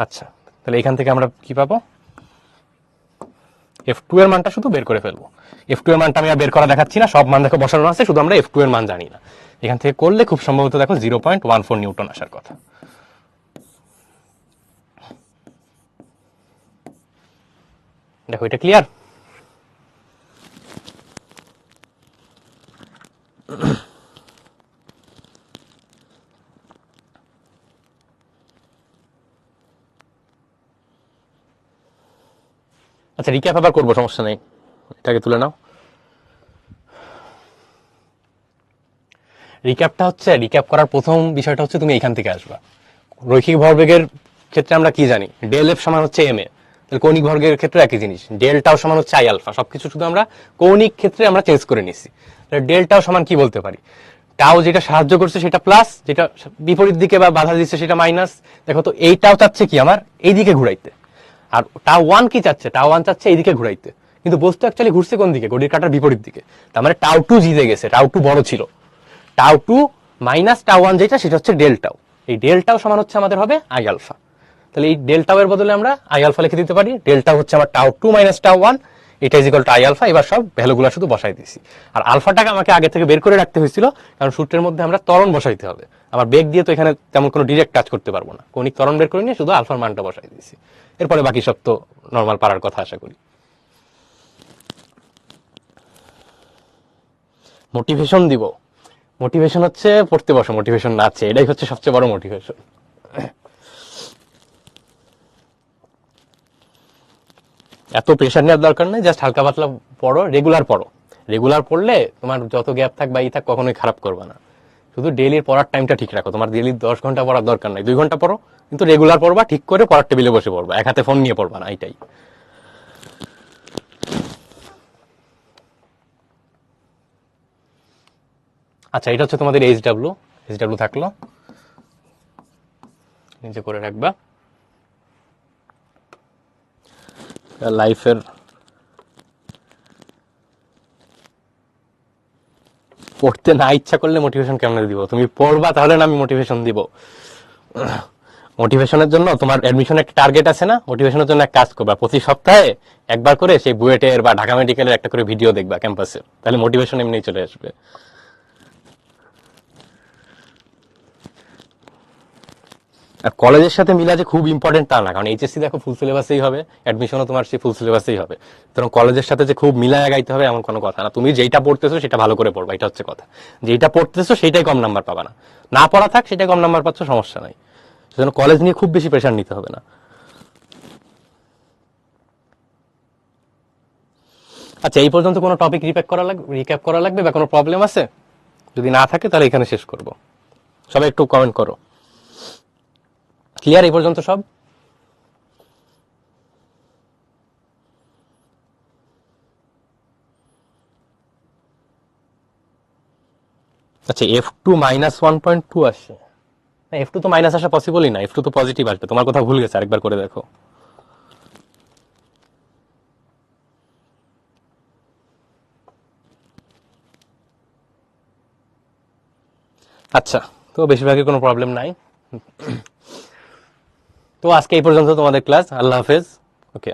আচ্ছা তাহলে এখান থেকে আমরা কি পাবো, F2 এর মানটা শুধু বের করে ফেলবো। F2 এর মানটা আমি আর বের করা দেখাচ্ছি না, সব মান দেখো বসানো আছে, শুধু আমরা F2 এর মান জানি না। এখান থেকে করলে খুব সম্ভবত দেখো 0.14 নিউটন আসার কথা। দেখো এটা ক্লিয়ার। আচ্ছা রিক্যাপ আবার করবো, সমস্যা নেই, এটাকে তুলে নাও। রিক্যাপটা হচ্ছে, রিক্যাপ করার প্রথম বিষয়টা হচ্ছে তুমি এখান থেকে আসবা। রৈখিক ভরবেগের ক্ষেত্রে আমরা কি জানি, ডেল এফ সমান হচ্ছে এম এ। তাহলে কৌণিক ভরবেগের ক্ষেত্রে একই জিনিস, ডেল টাও সমান হচ্ছে আই আলফা। সবকিছু শুধু আমরা কৌণিক ক্ষেত্রে আমরা চেঞ্জ করে নিছি। ডেল টাও সমান কি বলতে পারি, টাও যেটা সাহায্য করছে সেটা প্লাস, যেটা বিপরীত দিকে বা বাধা দিচ্ছে সেটা মাইনাস। দেখো তো এই টাও চাচ্ছে কি আমার এইদিকে ঘুরাইতে, আর টাও ওয়ান কি চাচ্ছে, টাও ওয়ান চাচ্ছে এইদিকে ঘুরাইতে। কিন্তু বস্তু অ্যাকচুয়ালি ঘুরছে কোন দিকে, ঘড়ির কাঁটার বিপরীত দিকে। তার মানে টাও টু জিতে গেছে, টাও টু বড় ছিল। টাও টু মাইনাস টাও ওয়ান যেটা, সেটা হচ্ছে ডেল টাও। এই ডেল টাও সমান হচ্ছে আমাদের হবে আই আলফা। তাহলে এই ডেল টাও এর বদলে আমরা আই আলফা লিখে দিতে পারি। ডেল টাও হচ্ছে আমার টাও টু মাইনাস টাও ওয়ান, এটা = আই আলফা। এবার সব ভ্যালুগুলো শুধু বসাই দিয়েছি। আর আলফাটাকে আমাকে আগে থেকে বের করে রাখতে হয়েছিল, কারণ সূত্রের মধ্যে আমরা ত্বরণ বসাইতে হবে। আমার বেগ দিয়ে তো এখানে তেমন কোনো ডিরেক্ট টাচ করতে পারবো না, কৌণিক ত্বরণ বের করে নিয়ে শুধু আলফার মানটা বসাই দিয়েছি। এরপরে বাকি সব তো নর্মাল পারার কথা আশা করি। মোটিভেশন দিব, মোটিভেশন হচ্ছে পড়তে বসো, মোটিভেশন না আছে, এটাই হচ্ছে সবচেয়ে বড় মোটিভেশন। এত প্রেশার নেওয়ার দরকার নেই, জাস্ট হালকা পাতলা পড়ো, রেগুলার পড়ো। রেগুলার পড়লে তোমার যত গ্যাপ থাক বা ই থাক কখনোই খারাপ করবে না। শুধু ডেইলির পড়ার টাইমটা ঠিক রাখো। তোমার ডেইলি 10 ঘন্টা পড়ার দরকার নাই, 2 ঘন্টা পড়ো, কিন্তু রেগুলার পড়বা, ঠিক করে পড়ার টেবিলে বসে পড়বা, এক হাতে ফোন নিয়ে পড়বা না, এইটাই। আচ্ছা, এটা হচ্ছে তোমাদের এইচডাব্লিউ থাকলো, নিচে করে রাখবা। লাইফের পড়তে না ইচ্ছা করলে মোটিভেশন কেমন দিব? তুমি পড়বা তাহলে না আমি মোটিভেশন দিব। মোটিভেশনের জন্য তোমার অ্যাডমিশনের একটা টার্গেট আছে না? মোটিভেশনের জন্য এক কাজ করবা, প্রতি সপ্তাহে একবার করে সেই বুয়েটের বা ঢাকা মেডিকেলের একটা করে ভিডিও দেখবা ক্যাম্পাসে, তাহলে মোটিভেশন এমনি চলে আসবে। আর কলেজের সাথে মিলা যে খুব ইম্পর্টেন্ট তা না, কারণ এইচএসসি দেখো ফুল সিলেবাসেই হবে, অ্যাডমিশনও তোমার সেই ফুল সিলেবাসেই হবে। সুতরাং কলেজের সাথে যে খুব মিলায় গাইতে হবে এমন কোনো কথা না। তুমি যেইটা পড়তেছো সেটা ভালো করে পড়বা, এটা হচ্ছে কথা। যেইটা পড়তেছো সেটাই কম নাম্বার পাবা না, না পড়া থাক সেটাই কম নাম্বার পাচ্ছ, সমস্যা নাই। সেজন্য কলেজ নিয়ে খুব বেশি প্রেশার নিতে হবে না। আচ্ছা, এই পর্যন্ত কোনো টপিক রিক্যাপ করা লাগবে বা কোনো প্রবলেম আছে? যদি না থাকে তাহলে এখানে শেষ করব। সবাই একটু কমেন্ট করো। ক্লিয়ার এই পর্যন্ত সব? আচ্ছা, F2 -1.2 আসছে। না, F2 তো মাইনাস আসা পসিবলই না, F2 তো পজিটিভ আসবে। তোমার কথা ভুল গেছে, আরেকবার করে দেখো। আচ্ছা, তো বেশিরভাগই কোনো প্রবলেম নাই। তো আজকে এই পর্যন্ত তোমাদের ক্লাস। আল্লাহ হাফেজ। ওকে।